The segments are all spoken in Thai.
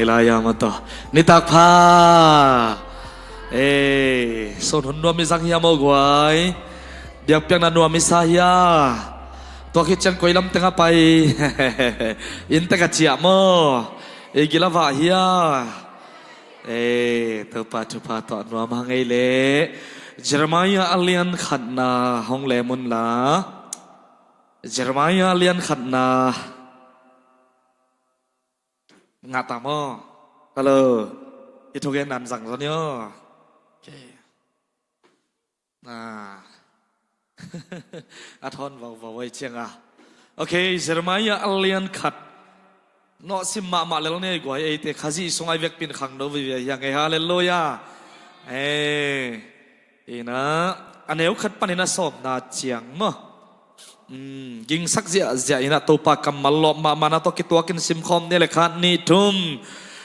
laya mato nitak pha son hun nuam mi sang hiam mo guai biak piang na nuam mi sa ya to khi chen koi lam tenga pai in ta ka chia mo gila va hia to pa to nuam hangai le Jeremiah alian khatna hong le mun la Jeremiah alian khatna ngata mo hello itu gen nan sang so nyo okay athon vào với chiang okay Jeremiah alian khat no simma ma le ne goi ai te khazi songai vek pin khang do vi yang ai hallelujah ina aneu khat panina som na chiang mo ging sak zia ina topa kamal lo mana to kitwa kin sim khom ne le khat ni thum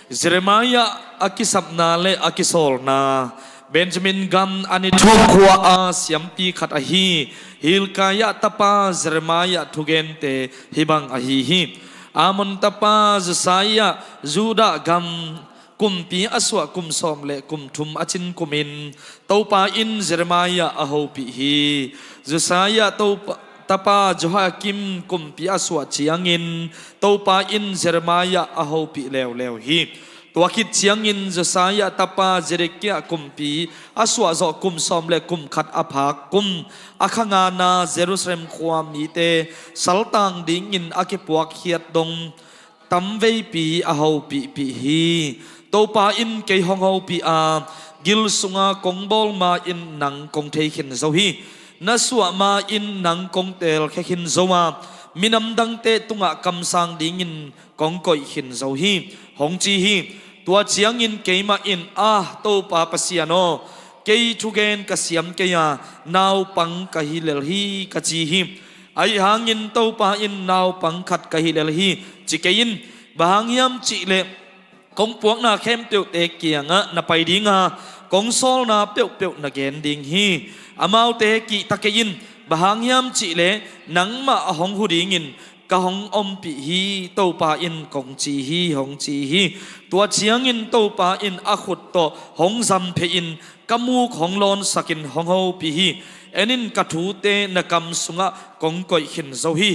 Jeremiah akisap na le akisol na Benjamin gam ani thokwa a siampi khat a hi hilkaya tapa Jeremiah thugente hibang a hi amon tapa Josiah Judah gam kumpi aswa kum som le kum thum achin kumin topa in Jeremiah a ho pi hi Josiah topa tapa Joachim kumpi aswa chiangin topa in Jeremiah a ho pi lew hi tuakit chiangin Josiah tapa Zedekiah kumpi aswa zo kum som le kum khat aphak kum akhanga na Jerusalem khwam ni te saltang dingin akipuak hiat dong tamvei pi a ho pi hi topa in ke hong ho pi a gil sunga kongbol ma in nang kong thei khin zo hi na suwa ma in nang kong tel khe khin zo ma minam dang te tunga kam sang dingin kong koi khin zo hi hong chi hi tua chiang in ke ma in topa pasiano ke thugen ka siam ke ya naw pang ka hi lel hi ka chi hi ai hangin topa in naw pang khat ka hi lel hi chi ke in bahangyam chi le kong puak na khem teu te kianga na pai dinga kong sol na peu na gen ding hi amau te ki takein bahangyam chi le nangma hong hu dingin ka hong om pi hi topa in kong chi hi hong chi hi tua chiang in topa in akhut to hong zam phe in kamu khong lon sakin hong ho pi hi enin ka thu te na kam sunga kong koi khin zo hi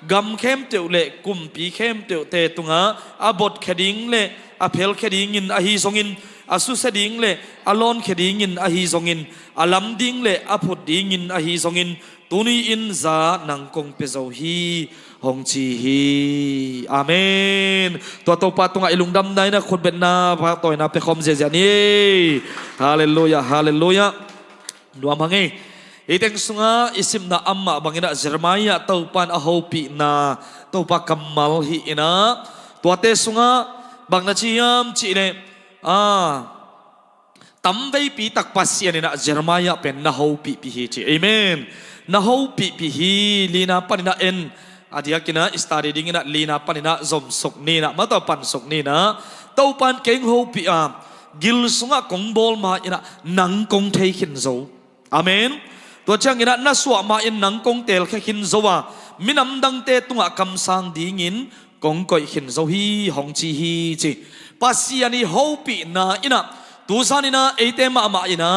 gam khem teu le kum pi khem teu te tunga abot khading le aphel khading in a hi zongin asu seding le alon khading in a hi zongin alam ding le aphut ding in a hi zongin tuni in za nang kong pe zo hi hong chi hi amen to pa tunga ilungdam nai na khut bet na pa toy na pe khom je ni hallelujah nuam hange iteng sunga isim na amma bangina Jeremiah taupan ahopi na taupa kamal hi ina tuate sunga bangna chiam chi ne tamvei pi tak pasian ina Jeremiah pen na hopi pi hi chi amen na hopi pi hi lina panina en adia kina study ding ina lina panina zom sok ni na ma to pan sok ni na taupan keng hopi gil sunga kongbol ma ina nang kong thei khin zo amenตัวเจ้างินะน่าสวมาอินนังกงเตลแค่หินโซวามินำดังเตตุงะคำสังดีงินกงก่อยหินโซฮีหงจีฮีจีปัสยานีฮูปีนาอินะตูซานินะเอเตมาอินะ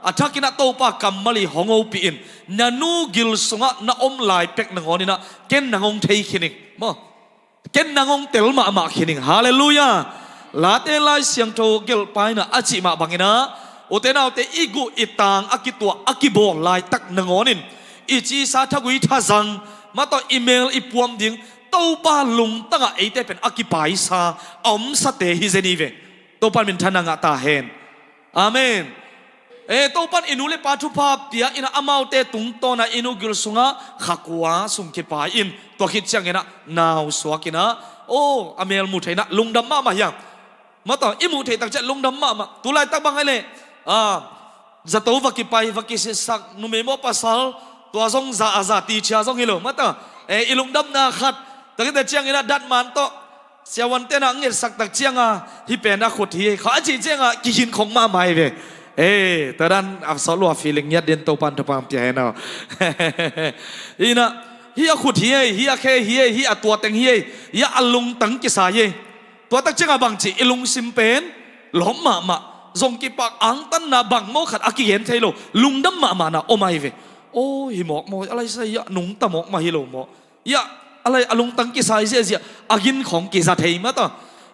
อัฐกินะโตปะกัมมาลีหงฮูปีอินนานูกิลสุงะนาอมลายเป็กนังอนินะเกนนังองเทยขินิงบ่เกนนังองเตลมาขินิงฮาเลลูยาลาเตลายเสียงโตกิลไปนะอาจิมาบังอินะโอเตนาโอเตอีกูอิตางอากิตัวอากิโบลายตักนงอนินอีจีสาทกุยทาซังมาต่ออีเมลอีพวมดิงโตปาลุงตั้งไอเตเป็นอากิปายซาอมสเตฮิเซนีเวโตปามินทานังตาเฮนอาเมนโตปานอินุเลปาทุภาพเปียอินะอมาวเตตุงโตนะอินุกิลสุงะขักวาสุงเกปายอินตัวคิดจังเงนะนาวสวากินะโออเมลมุทัยนะลุงดำมาอย่างมาต่ออิมุทัยตั้งใจลุงดำมาตุลายตั้งบังไงเลยzato vakipai vakisak numemo pasal tua zong za azati chia zong hilo mata ilung dam na khat takita chiang ina dat man to siawan te na ngir sak tak chiang hi pe na khut hi kha chi chiang ki hin khong ma mai ve tadan absolu feeling ya den to pan to pam tia na ina hi khut hi hi khe hi tua teng hi ya alung tang ki sa ye ตัวตักเจ้าบังจีลุงซิมเป็นหลอมมาทรงกีปากอังตันนาบังโมขัดอากิเห็นไทยโลลุงดำมานะโอไม่เวโอ้หิมอกมออะไรใส่ยะหนุ่งตะมอกมาฮิโลมอยะอะไรอลุงตังกิสายเสียอากินของกิสาเทยมาต่อ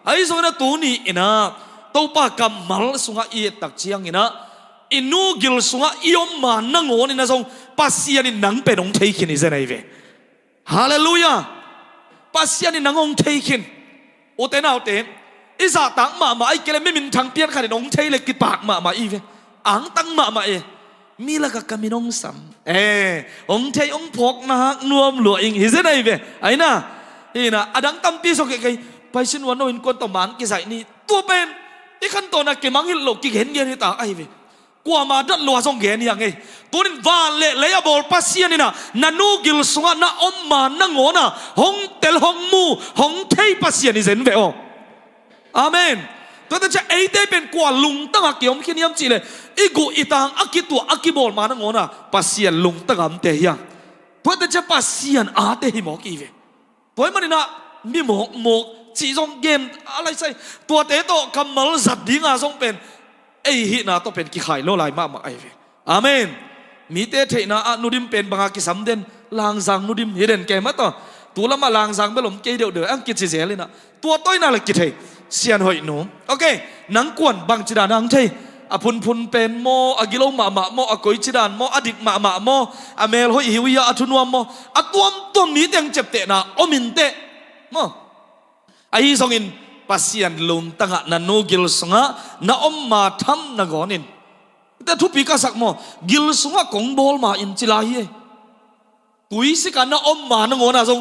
ไอ้ส่วนนั้นตัวนี้นะตัวปากกำมัลสุงาอีตักเชียงนะอินูกิลสุงาอีอมมานังโง่นี่นะทรงปัสยานี่นังเป็นองเทยขินอิเซนไอเวฮาเลลูยาปัสยานี่นังองเทยขินโอเตน่าโอเตนอิสาตังมาไอ้เกลไม่มินทางเปียนขันองเทยเลยกิปากมาอีเวอังตังมามีละก็กำมินองสัมองเทยองพกนะฮักนวมหลวงอิงอิเซนไอเวไอ้น่ะนี่นะอดังตั้มปีสกเกยไปชินวันโนอินคนต่อมันกิใส่นี่ตัวเป็นไอ้ขั้นตอนน่ะเกี่ยมังหิโลกิเห็นเงี้ยนี่ตาไอ้เวกว่ามาดัดลัวทรงเงี้ยนี่ยังไงตัวนี้วาเละเลยบอลปัสยานี่นะนันูกิลสุงะนะอมมานังโง่นะหงเตลหงมูหงเทยปัสยานี่เซนเวออาเมนตัวนั้นจะไอ้ได้เป็นกว่าลุงตั้งเกี่ยวมันแค่นี้มั้งจีเลยอีกูอีตางอากิตัวอากิบอลมานังโง่นะปัสยาลุงตั้งอันเตียงตัวนั้นจะปัสยาอาเตหิมอกีเวตัวมันนี่นะมีหมกจีจงเกมอะไรใส่ตัวเตโตกำมัลจัดดิ้งอาทรงเป็นไอ้หินาต้องเป็นกิไข่โลลายมากไอ้เวอาเมนมีเตเทนะนุดิมเป็นบางกิสัมเดนลางสังนุดิมเฮเดนแกมาต่อตัวละมาลางสังไปหลมเกยเดือดอังกิจเสียเลยนะตัวต้อยน่าเลยกิเทเสียนหอยหนูโอเคนังกวนบางจิดานังเทอพุนเป็นโมอกิโลมาโมอกอยจิดานโมอดิกมาโมอเมลหอยหิวยาอทุนวมโมอตัวมีเตียงเจ็บเตะนะอมินเตะโมไอ้ทรงอินปัสยันลุมตั้งนันโนกิลสงะนาอมมาทำนักอนินแต่ทุกปีก็สักโมกิลสงะกงบอลมาอินจิลาฮีตุยสิกันนาอมมานังอนะทรง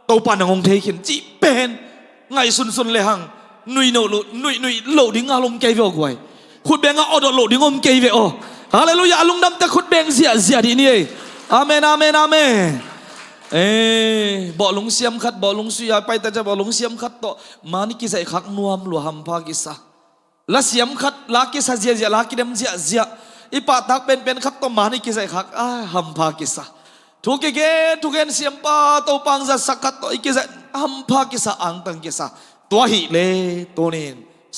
ตัวปานนังองเทขินจีเป็นไงสุนเลยหังนุยโหลดิ้งอารมณ์เกยเวอกไว้ขุดแบงก์อดโหลดิ้งอมเกยเวอฮาเลลูยาลุงดำแต่ขุดแบงเสียดีนี่อาเมนบ่ลงเสียมขัดบ่ลงสุยาไปแต่จะบ่ลงเสียมขัดต่อมานี่กิใส่ขักนวมหลวหัมพากิสะละเสียมขัดลากิสะเจียลากิเดมเจียอีปาตักเป็นขัดต่อมานี่กิใส่ขักหัมพากิสะทุกเกเสียมปาตัวปังจะสักขัดต่ออีกิใส่หัมพากิสะอังตังกิสะตัวหิเลตัวนี้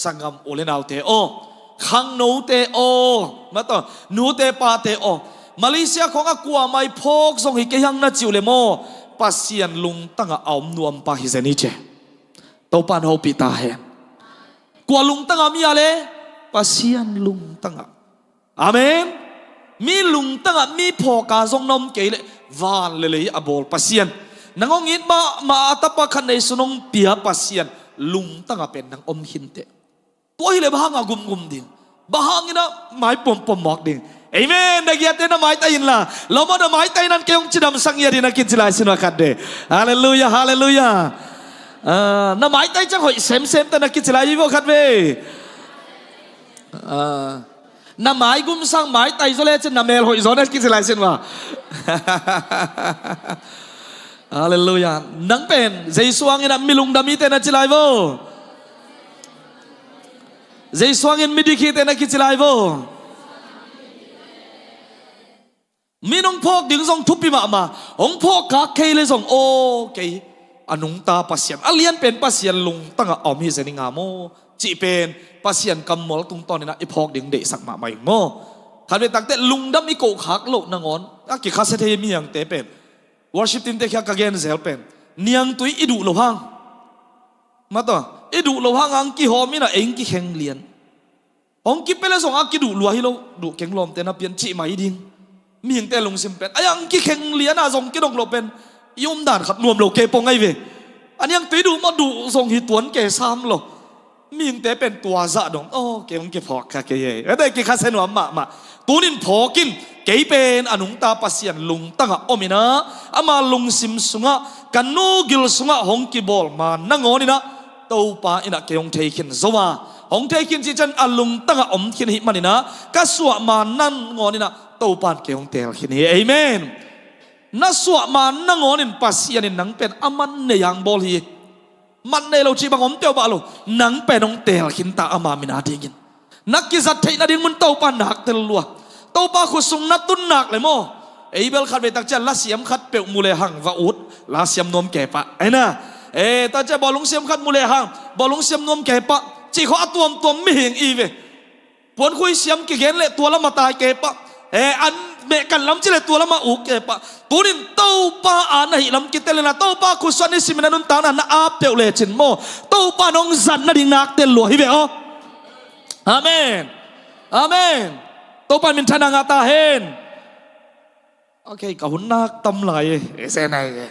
สังกมโอเลนเอาเตโอขังนูเตโอมาต่อนูเตปาเตโอมาเลเซียของกัวไม่พกส่งหิกยังน่าจิวเลโมปัสยันลุงตั้งเอานวมปาฮิเซนิเจตัวปันหูปิตาเห็นกัวลุงตั้งมีอะไรปัสยันลุงตั้งอาเมนมีลุงตั้งมีพอกาส่งนมเกลวานเลยอบอลปัสยันนังองอินมาอัตปะคันในสุนงเปียปัสยันลุงตั้งเป็นนังอมหินเตตัวฮิเลบางกุมดิ่งบางอินะไม้ปมหมอกดิ่งเอเมนนักยาเตนะไม้ตายินละเรามาดไม้ตายินนั้นเกี่ยงจิดามสังยาดีนักกิจลายสินวัคัดเดฮาเลลูยานะไม้ตาจังหอยเซมแต่นักกิจลายยิ่งวัคัดเวนะไม้กุมสังไม้ตาอิสราเอลจะนะเมลหอยซอนนักกิจลายสินวะฮาเลลูยานังเป็นเจสวงอินะมิลุงดามิเตนะจิลายโวเจสวงอินมิดิคิเตนะกิจลายโวมีน้องพอกดึงส่งทุบปีมาองพอกกักเคเลยส่งโอเคอนุงตาปัสยันอเลียนเป็นปัสยันลุงตั้งเอามีเสนิงาโมจีเป็นปัสยันกำมอลตุงตอนนี้นะไอพอกดึงเดสักมาใหม่โมขันไปตั้งแต่ลุงดำมีโกขักโลกนางอนอากิคาเซเทมีอย่างเตเป็นวอร์ชิปทีมเตะแค่กางเกนเซลเป็นเนียงตุยอิดุโลหังมาต่ออิดุโลหังอังกิหอมีนะเองกิแข็งเลียนองกิเป็นเลยส่งอากิดุลัวให้เราดุแข็งลมแต่นับเปลี่ยนจีไม่ดิ้งมีอย่างแต่ลงซิมเป็นไอ้ยังกี่แข่งเลี้ยน่ะส่งกี่ดอกโลเป็นยมด่านขัดนวมโลเกปงไงเวอันยังตีดูมาดูส่งหิตวนเกซ้ำโลมีอย่างแต่เป็นตัวซะดงโอ้เกงเกพอกค่ะเกยแต่เกคาเซนวมาตัวนี้พอกินเกเป็นอนุงตาปัสยันลุงตั้งอมินะอามาลุงซิมสุงะกันนูกิลสุงะหงกิบอลมานั่งอนี่นะตัวป้าอินะเกยงเทคินสวาหงเทคินจีจันอลุงตั้งอมคินหิมันนี่นะก็สวมานั่งงอนี่นะตัวปานเกี่ยวกับเตลขินีเอเมนนัสวมานังอนินปัสยานินนังเป็นอามันเนยังบอลีมันในเราชีบังอมเตียวบาลูนังเป็นองเตลขินตาอามามินาดิ่งนักกิจเทนัดินมันตัวปานหักเตลัวตัวปาขุสุงนัดตุนหนักเลยโมไอเบลขัดไปตักจันลาเสียมขัดเปลวมูเลหังวาอุดลาเสียมนมแก่ปะไอ้น่ะ ta che bolong siam khat mule hang bolong siam nom ke pa chi kho atuam mi hing i ve pon khui siam ki gen le tua la ma tai ke pa an me kan lam chi le tua la ma u ke pa tunin tau pa an hi lam ki te le na tau pa khu san ni simena nun ta na ap te le chin mo tau pa nong zan na ding nak te lo hi ve o amen amen tau pa min thana nga ta hen okay ka hun nak tam lai se nai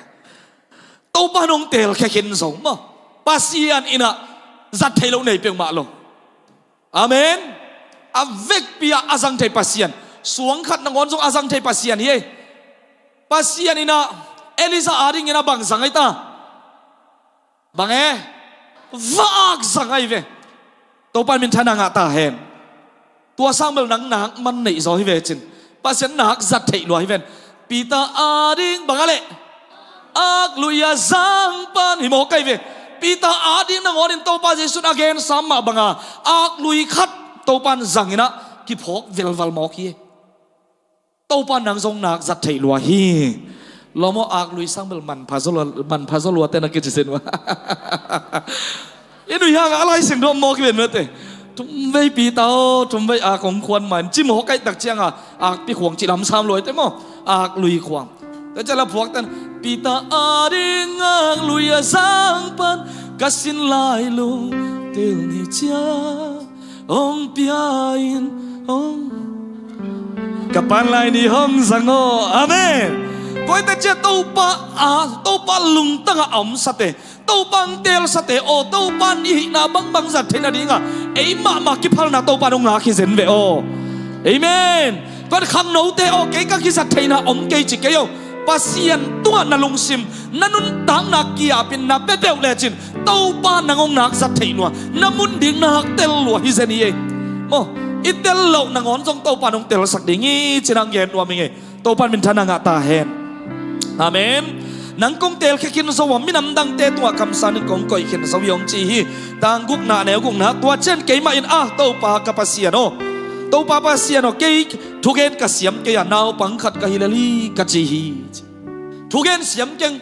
tau pa nong tel khe khin song mo pasian ina zat thei lo nei peng ma lo amen avek pia azang thei pasian suang khat na ngon jong azang thei pasian ye pasian ina Elisa aring ina bang sangai ta bang vaak sangai ve to pan min thana nga ta hen tua sang bel nang nak man nei zo hi ve chin pasian nak zat thei lo hi ven pita aring bang ale ak luya zang pan hi mo kai ve pita aring na ngon in to pa Jesus again sama banga ak lui khat to pan zang ina ki phok velval mo ki tau pan nang zong nak zat thei lua hi lomo ak lui sang bel man phazol wa te na ki chisen wa inu ya ga lai sing do mo ki ben te tum vei pi tao tum vei a kong khwan man chim ho kai tak chiang ak pi khwang chi lam sam loi te mo ak lui khwang te chala phok tan pi ta a ding ak lui a sang pan kasin lai lu tel ni cha ong pia in ong kapan lai ni hong zango amen tôi ta che tàu pa lung tanga om sate tàu bang tel sate o tàu pan i na bang zat thena dinga ei ma ki phal na tàu pa dong na ki zen ve o amen kon kham no te o ke ka ki zat thena om ke chi ke yo pasian tua na lung sim nanun tang na ki apin na pe pe le chin tàu pa na ngong nak zat theinu na mun ding na hak tel lo hi zen ye mo itel lo na ngon jong tàu pa nong tel sak dingi chinang yen wa mi nge tàu pan min thana nga ta hen amen nang kong tel khe kin so wam minam dang te tua kam san kong koi khin so yong chi hi tang guk na ne guk na tua chen ke ma in to pa ka pasiano to pa pasiano ke thu gen ka siam ke ya naw pang khat ka hilali ka chi hi thu gen siam keng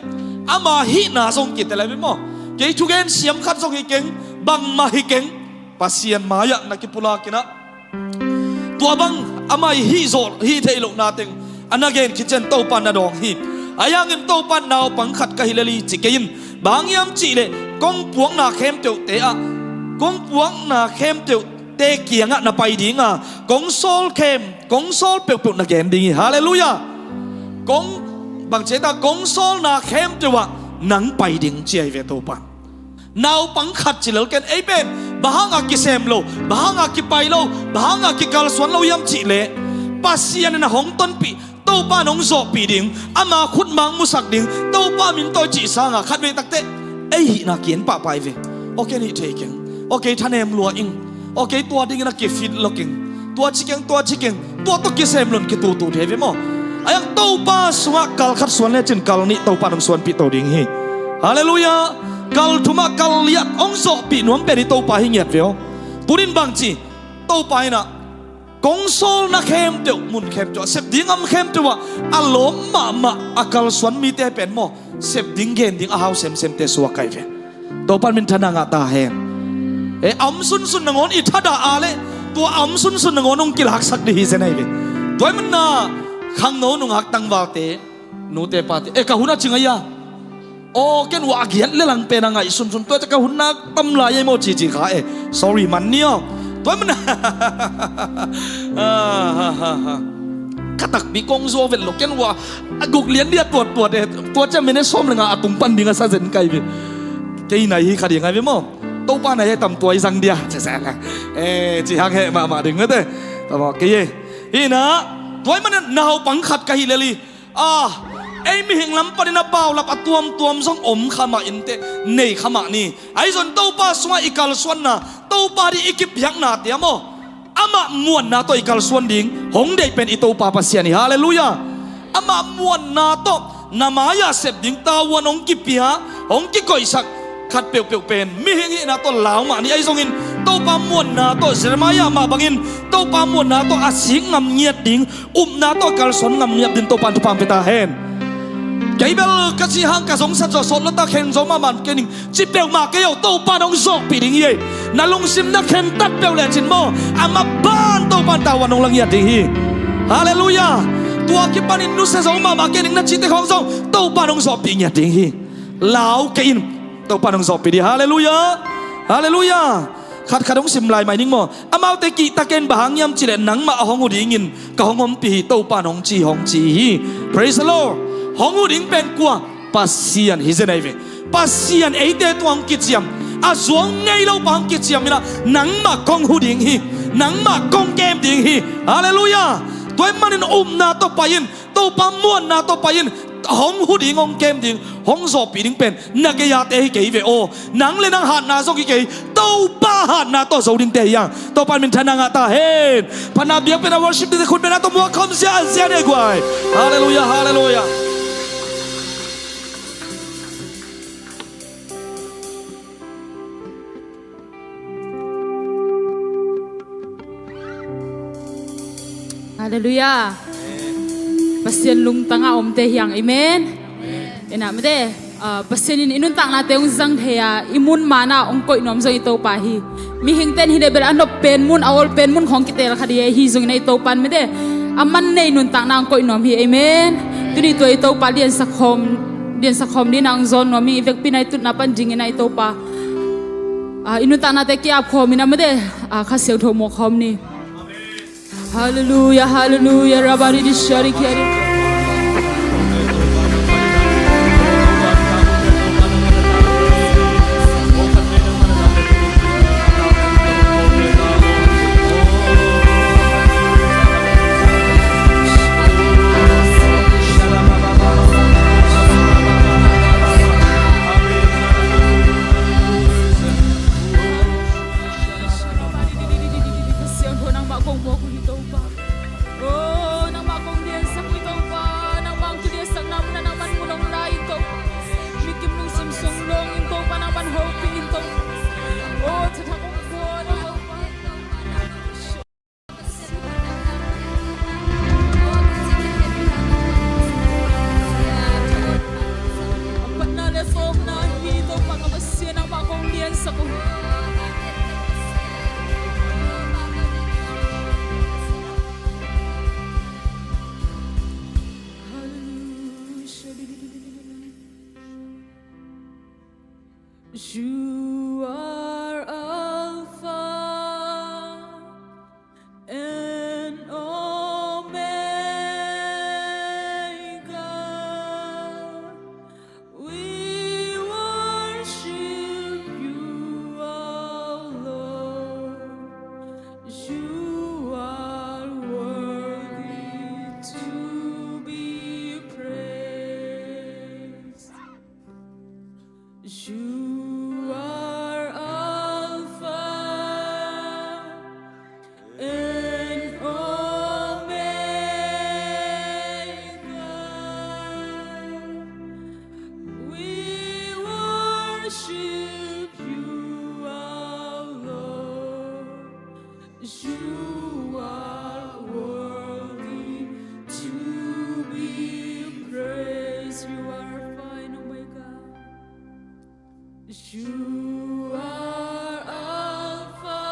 ama hi na song ki te la mo ke thu gen siam khat song hi keng bang ma hi keng pasian ma ya na ki pula kina tua bang ama hi zo hi thei lo na teng anagen kitchen to pa na dong hi ayang in to pan naw pang khat ka hilali chikein bang yam chi le kong puang na khem teu te a kong puang na khem teu te kianga na pai dinga kong sol pe pe na gen ding hallelujah kong bang che ta kong sol na khem teu wa nang pai ding chi ve to pan naw pang khat chi lo ken ei pen bahanga ki sem lo bahanga ki pai lo bahanga ki kal swan lo yam chi le pasian na hong ton pi tàu pa nong zo pi ding ama khut mang musak ding tàu pa min toi chi sanga khat ve takte ei na kien pa pai ve okay ni taking okay thanem lua ing okay tua ding na ki fit looking tua chicken tua to ki sem lon ki tu the ve mo ayang tàu pa suwa kal khat suan le chin kal ni tàu pa nong suan pi to ding hi hallelujah kal thuma kal liat ong zo pi nuam pe ni tàu pa hi ngiat ve o purin bang chi tàu pa ina kong sol na khem teu mun khem cho sep ding am khem teu alom ma akal swan mi te pen mo sep ding gen ding a hau sem te suwa kai ve to pan min thana nga ta hen am sun na ngon i thada ale to am sun na ngon ong kil hak sak di hi se nai ve toy man na khang no nung hak tang wa te nu te pa te ka huna chinga ya o ken wa giat le lang pe na ngai sun to ka hunna tam la ye mo chi kha sorry man nio toy man katak bi kong zo vel lo ken wa aguk lian dia tuat tua cha mene som lenga atung pan dinga sa zen kai ve cái này hi khadi ngai ve mo to pa này tam tuai sang dia cha sa la chi hang he ma ding te ta mo ke ye hi na toy man naw pang khat ka hi leli ai mi hing lam pa na paw lap atuam song om khama inte nei khama ni ai zon to pa swa ikal swan na to pa di ikip yak na te mo ama muan na to ikal swan ding hong dei pen ito pa pasian ni hallelujah ama muan na to namaya sep ding tawan ong kipia ong ki koi sak khat pe pen mi hing na to law ma ni ai zong in to pa muan na to Jeremiah ma bangin to pa muan na to asing ngam ngiat ding na to kal swan ngam niat din to pan tu pam peta hen cái bel cái gì hang cái giống sát sốt nó ta khen giống mà màn cái nín chỉ bèo mà cái yêu tàu pan ông sọc bị đình ye na long sim na khen tắt bèo lệ chín mò ama ban tàu pan tàu anh ông lăng nhiệt đình hi hallelujah tua cái pan in nu sẽ giống mà cái nín na chỉ để không giống tàu pan ông sọc bị nhiệt đình hi lão cái in tàu pan ông sọc bị đi hallelujah hallelujah khát khát ông sim lại mày nín mò amao te ki ta ken bahang yam chỉ để nắng mà hong udi ngin ka hong om pi tàu pan hong chi hi praise the Lord hong udi pen qua pasian hi zen ai ve pasian ấy te tuang kit chiam a zuang ngay lâu bang kit chiam na nắng mà kong hu ding hi nắng mà kong kem ding hi hallelujah toy manin na to payin to pa muan na to payin hong hu ding ong kem ding hong zo pi ding pen na ke ya te ke ve o nang le nang hat na zo ki ke to pa hat na to zo ding te yang to pan min thana nga ta hen pana biak pen worship de khun pen na to mo khom sia de gwai hallelujah hallelujah Hallelujah. Pasien lung tanga om te hiang amen. Ena mede pasien in inun tang na te ung zang thea imun mana ong koi nom zong ito pa hi. Mi hing ten hi de ber anop pen mun awol pen mun khong kitel khadi hi zong na ito pan mede. Aman nei nun tang nang koi nom hi amen. Tuni to ito pa lian sakhom din ang zon no mi vek pinai tut na pan jing na ito pa. Inun tang na te kiap khom ina mede khaseu tho mo khom ni. Hallelujah, hallelujah, Rabari di Shari Kari. You are Alpha and Omega. We worship you, our Lord. You are worthy to be praised. You are Alpha and Omega. We worship you, our Lord. You are worthy to be praised. You are Alpha and Omega. You are Alpha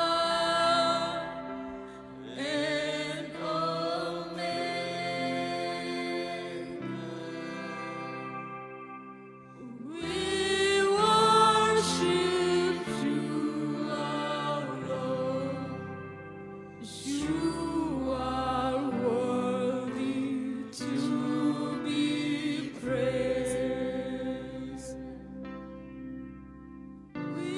and Omega. We worship you, our Lord. You are worthy to be praised. We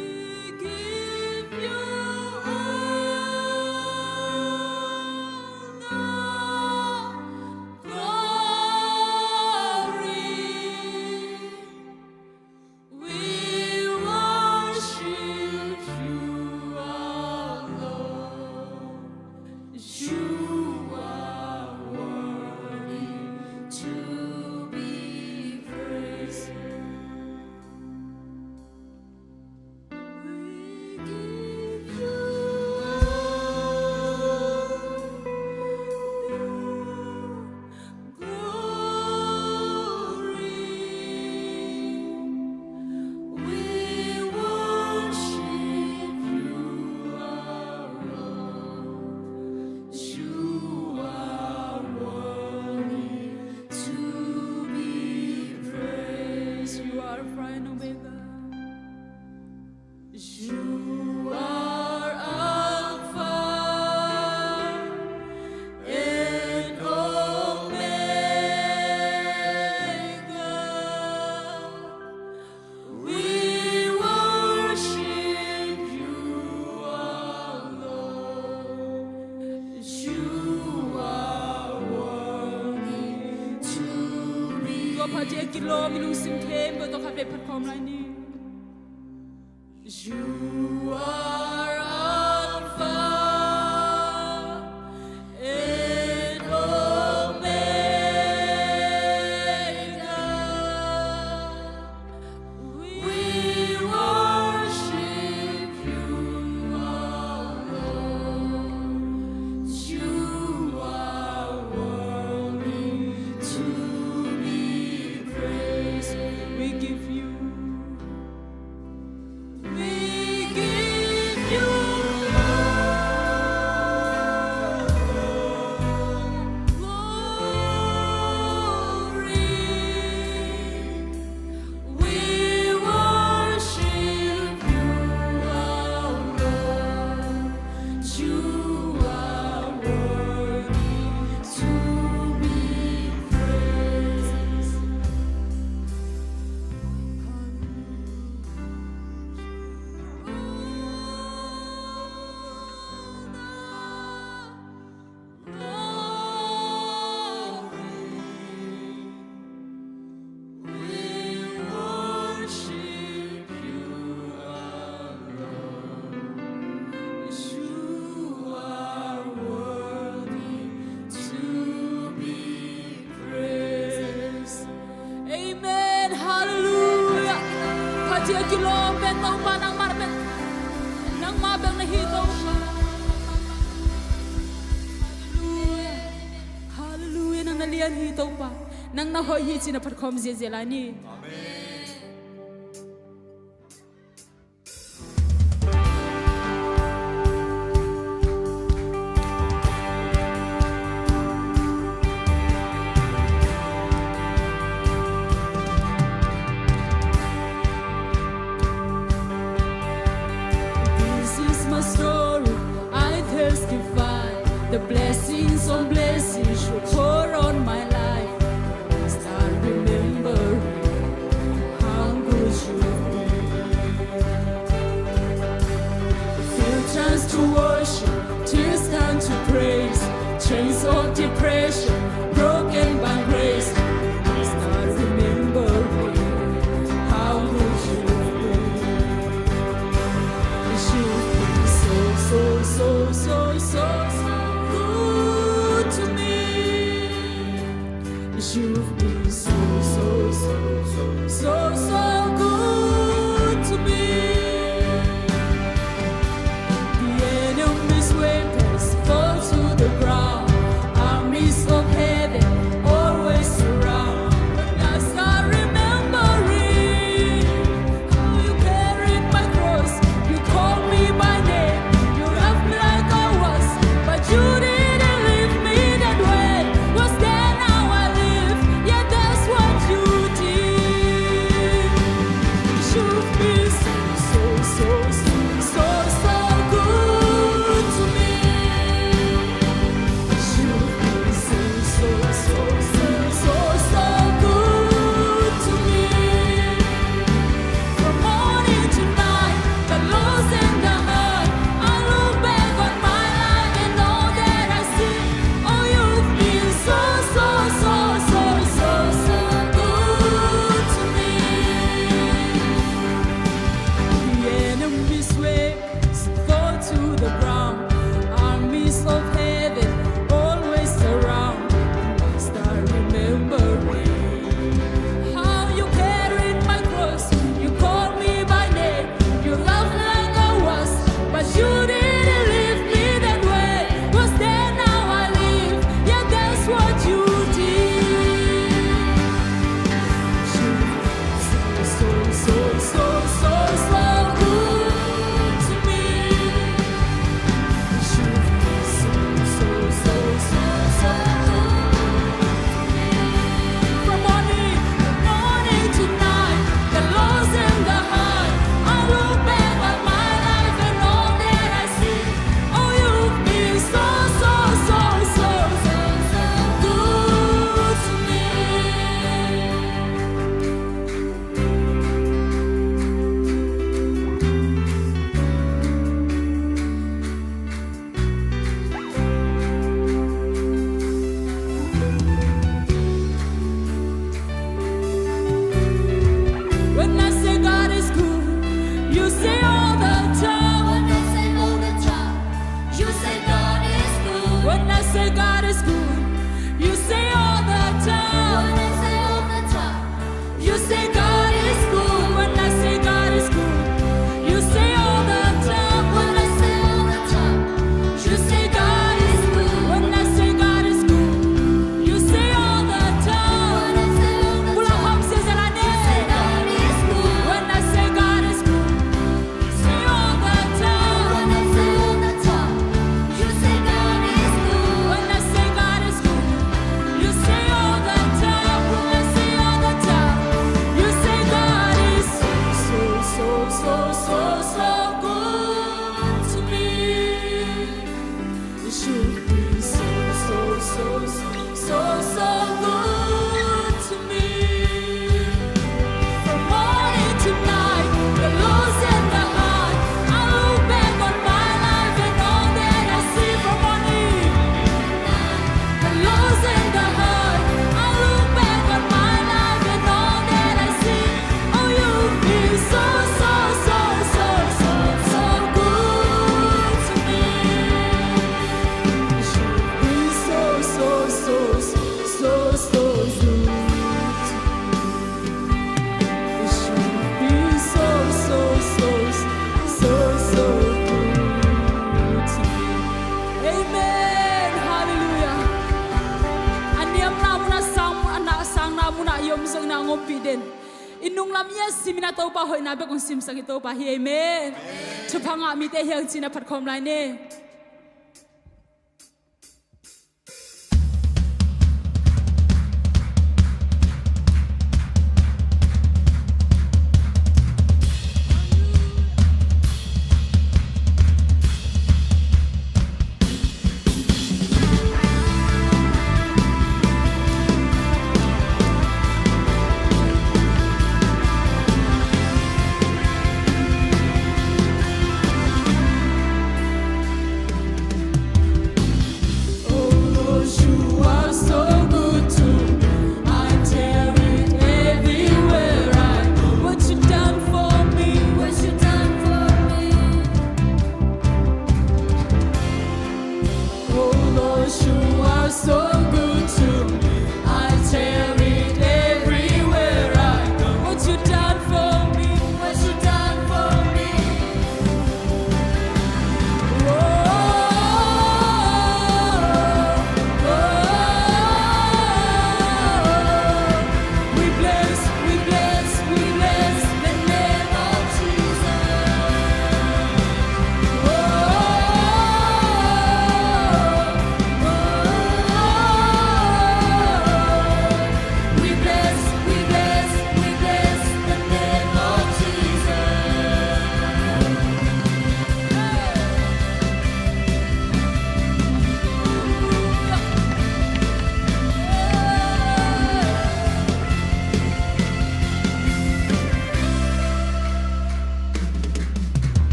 พอเจกิโลมิลุงซิมเทมเบอร์ต้องขับไปพัดคอมไรนี่ You are Alpha and Omega. We worship you, our Lord. You are worthy to be praised. We give you Dia kilo betong pa nang marbet nang mabang na hito. Hallelujah, hallelujah nang nalian hito pa nang nahoy hit sinapat kom zezelani. The blessings on blessings should pour on my life. Start remembering how good you've been. Feel chance to worship, tears turn to praise. Chains of depression broken by grace. Start remembering how good you've been. You've been so to me. You've been so good to me. The enemy's weapons fall to the ground. Armies of heaven always surround. When I start remembering how you carried my cross, you called me by name, you loved me like I was, but you didn't. ya simina to pa hoi na be kong sim sang to pa hi amen chupanga mi te hiang china phat khom lai ne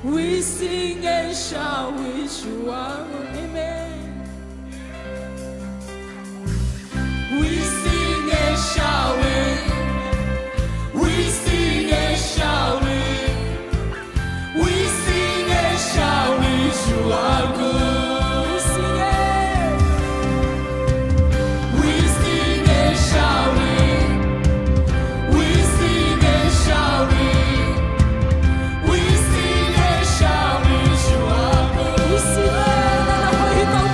We sing and shout with you are amen. We sing and shout it. We sing and shout it. We sing and shout it. You are good. We sing it. We sing and shout it. We sing and shout it. We sing and shout it. You are good. We sing it.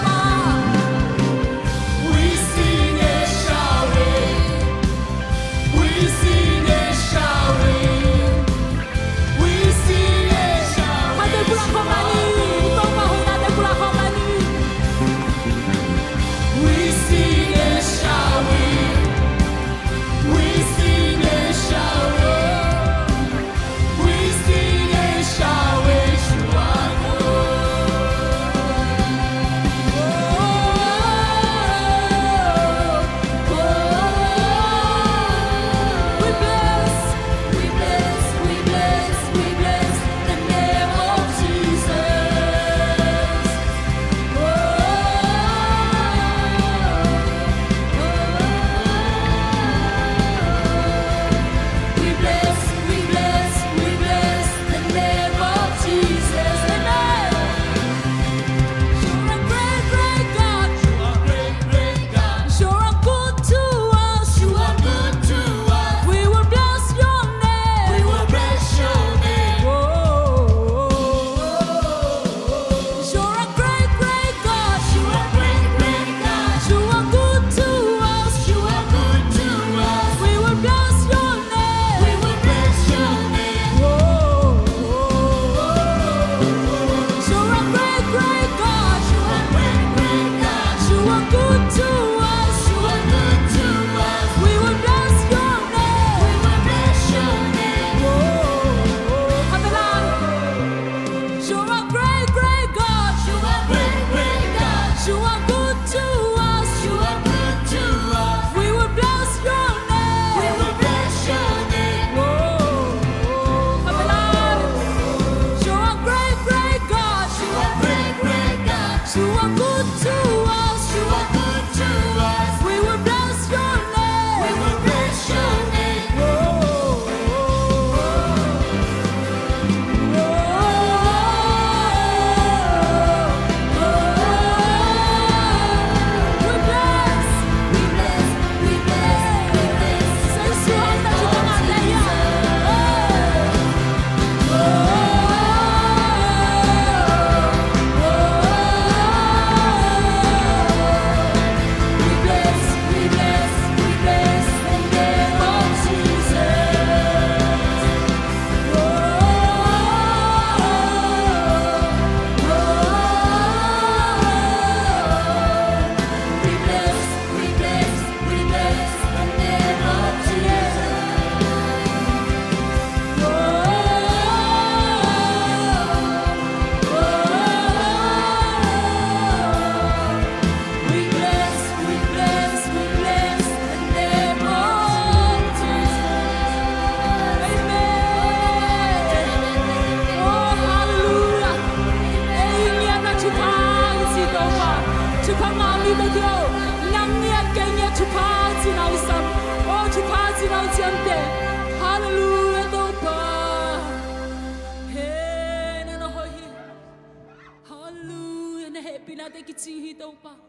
natin kitsihitaw pa.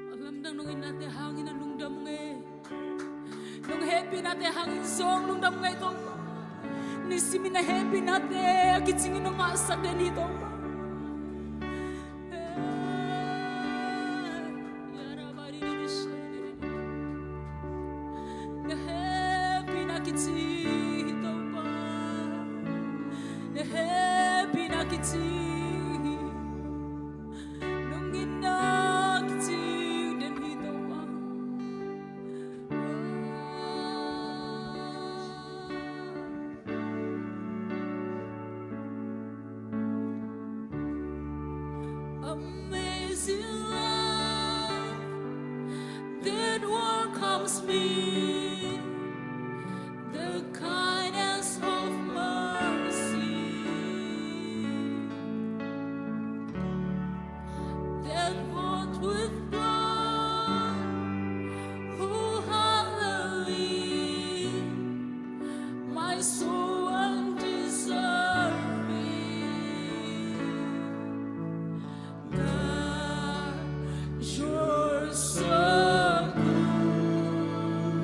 Alam nang nungin natin hangin ang lungdam ngay. Nung happy natin hangin song lungdam ngay ito pa. Nisimi na happy natin akit singin ng masak din ito pa. Na happy na kitsihitaw pa. Na happy na kitsihitaw. Amazing love that welcomes me, the kindness of mercy that bought with blood, who hallelujah, my soul undeserving. You're so good.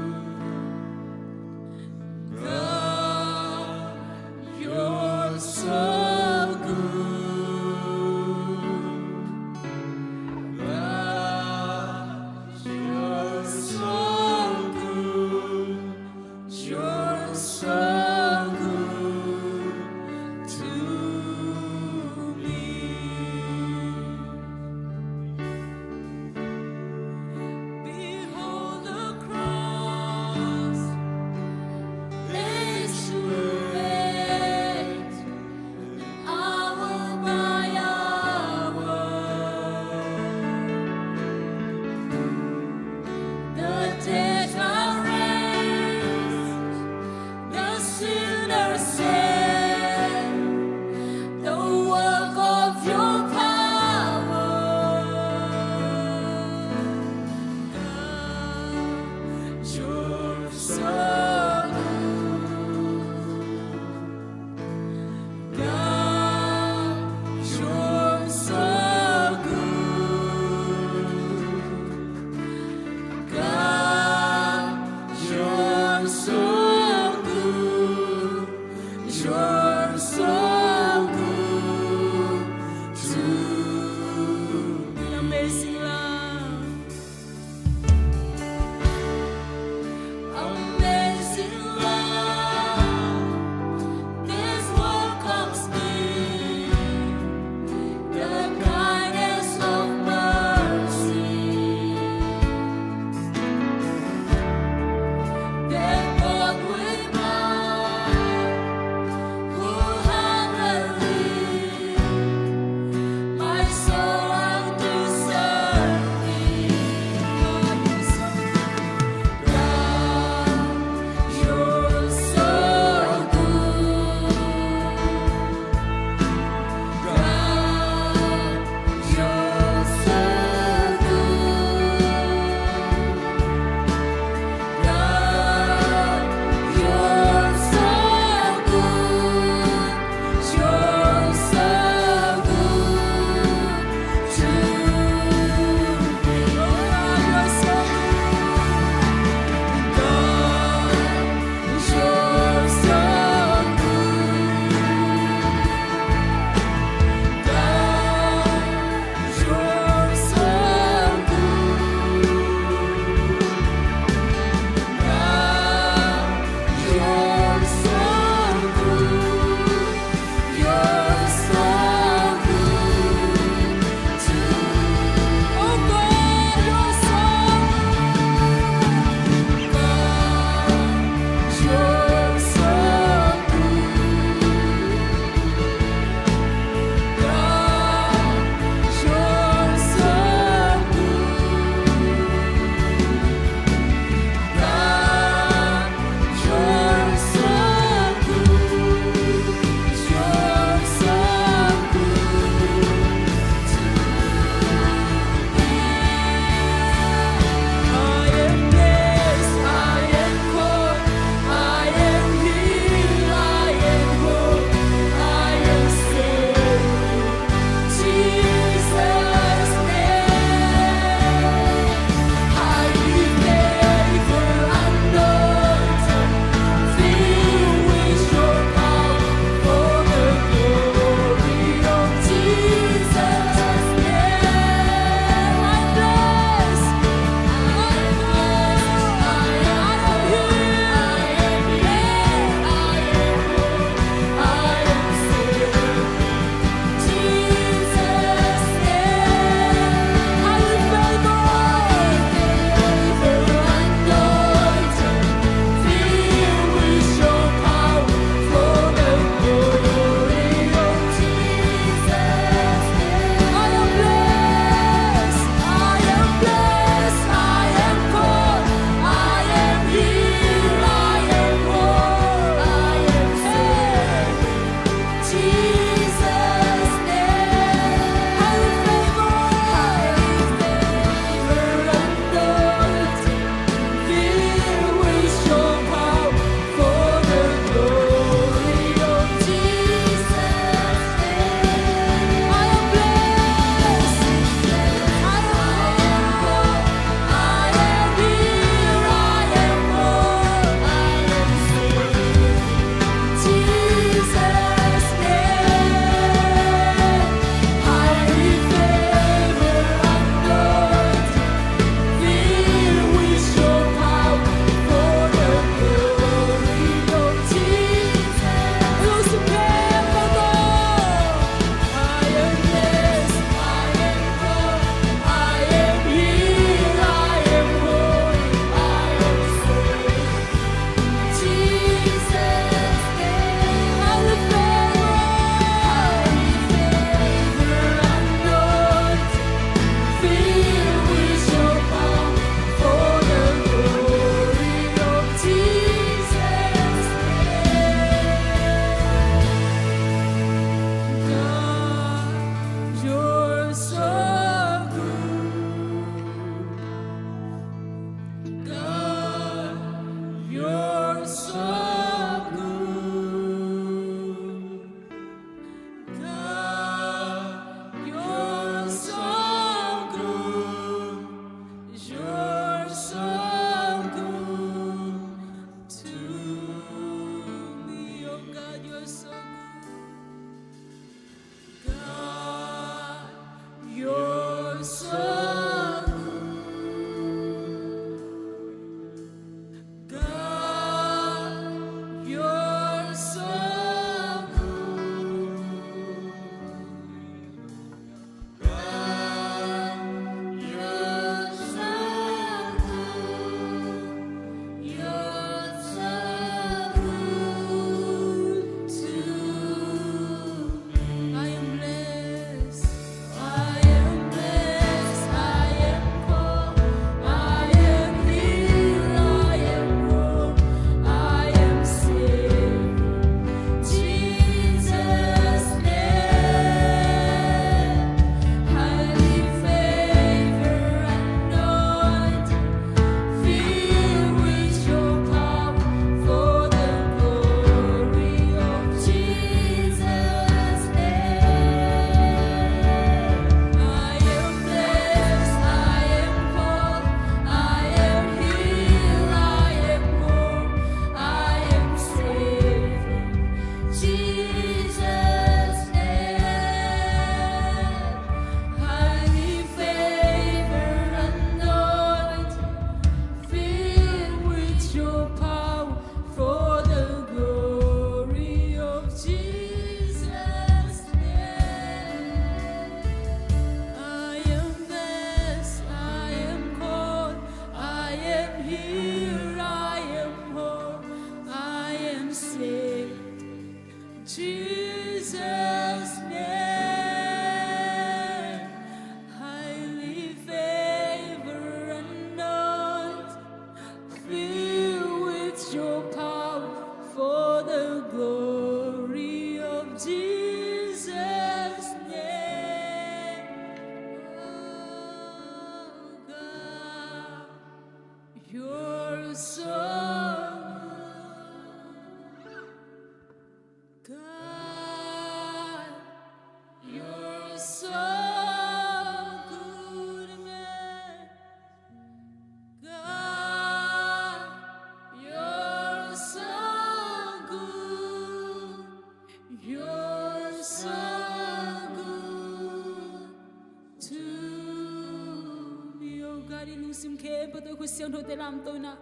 lung sim khe pa to khusiang tho te lam to na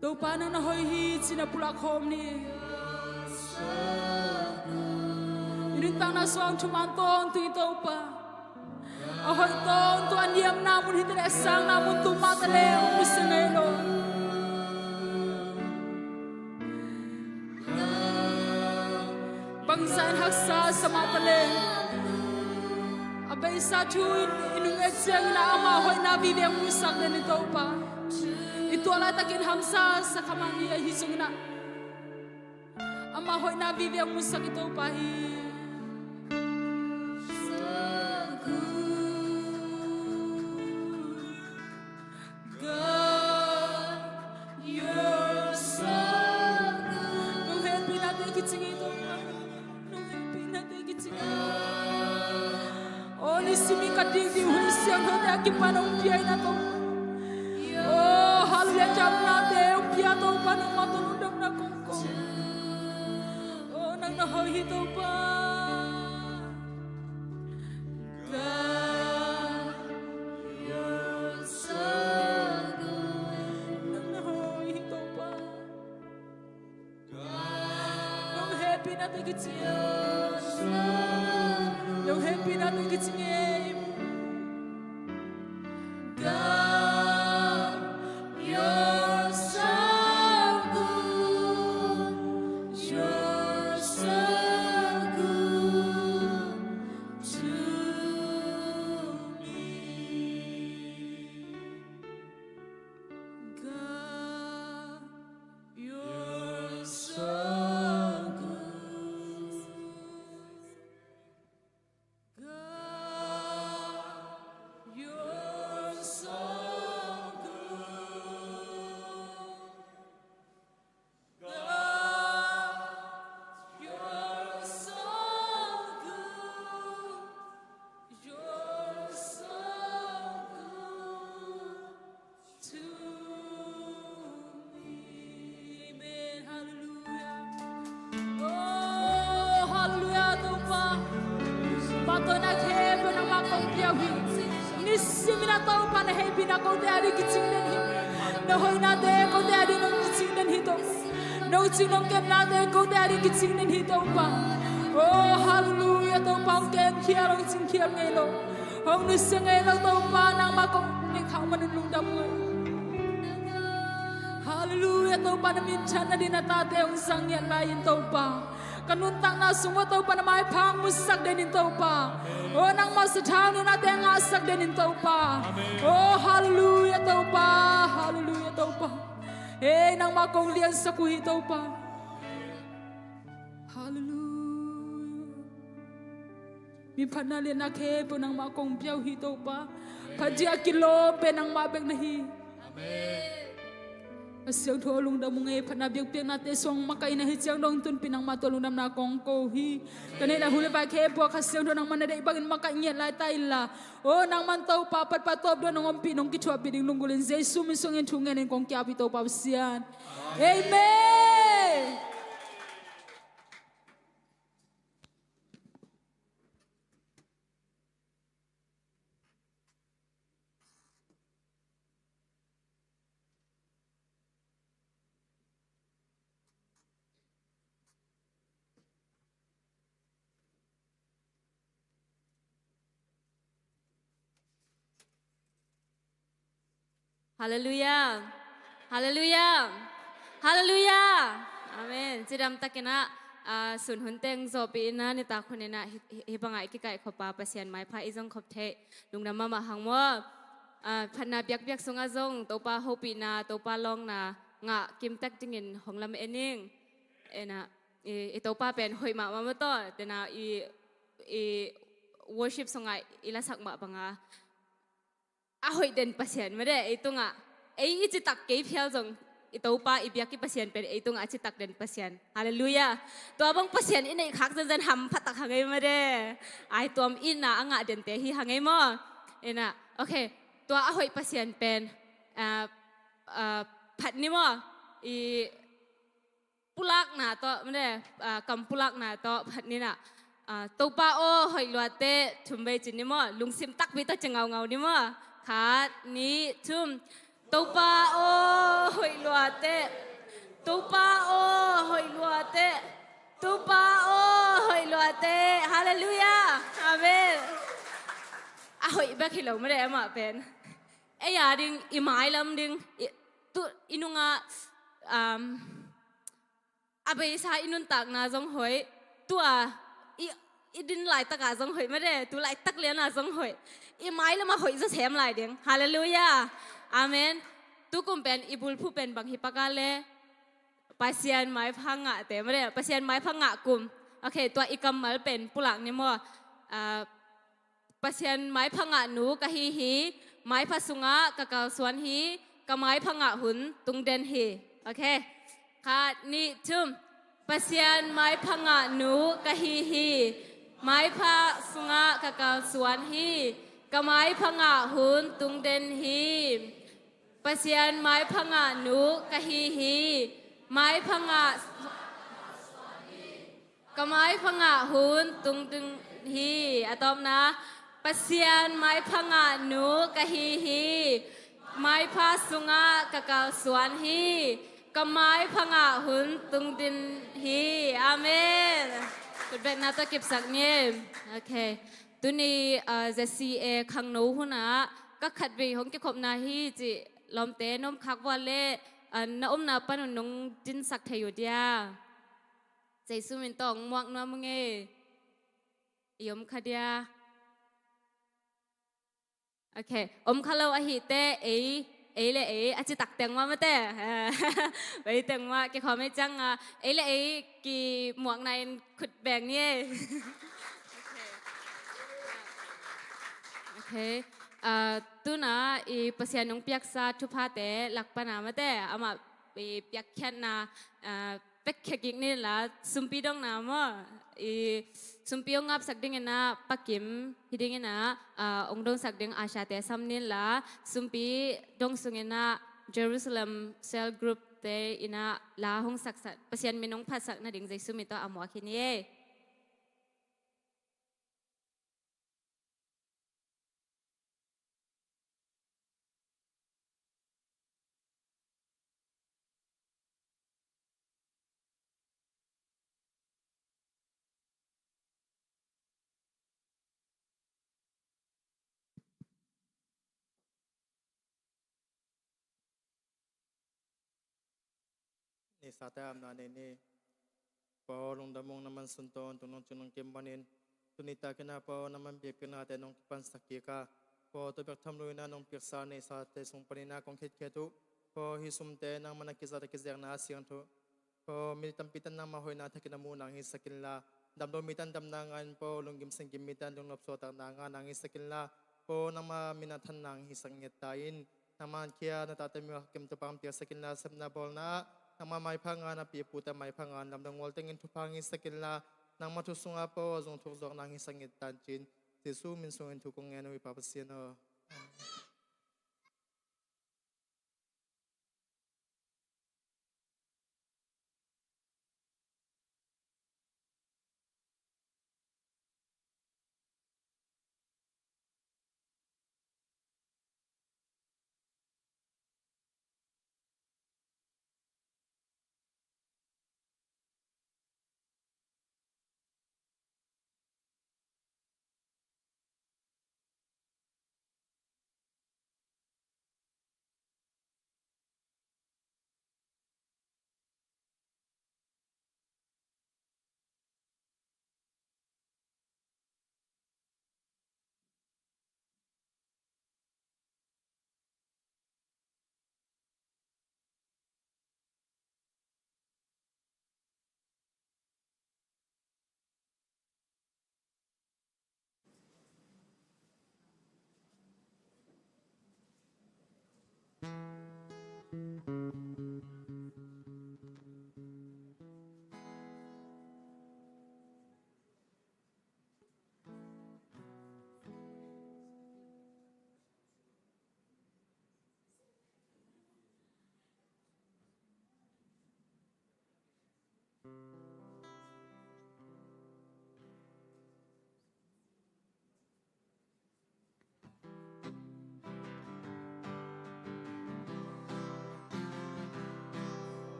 to pa nang na hoi hi china pula khom ni Irin tang na song chuman tong tu to pa a hoi tong tu an yam na mun hitere sang na mun tu ma ta le u sengei lo bang san hak sa sama ta le abai sa thu inung exeng na ama hoi na vi ve mu sak le ni to pa itu ala takin hamsa sa kamani hi sung na ama hoi na vi ve mu sak to pa hi Simi kading di hui siang ho te akipan ong pia ina to oh haluya jam na te ong pia to pa nang ma to nundam na kong kong oh nang na hoi hi to pa God you're so good nang na hoi hi to pa nong happy na te kitsia Yung happy natin kitsingin God, you're so good You're so good to me God, you're so Nisimi na tau pa na happy na kau te ari kitsing den hi na hoi na te kau te ari nong kitsing den hi to no ching nong kem na te kau te ari kitsing den hi to pa oh hallelujah to pa kem kia rong ching kia ngai lo hong nu se ngai lo to pa nang ma kong ni khang man lung dam ngai hallelujah to pa na min chan na din na ta te ong sang yan la yin to pa kanun tang na sungo to pa na mai phang musak den in to pa oh nang ma sa thang ni na te nga sak den in to pa oh hallelujah to pa hey nang ma kong lian sa ku hi to pa hallelujah mi phana le na khe po nang ma kong piao hi to pa phajia kilo pe nang ma bek na hi amen Asyang tho lung dam ngai phana biak piak na te song makai na hi chiang dong tun pinang ma to lung dam na kong ko hi kane la hule ba khe po kha siang tho nang man dei bagin makai ngiat lai tai la o nang man to pa pat pa top do nong pi nong ki thwa pi ding lung gulen jesu min song en thung en kong kya pi to pa sian amen Hallelujah. Hallelujah. Hallelujah. Amen. Jidam takina sun hunteng zopi na ni ta khunena hibangai ki kai khopa pasian mai pha izong khop the lungnam ma hangmo phana biak biak sunga zong topa hopi na topa long na nga kim tak tingin honglam ening ena e topa pen hoima ma to tena i worship songa ila sakma banga ahoy den pasien made itunga ei ichitak ke phial jong itopa ibiaki pasien pen itunga chitak den pasien hallelujah to abang pasien inai khak jan ham phatak hangai made ai tom ina anga den te hi hangai mo ena okay to ahoy pasien pen phat ni mo i pulak na to made kam pulak na to phat ni na topa o hoi luate thumbe chin ni mo lungsim tak bi to changau ngau ni mo ขานี้ทุ่มตุปาโอหอยลัวเตตุปาโอหอยลัวเตตุปาโอหอยลัวเตฮาเลลูยาอาเมนอ่ะหอยแบกหิลไม่ได้มาเป็นไอ้ยาดิงอีไม้ลำดิงตุอินุงะอาไปใช้อินุนตักนาจงหอยตัวอีดินไหลตะกาจงหอยไม่ได้ตัวไหลตักเลี้ยนาจงหอยอีไม้แล้วมาหอยจะแถมไหลเดียงฮาเลลูยาอาเมนตุกุมเป็นอีบุลผู้เป็นบางฮิปากาเลปัสยานไม้พังอะแต่ไม่ได้ปัสยานไม้พังอะกุมโอเคตัวอีกำมัลเป็นปุหลักนี่มั่วปัสยานไม้พังอะหนูกะฮีไม้พัสุงะกะกาวสวนฮีกะไม้พังอะหุนตุงเดนฮีโอเคค่ะนี่ทุ่มปัสยานไม้พังอะหนูกะฮีไม้พัสุงะกะกาวสวนฮีกะไม้พังอะหุนตุงเดนฮีปัสยานไม้พังอะหนูกะฮีไม้พังะกะไม้พังะหุนตุงดึงฮีอะตอมนะปัสยานไม้พังะหนูกะฮีไม้พาสุงะกะกาวสวนฮีกะไม้พังะหุนตุงดินฮีอาเมนกุดเบกนาตะกิบสักเนี่ยโอเคตุนีจะซีเอขังโนหุนะก็ขัดวีของเก็บขบนาฮีจิลอมเตนมคักวาเลน้านาปนุนงจินสักเทยุดยาใจสุมินตองมวกนัวมึงยมคดียโอเคคาโลอหิเตเลอาจิตักเต็งว่าไม่เตะไปเต็งว่าแกขอไม่จังเลกี่หมวกในขุดแบ่งนี่โอเคtu na i pasian nong piak sa thupa te lakpa na ma te ama i piak khat na pek khegik ni la sumpi dong na mo i sumpi ong ap sakding na pakim hiding na ong dong sakding asha te samni la sumpi dong sungena Jerusalem cell group te ina la hong saksa pasian minong phasak na ding jai sumito amwa khiniนี่สาแต่อำนาจนี่พอลงดำมงน้ำมันสุนทรตุนงจุนงเก็มบันินตุนิตากินาพอน้ำมันเบียกกินาแต่นงปันสักกีกาพอตัวเบียกทำลุยนา นงเบียกสาในสาแต่ทรงปนินาของเขตเขตุพอฮิสุมเตนังมันกิจารกิจนาเสียงทุพอมีตัมปิตันนำมาหอยนาทักกินามูนังฮิสกินลาดำโดมิตันดำนางานพอลงกิมสิงกิมมิตันลงนบโซตังนางานนางฮิสกินลาพอนามามินาทันนางฮิสังเงตาอินนามันเคียนาตาเตมิวกิมตุปังเตียสกินลาเซมนาบอลนาnang mamay pangan na piputa may pangan lamdang waltingin tupangin sa kinla nang matusunga po zong tukzok nang isang itantin si su min sungin tukong eno ipapasino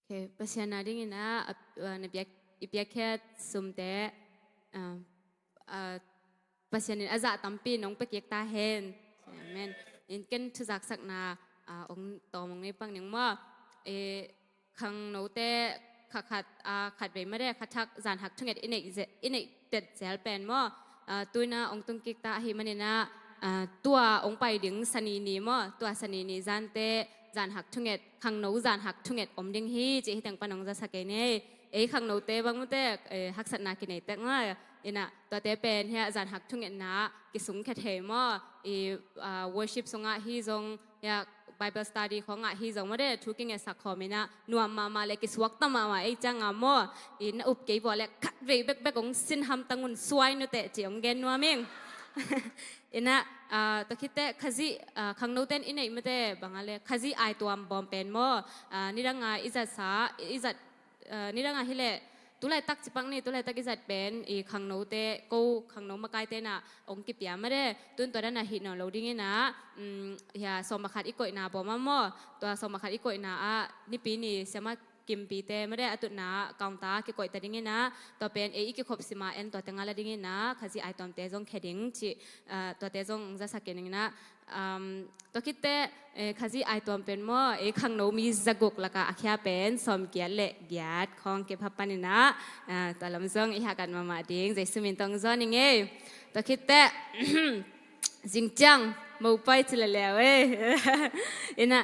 เคภาษานาดิ้งนะในเปียกแค่สมแต่ภาษาเนี่ยอาจจะตั้มปีน้องไปเกียกตาเห็นแม่นอินกันทุจักสักนาองต่อมองในปังอย่างว่าขังโนเตขัดไปไม่ได้ขัดทักจานหักทั้งอินเอกเด็ดเซลเป็นว่าตัวน่ะองตุงกิกตาหิมันเนี่ยนะตัวองไปดึงสนีนีมั้ตัวสนีนีจานเตจานหักทั้งเอ็ดขังโนจานหักทั้งเอ็ดอมดึงฮีจีให้ตั้งปนองจะสักเนี่ยขังโนเตบางมุเตหักสัตนากินไหนแต่ง่ายนะตัวเตเป็นเฮียจานหักทั้งเอ็ดนะกิสุงแค่เทมั้worship สงะฮีจงอยาก Bible study ของอ่ะฮีจงไม่ได้ทุกอย่างสักข้อไม่นะนัวมาเลยกิสวักตั้มมาจังอ่ะมั้งอุบเกี่ยวเลยคัดเวเบกของสินทำตั้งอุ่นสวยนู่นเตะจีองเกนนัวมิงนะตะคิดเตะขจีขังโนเตนไหนไม่ได้บางอะไรขจีไอตัวบอมเป็นมั้งนี่ดังไงอิจัดนี่ดังไงฮิเล่ตุลัยตักจิปังนี่ตุลัยตักกิจัดเป็นขังโนเตกูขังโนมาไกเตนะองกิปยาไม่ได้ตุนตัวนั้นหินนอเราดิ้งนะอย่าสมบัติอีกก่อยนาบอกมามั่วตัวสมบัติอีกก่อยนานี่ปีนี้สามารถกิมปีเตไม่ได้ตุนนะกองตากิก่อยแต่ดิ้งนะตัวเป็นอีกขบสิมาตัวแต่งอะไรดิ้งนะขจีไอตอมเตจงแค่ดิ้งจีตัวเตจงจะสักอย่างนะตัวคิดเตะขจีไอตัวเป็นมั่วขังโนมีจักกุกละกะอาแค่เป็นสมเกียรติเละเกียรติของเก็บพับปันนะตัวลำซองอีหากันมาดิ้งใจสุมินตองซ้อนยังไงตัวคิดเตะจริงจังมูไปทีละแล้วนะ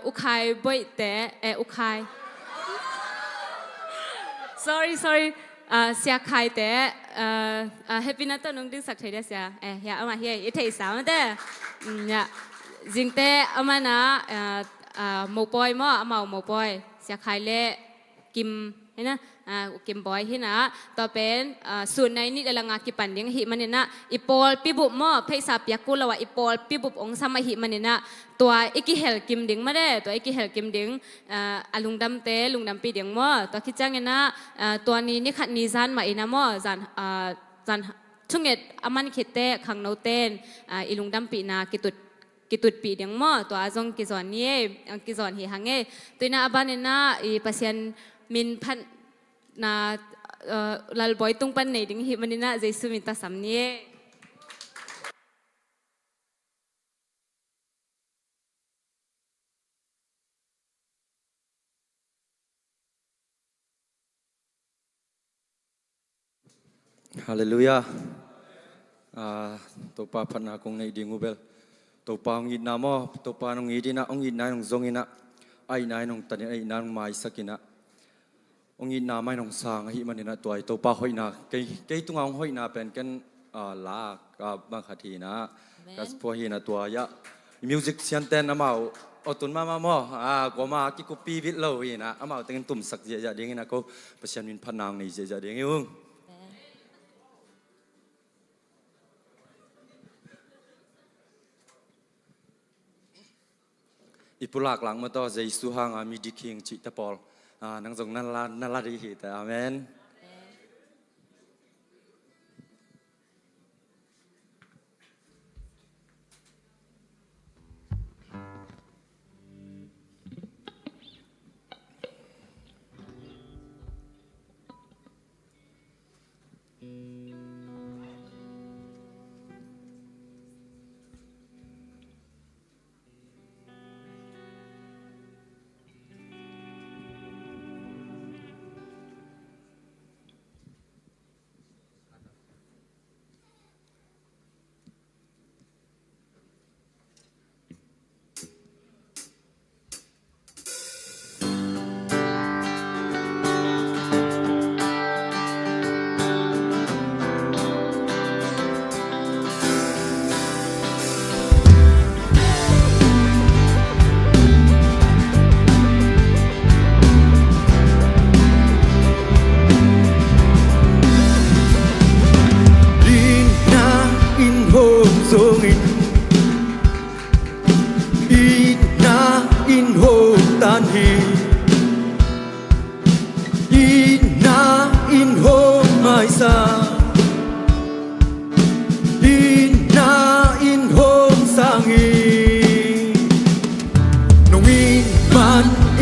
อุคายบ่อยเตะอุคาย sorry เสียใครแต่happy นัตน้องดิ้งสักทีเดียวเสียอย่าเอามาเฮียอีเทสามแต่เนี่ยจริงแต่เอามานะหมูปอยมั้งเอามาหมูปอยเสียใครเละกิมเห็นนะกิมบอยเห็นนะต่อเป็นส่วนในนี่เดลังกิปันเดียงหิมันเนี่ยนะอีปอลปีบุบมั้งเพย์สับยากุลว่าอีปอลปีบุบองสมาหิมันเนี่ยนะตัวอีกิเฮลกิมดิ่งมาได้ตัวอีกิเฮลกิมดิ่งลุงดำเตลุงดำปีดิ่งมั้งตัวคิดจังเนี่ยนะตัวนี้นี่ขัดนิจานมาอีนะมั้งจานทุ่งเอ็ดอามันคิดเตะขังโนเตนอีลุงดำปีนากิตุดปีเดียงมั้งตัวอาจงกิจอนนี่กิจอนเฮียงตัวน่ะบ้านเนี่ยนะอีปัศยันมินพันนาลัลบอยตุงปันในดิ่งหิมันนี่นะใจสุมิตาสำเนียฮาเลลูยาตัวป้าพันนาคงในดิ่งอุเบลตัวป้าองอินนามอตัวป้าองอินนะองอินนายองซงอินะไอ้นายองตันไอ้นายองไม้สักินะองอินนาไม่นองสางหิมันนี่นะตัวไอ้ตัวป้าหอยนาเกยตุงเอาหอยนาเป็นกันลากับบางคดีนะกับพวกหินะตัวยะมิวสิกเสียงเต้นอามาเอาตุนมาก็มากิคุปีวิทเลวินะอามาเต้นตุ่มสักเจดียงนะก็เปอร์เซ็นต์มินพันนางนี่เจดียงยุ่งอีปุลากหลังมาต่อใจสุหังมีดิคิงจิตปอลนังจงนั่นละดีแต่อาเมน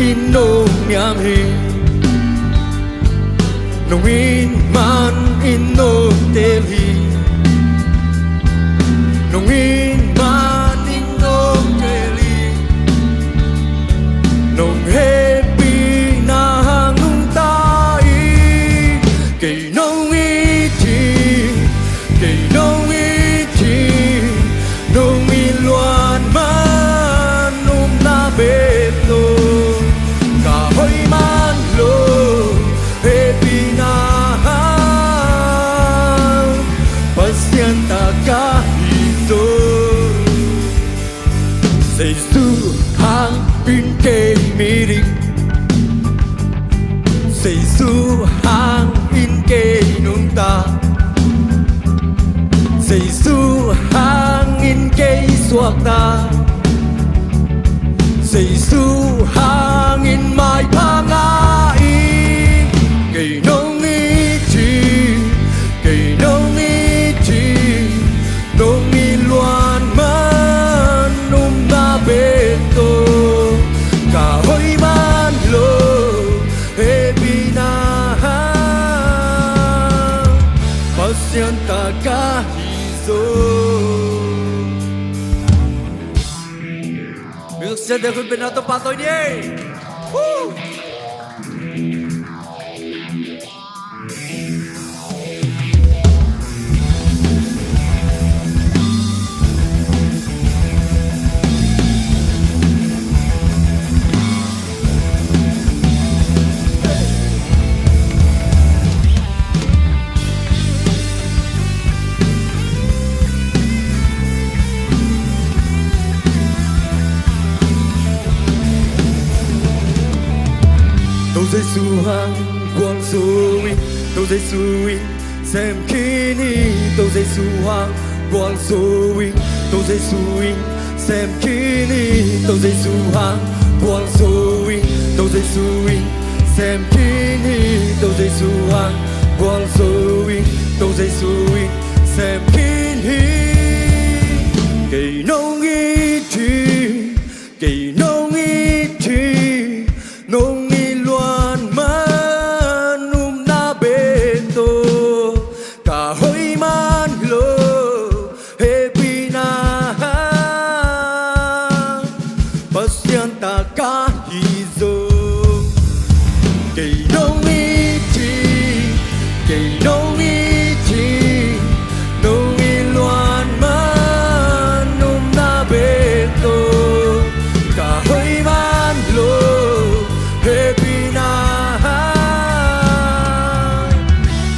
in nung nham hi nung in man in nung tem hi nung in man in nung teli nung happy na hang nung tai cây nung i chi cây nung i chi nung i loan man nung na bếp nô cả hơi man lô happy na pasienta kahito say su hang bin kê meeting say su hang in kê nung ta say su hang in kê suak ta say su hang in mai pa nga i kê nông i chi kê nông i chi nông i loan man nung na bê tô cả hơi man lô happy na pasienta kahizo Được sẽ đểคุณเป็นอัตปาตัวนี้ Đâu dây su hang quang suy đâu dây suy xem khi ni đâu dây su hang quang suy đâu dây suy xem khi ni đâu dây su hang quang suy đâu dây suy xem khi ni đâu dây su hang quang suy đâu dây suy xem khi ni cây nông i chi cây nông i chi nông loan man num na beto cả hơi man lo happy na pasienta kahizo cây nông i chi cây nông i chi nông i loan man num na beto cả hơi man lo happy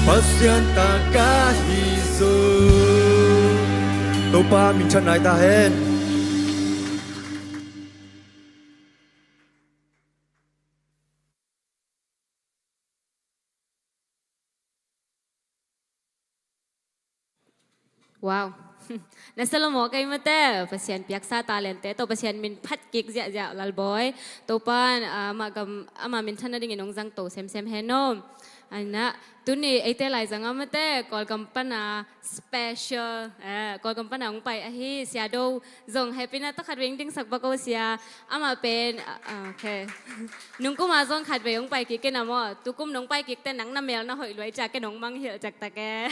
pasienta kahizo topa min chanai ta hen Wow. Nasalo mo kay mate pasien piaksa talente to pasien min phat kik ja ja lalboy to pan magam ama min thana ding inong jang to sem sem henom ana tuni ite lai jang amate kol kampana special kol kampana ong pai a hi sia do jong happy na to khat wing ding sak bako sia ama pen okay nung ku ma jong khat we ong pai ki ke na mo tu kum nong pai ki te nang na mel na hoi loi cha ke nong mang hil chak ta ke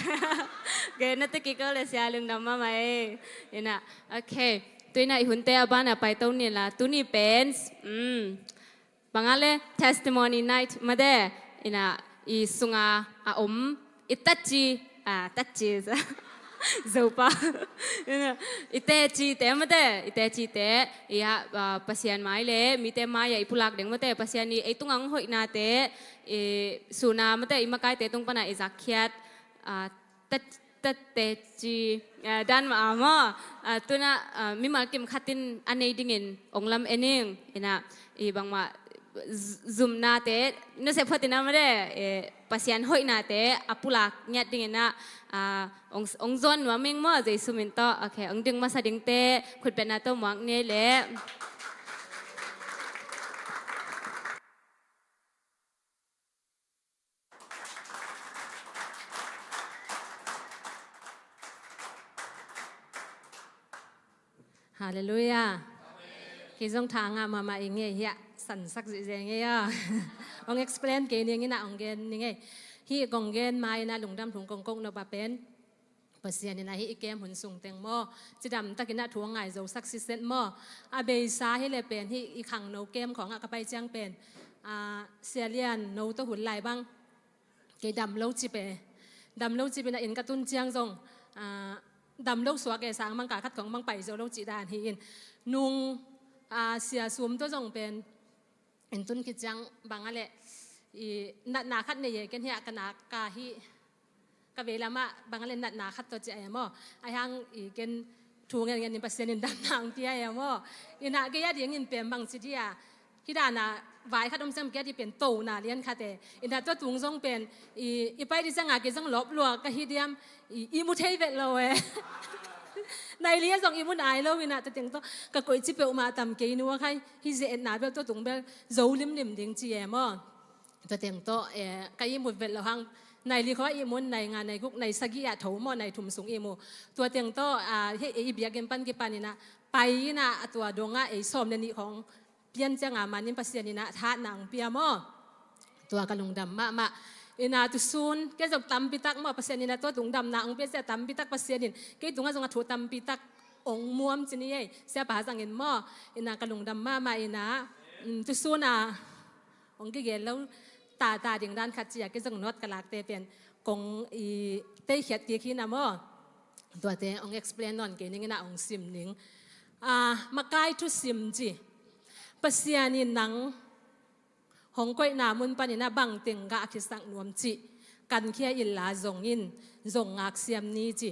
ke na te ki ko le sia lung dam ma mai ina okay tuina i hunte abana pai to ni la tu ni pen bangale testimony night made ina i sunga a itachi tachi zopa itachi te mate itachi te ya pasian mai le mi te mai ya ipulak deng mate pasian ni ai tungang hoi na te suna mate imakai te tung pana izakhiat te chi dan ma ama tuna mi malkim khatin anei dingin onglam ening ina i bangma zoom na te no se photina mare pasian hoi na te apulak nyat dingena ong zon wa ming mo jai sumin to okay ong ding ma sa ding te khut pe na to mak ne le Hallelujah. Khi dòng thang mà ý nghe hiện สันสักเจงเงี้ยอง explain เกณฑ์ยังไงนะองเกณฑ์ยังไงฮีกองเกณฑ์ไม่นะลุงดำถุงกงกงนบเป็นภาษาเนี่ยนะฮีอีเกมหุ่นสูงเต็งหม้อจะดำตะกินนะถ่วงไงโจสักซิเซนหม้ออาเบย์ซาให้เลยเป็นฮีอีขังโนเกมของอากาไปเจียงเป็นเซียเลียนโนตัวหุ่นไหลบ้างเกดำโลจิเปดำโลจิเปนะอินกระตุ้นเจียงจงดำโลกสวกเกสางมังกาคัดของมังไปโจโลจิดานฮีอินนุงเสียซูมตัวจงเป็นอินตุนกิจังบางอะไรนาคัดเนี่ยกันเหียกันนากาฮีกเวลามาบางอะไรนาคัดตัวเจ้าหม้อไอ้ฮังอีกันถูกเงินภาษาอินดำนางเตี้ยหม้ออินาเกียดีเงินเป็นบางสิที่ที่ด้านน่ะวายคัดอมจำเกียที่เป็นโตน่ะเลี้ยนคัดแต่อินาตัวตุงจงเป็นอีไปที่จังอาเกจังลบลัวกะฮิเดียมอีมุเทเวลเลยในเลี้ยงส่งอีมุนไอโลวินาแต่เตียงโตกะกุยจิเปอมาตำเกยนัวใครฮิเจนนาเบลตัวตุงเบลโจลิมดิ่งจีเอมอตัวเตียงโตกะอีมุดเวลหังในลีเขาอีมุนในงานในกุกในสกิยาถูมอในถุมสูงอีมุตัวเตียงโตให้อีเบียกันปันกิปันนี่นะไปนะตัวดวงไอส้มในนี้ของเปลี่ยนจังอามันนี่ปัสยานี่นะท่าหนังเปียมอตัวกะลุงดำมาอินาตุซูนแกจะตำปิตักมาปัสยานี่นะตัวตุงดำนางเปียจะตำปิตักปัสยานี่แกตุงก็จะถูตำปิตักองม่วมจีนี่เสียภาษาอังกฤษมออินากะลุงดำมาอินาตุซูนองค์เกลแล้วตาดิ่งด้านขัดจีก็จะนวดกะลากเตเป็นกงอีเตยเขียดกี่ขี้นะมอตัวเตองค์ explain นอนเกนี่นะองค์ซิมนิงมาไกลทุซิมจีปัสยานินังหงก้อยนามุนปานินาบังเต็งกะคิสังนวมจิกันเคียอิลลาจงอินจงงักเสียมนี้จิ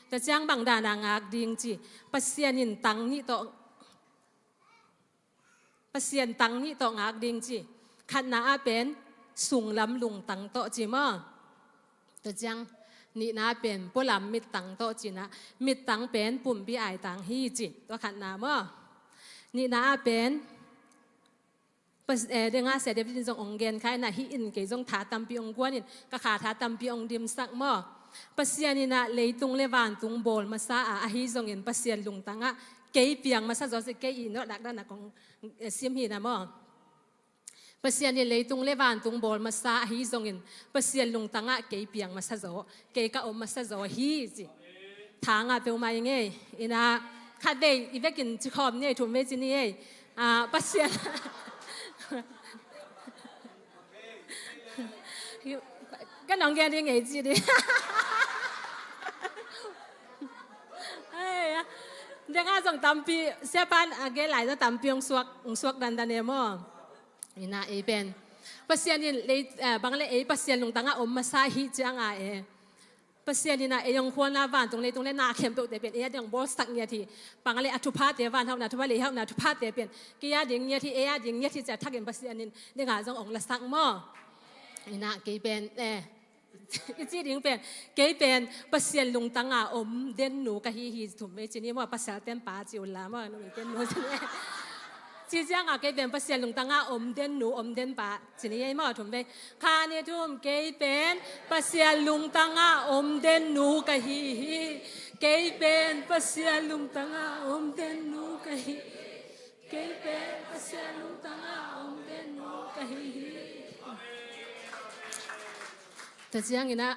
แต่จ้างบังดานางากดิงจิปัสยานินตังนี่โตปัสยานตังนี่โตงักดิงจิขันนาเป็นสุงลำลุงตังโตจิมอแต่จ้างนี่นาเป็นปุลำมิดตังโตจินะมิดตังเป็นปุ่มปีไอตังฮีจิตัวขันนามอนี่นาเป็นเรื่องอาเสด็จพิจงองเกนใครน่ะฮิอินเกยจงถาตำปีองกวนินก็ขาถาตำปีองดิมสักหม้อปัสยานินะเลยตุงเลวานตุงโบลมาซาอาฮิจงเงินปัสยาลุงตังะเกยเปียงมาซาจอสเกยอินดักด้านของเสียมฮีนะหม้อปัสยานิเลยตุงเลวานตุงโบลมาซาอาฮิจงเงินปัสยาลุงตังะเกยเปียงมาซาจอเกยก็อมมาซาจอฮีจิทางอ่ะเป็นมาอย่างไงอินะขัดเดย์อีเวกินจิคอมเนี่ยถูกไหมจีนี่ปัสยาก็น้องแกได้ไงจีดิเฮ้ยเด็กอาส่งตำปีเสียปันแกหลายจะตำปีองสวกดันเนมอนี่นะเป็นปัสยานี่เลยบางเลยปัสยาลงตังอาอมมาซาฮิจังปัสยานี่นะยังควรนาวันตรงเลยนาเข้มตัวเตเป็นยังบอสตักเนี่ยที่บางเลยอธุพาเตวันเท่านั้นทุพาเลยเท่านั้นทุพาเตเป็นกิยาดิ่งเนี่ยที่ดิ่งเนี่ยที่จะทักยังปัสยานี่เด็กอาส่งองละสักมอนี่นะเกเป็นอีจีดิ่งเป็นเกเป็นปัสยาลงตังอาอมเด่นหนูกะฮีถุ่มไม่จีนี่ว่าปัสยาเต็มป่าจิวลาว่าหนูเด่นหนูจีนี่จีจังเกเป็นปัสยาลงตังอาอมเด่นหนูอมเด่นป่าจีนี่ยังมาถุ่มไปคานี่ถุ่มเกเป็นปัสยาลงตังอาอมเด่นหนูกะฮีเกเป็นปัสยาลงตังอาอมเด่นหนูกะฮีเกเป็นปัสยาลงตังอาอมเด่นหนูกะฮีแต่เสียงนะ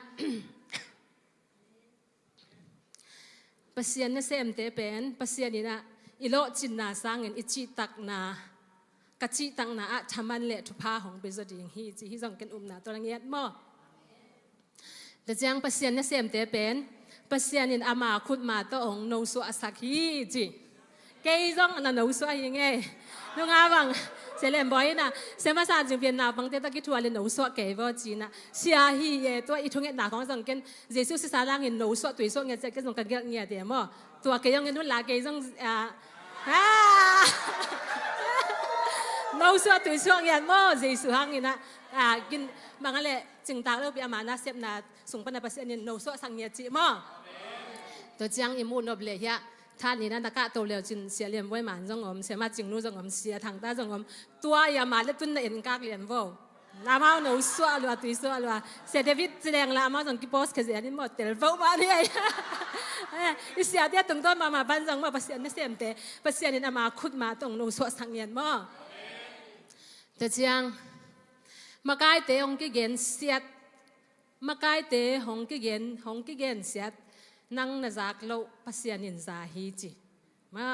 ปัสยานี่เซมเตเป็นปัสยานี่นะอิโลจินนาสังเงินอิจิตักนากัจิตังนาทำมันเละทุพาของเบสดิ่งฮีจีฮิจงกันนาตัวเงียดมั่วแต่เสียงปัสยานี่เซมเตเป็นปัสยานี่อามาขุดมาตัวองโนสุอาสักฮีจีเกยจงนั่นโนสุยังไงนุงอาบังเสร็จแล้วบ่อยนะเสมาสานจึงเป็นนาบังเตตะกิทัวเลยหนูสวดเก๋บ่จีนะเสียฮีเย่ตัวอีทุ่งเงินหนาของสังเกตเยซูสิสารังเงินหนูสวดตุยสวดเงินจะก็ส่งกันเงี้ยเดียมั้งตัวเกยังเงินนู่นละเกยังหนูสวดตุยสวดเงินมั้งเยซูหังเงินนะกินบางอะไรจึงตาเลิกไปอามานาเสพนาส่งปนปัสยาหนูสวดสังเงี้ยจีมั้งตัวจังอิมูนอบเลยฮะท่านนี้นั่นตะกะตัวเลี้ยวจินเสียเลี้ยงไว้หมันจงอมเสียมาจิงนู้จงอมเสียทางตาจงอมตัวอย่ามาเล่นตุนเอ็นกากเลี้ยงว่น้ำเอาหนูสวดลัวตุยสวดลัวเสียเดวิดแสดงละมาจงกิโพสเคเสียนี่หมดเตลฟ้าบ้านเนี่ยเสียเดียตรงต้นมาบ้านจงมาปัสยานี่เสียมเตปัสยานี่นามาขุดมาตรงหนูสวดสังเงียนมั้ง แต่เจียงมากายเตะองกิเกนเสียดมากายเตะหงกิเกนเสียดนั่งนาจากเราปัสยานินซาฮีจีมา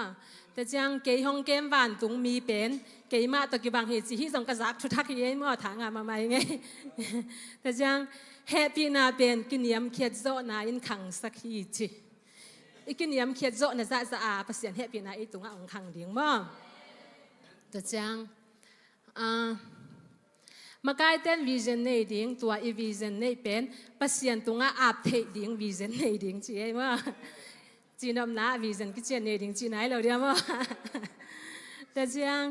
แต่เจียงเกยหงเกมบ้านตุงมีเป็นเกยมาตะกี้บางฮีจีฮีส่งกระซักชุดทักเย็นมั่วถางามาไม่ไงแต่เจียงเฮปีนาเป็นกินยำเขียดโซนาอินขังสักฮีจีอีกินยำเขียดโซนาจะอาปัสยานเฮปีนาอีตุงองขังเดียงมั่วแต่เจียงมากายเต้นวิจันในดิ่งตัวอีวิจันในเป็นปัสยันตุงอาบเทดิ่งวิจันในดิ่งจีไอ้มาจีนอมนาวิจันกิจในดิ่งจีไหนเราเดียวมาแต่เจียง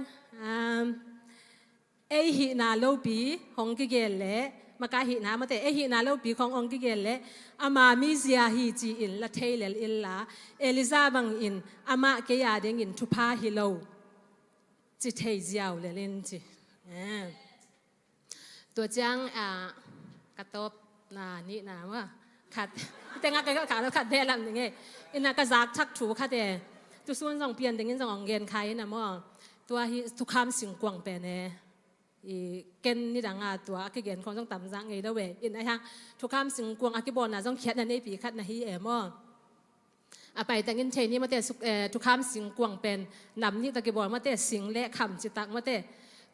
เอหินาโลปีของกิเกลเล่มากายหินามาแต่เอหินาโลปีขององกิเกลเล่อามามิเซียฮิจีอินละเทเลอินลาเอลิซาบังอินอามาเกียดิ่งอินทุพาฮิโลจิเทเจียวเลลินจีตัวจังกระตบนี่นะว่าขัดแต่งานก็ขาดแล้วขัดแดลำอย่างเงี้ยอินากระซักชักถูขัดแต่ตัวส่วนสองเปลี่ยนแต่เงี้ยสองเงินใครนะมั่วตัวทุกคำสิ่งกวางเป็นเนี่ยเกณฑ์นี่ดังตัวกิเกณฑ์ของต้องต่ำจังไงแล้วเว้ยอินไอ้ทางทุกคำสิ่งกวางกิบอลนะต้องเขียนในปีขัดนะฮีมั่วไปแต่เงินเชนี่มาแต่ทุกคำสิ่งกวางเป็นนำนี่ตะกิบอลมาแต่สิ่งและคำจิตตักมาแต่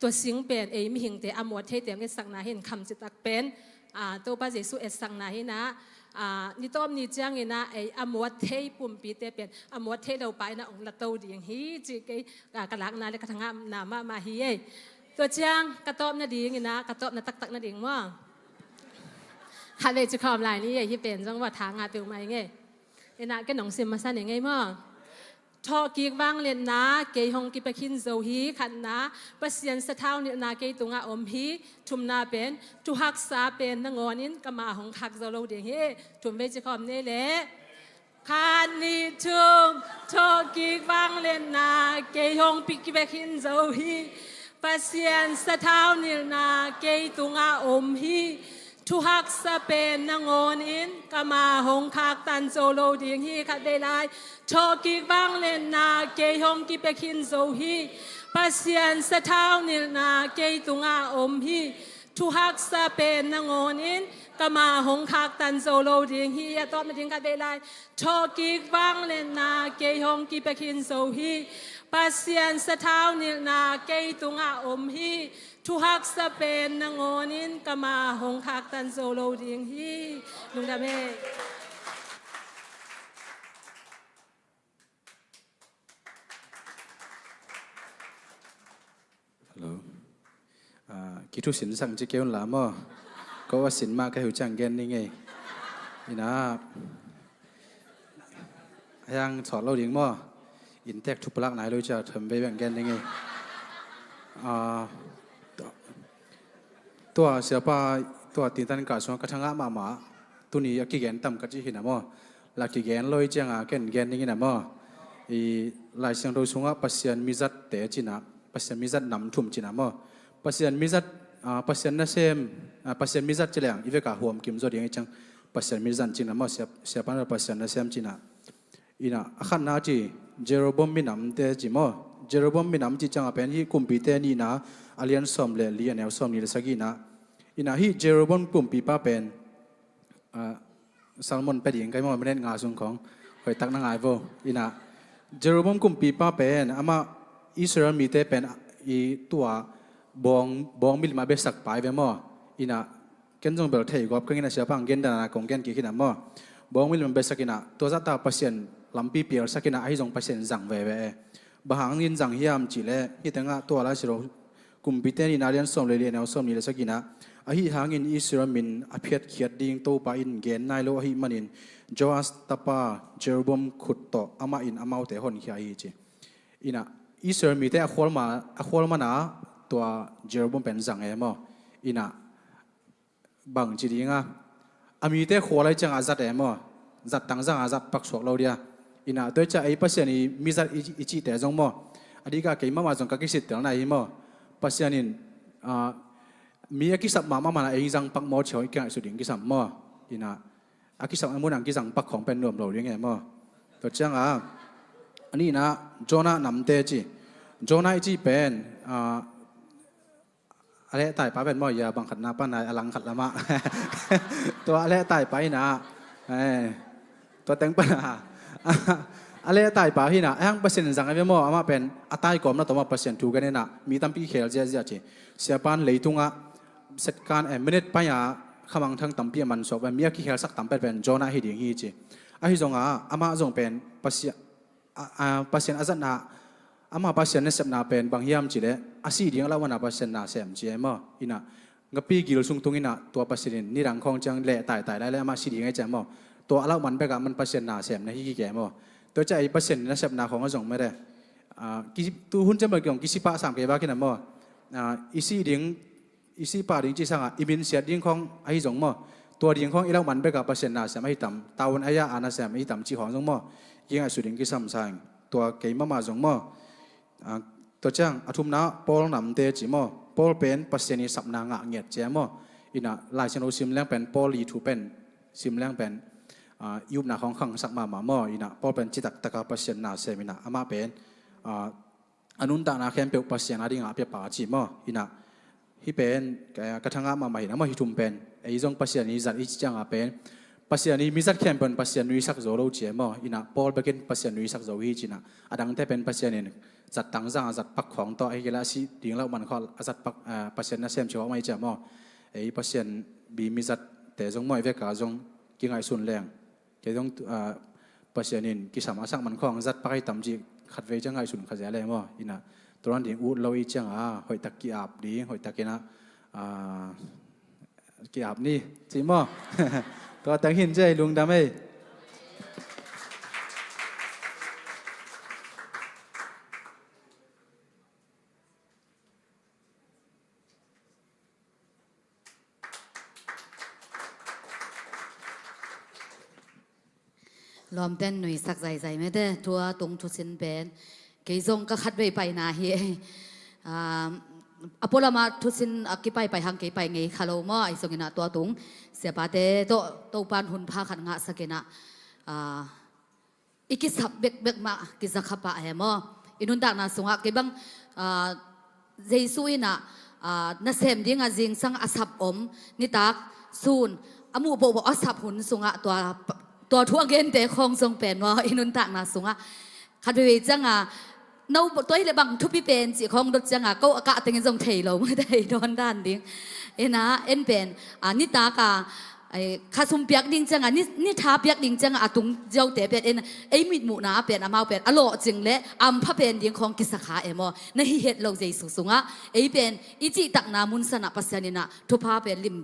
ตัวสิงเป็นมีหิงแต่อมวดเทเตียมกันสักนาเห็นคำจิตตักเป็นตัวพระเยซูสักนาเห็นนะนี่ต้อมนี่จังเห็นนะอมวดเทปุ่มปีเตเป็นอมวดเทเราไปนะองค์ละโตดีอย่างฮีจีกระลักนาเลยกระทั่งนามาฮีตัวจังกระต้อมนาดีอย่างนะกระต้อมนาตักนาดีอย่างว่าขันเลยจะคอมลายนี่ที่เป็นจังว่าทางเตียวมาอย่างเงี้ยเห็นนะก็หนองเสียมมาสั้นอย่างไงมั่งทอกีกวางเล่นนะเกยฮงกิปคินโซฮีขันนะปัสยันสะเท้าเนี่ยนาเกยตุงอาอมฮีทุมนาเป็นทุหักษาเป็นนงอนินกมาหงคักโซโลเดียงเฮทุมเวจิคอมเนี่ยแหละขันนี้ทุมทอกีกวางเล่นนะเกยฮงปิกิปคินโซฮีปัสยันสะเท้าเนี่ยนาเกยตุงอาอมฮีทุหักษาเป็นนงอนินกมาหงคักตันโซโลเดียงเฮขัดได้ไลชอกิกบังเลนนาเกยฮงกิเปคินโซฮีปัสยันสะเท้านิลนาเกยตุงอาอมฮีทุหักษาเป็นนงอนินกมาหงคักตันโซโลเดียงฮีตอบมาถึงขัดได้ไลชอกิกบังเลนนาเกยฮงกิเปคินโซฮีปัสยันสะเท้านิลนาเกยตุงอาอมฮีทุหักษาเป็นนงอนินกมาหงคักตันโซโลเดียงฮีลุงดาเมคิดทุกสินสั่งจะเกี่ยวหลามก็ว่าสินมากก็หิวจังเกนนี่ไงนี่นะยังสอนเราเลี้ยงมั่อินเทคทุบลักไหนเราจะทำไปแบ่งเกนนี่ไงตัวเสียป้าตัวตีนตันกาสวงกระทั่งมาตัวนี้กี่เกนต่ำก็จะเห็นนะมั่หลักกี่เกนลอยจังเกนนี่นะมั่หลายเสียงเราสวงปัสยันมิจัดเตจินะปัสยันมิจัดนำทุ่มจินะมั่ปัสยันมิจัดปัสยันนั่นเซมปัสยันมิจัดเจริญอีเวกาหัวกิมจอดยังจังปัสยันมิจัดจินะมั่เสียป้าเราปัสยันนั่นเซมจินะอีน่ะขันนาจีเจโรบอมมินำเตจิมั่เจโรบอมมินำจิจังเป็นที่กุมปีเตนี่นะอาเลียนซอมเลเลียนแนวซอมนี่เลยสักกี่นะอีน่ะที่เจโรบอมกุมปีป้าเป็นซัลมอนเป็นยังไงมั่ไม่ได้งาสุงของหอยตักนั่งไอโวอีน่ะเจโรบอมกุมปีป้าเป็นอามาอิสราเอลมีเตเป็นอีตัวบองมิลมาเบสักไปเวมั่อีน่ะเกณฑ์จงเบลเทยกอบก็งี้นะเสียปังเกณฑ์ดานาของเกณฑ์กี่ขนาดมั่บองมิลมาเบสักกินะตัวจัตตาเปอร์เซ็นต์ลำปีเปียร์สักกินะให้จงเปอร์เซ็นต์จังเว่บางยินจังเฮียมจีเล่ที่ตั้งตัวละสิโรกุมพิเตนี่นาเรียนส่งเลยเรียนเอาส่งนี่เลยสักกินะไอ้ที่หางอินอิสราเอลมินอภิเษกเขียดดิ่งโตไปอินเกณฑ์นายโลหิมันินโจอัสตาปาเจอร์บอมขุดโตอามาอินอามาเตหอนขี้ไอจีอินะอิสราเอลมีแต่อควอลมานะตัวเจอร์บอมเป็นจังเอมอินะบางจีดิงอามีแต่ขวอะไรจังอาจัดเอมจัดตั้งจังอาจัดปักสวกเราเดียอินะตัวจะไอ้ปัสยานีมิจัดอิจิแต่จงมั่อดีก็เกี่ยมาจงกักกิสิตเท่าไหร่มั่ปัสยานินมีกิสับมานะเองจังปักหมอเฉยแก่สุดยิ่งกิสับมั่อินะกิสับมุนังกิสังปักของเป็นรวมเราเรียกไงมั่ตัวจังอันนี้นะโจนาหนำเตจิโจนาอิจิเป็น อะไรตายไปเป็นบ่อยาบังขัดนาป้านายอลังขัดละมะ ตัวอะไรตายไปนะตัวแต่งปัญหา อะไรตายไปที่นะยังเปอร์เซ็นต์สังเกตมั้ยอามาเป็นอัตายก่อนนะตัวมาเปอร์เซ็นต์ถูกกันเนี่ยนะมีตั้งปีเขียนเจ้าเจ้าจีเสียปานเลยทุ่งอ่ะเสร็จการมินิทไปอ่ะขมังทั้งตั้งปีมันสอบมีกี่เขียนสักตั้งเป็นโจนาฮิดีฮีจีไอ้จงอ่ะอามาจงเป็นเปอร์เซ็นต์เปอร์เซ็นต์อาจารย์นะอามาเปอร์เซ็นต์เนี่ยเสพนาเป็นบางยามจีเลยอาศัยดีแล้ววันน่ะเปอร์เซ็นต์น่ะเสพจีมั้งอินะงับปีกิโลซุงตุงอินะตัวเปอร์เซ็นต์นี่รังของจังเละตายแล้วอามาสีดีไงจีมั้งตัวเรามันไปกับมันเปอร์เซ็นต์น่ะเสพในที่แก่มั้งตัวใจเปอร์เซ็นต์นะเสพนาของอาจงไม่ได้ตัวหุ่นจะมาเกี่ยวกับกิสิปะสามเกี่ยวกับกินมั้งอีซีดิ้งอีซีปาดิ้งจีสังอ่ะอีมินเสียดิ้งของไอ้จงมั้งตัวดิ้งของอีเรามันไปกับเปอร์เซ็นต์น่ะเสพไม่ต่ำตาวันอายะอานาเสพไม่ต่ำจีของจงมั้งยังไงสุดดิ้งกิสัมสังตัวเกี่ยมาจงมั้งตัวจังอาทุมน้าปอลนำเตจิมั้งปอลเป็นเปอร์เซ็นต์นี้สับนางะเงียดเจ้ามั้งอินะลายเชนโอซิมแรงเป็นปอลีทูเป็นซิมแรงเป็นยุบหน้าของขังสักมาหม้ออินะพอเป็นจิตตะกาเปอร์เซ็นต์น่าเซมินะอามาเป็นอนุนตานาเข้มเปียวเปอร์เซ็นต์อะไรงาเปียป่าจีหม้ออินะฮิเป็นกระทั่งอามาใหม่นะมาฮิทุมเป็นไอ้จงเปอร์เซ็นต์นี้จัดอิจจังอาเป็นเปอร์เซ็นต์นี้มีจัดเข้มเป็นเปอร์เซ็นต์นุยสักโซโลเจียหม้ออินะพอเป็นเปอร์เซ็นต์นุยสักโซฮีจีนะอดังแต่เป็นเปอร์เซ็นต์นี้จัดตั้งจังจัดปักของต่อไอ้กีฬาสีดิ่งแล้วมันเขาจัดปักเปอร์เซ็นต์น่าเซมเชื่อว่าไม่เจ้าหม้อไอ้เปอร์เซ็นต์บีมีจัดแต่จงไม่เวกาจงกิ่งไอ้ส่วนแรงจะต้องเปอร์เซ็นต์นี้กิสามารถสร้างมันคล้องจัดไปตามจีขัดเวจังไงสุนขัดแย้เลยมั้งอินะตัวนั้นดิ่งอุดเราอีจังหอยตะกี้อาบดีหอยตะกี้นะกี้อาบนี่จีมั้งตัวแต่งหินใจลุงดำเอ้ลอมเต้นหน่อยสักใจไม่ได้ทัวตรงทุสินเป็นเกยงก็คัดไว้ไปนาเฮอพอลมาทุสินกิไปหังเกยไปไงคาโลมาไอส่งนะตัวตรงเสียปาเตโตปานหุ่นพาขันงะสกินะอีกิสับเบกมากิสักขับปะเฮมออินุนดักนาสงะเกบังเจสุยนะนาเซมดิ้งอาจิงสังอาสับอมนิตักซูนอามูโบอาสับหุ่นสงะตัวทั่วเกณฑ์แต่คงทรงเป็นว่าอินุนตักนาสงะขัดไปจังนูตัวที่เลยบังทุบพี่เป็นสิของรถจังก็อากาศเป็นทรงเทลงไม่ได้โดนด้านดิ้งนะเป็นนิตากาข้าสมเปียกดิ้งจังนี่ท้าเปียกดิ้งจังตุงเจ้าแต่เป็นมิดหมูนาเป็นมาเป็นอโลจึงและพระเป็นดิ้งของกิสขาในเหตุเราใจสุงเป็นอิจิตักนามุนสนะปัสยานินะทุพาเป็นลิม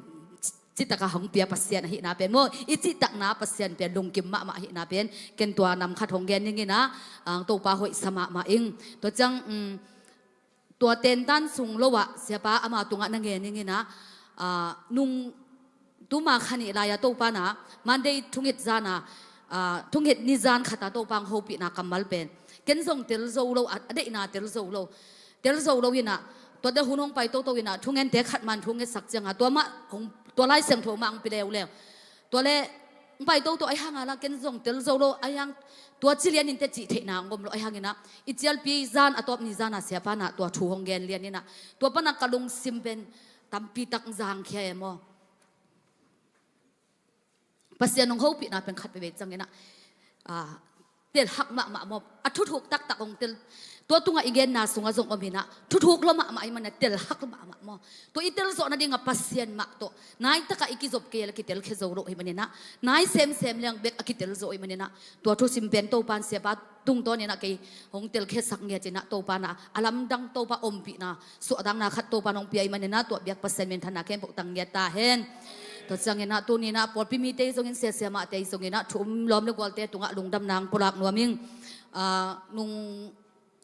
จิตตะกะหงเปียปัสเซียนหินาเป็นโมอิจิตตะนาปัสเซียนเป็นลงกิมมะหินาเป็นเกณฑ์ตัวนำขัดหงเกณฑ์อย่างงี้นะตัวปลาหอยสมามาเองตัวจังตัวเต้นตันสุงโลวะเสียปาอามาตุงะนังเกณฑ์อย่างงี้นะนุงตุมาขันิลายตัวปานะมันได้ทุงเหตุจานะทุงเหตุนิจานขัดตัวปังโฮปินากัมมัลเป็นเกณฑ์ส่งเตลโซโลอะได้นาเตลโซโลวินะตัวเดหุ่นหงไปตัววินะทุงเงินเตะขัดมันทุงเงินสักจังตัวมะหงตัวไล่เสียงโถมังไปแล้วตัวเล่ไปตัวไอ้ห่างอะไรกันส่งเตลโซโลไอ้ห่างตัวจิเลียนนินเตจิเทนางมโลไอ้ห่างนี่นะอิจิลปีจานอัตบนิจานะเสียปานะตัวชูหงเกนเลียนนี่นะตัวปนักกะลุงซิมเป็นตัมปีตักจางแค่มอปัสยานงเขาปีนะเป็นขัดไปเวจังนี่นะเตลหักมะมอทุกตักองเตลตัวตุงอีเกนนาสุงอาจงอมินะทุกๆละมะไอมันเตลหักละมะมอตัวอีเตลโซนัดงปัสยานมะตัวนายตะกะอีกิจบเกลกิเตลเคโซโรอิมันนะนายเซมเลี้ยงเบกกิเตลโซอิมันนะตัวทุสิมเป็นโตปานเสียปาตุงตัวนี้นะกีหงเตลเคสักเงียจินะโตปานะอลัมดังโตปาอมปีนะสุดังนะขัดโตปานองปีไอมันนะตัวเบียกปัสยานเมนธนาเข้มปกตังเงียตาเห็นตัวจังเงินนะตัวนี้นะปอดพิมีเตยส่งเงินเสียมาเตยส่งเงินนะทุ่มล้อมเลือกวอลเตยตุงะลุงดำนางปลักนัวมิงนุง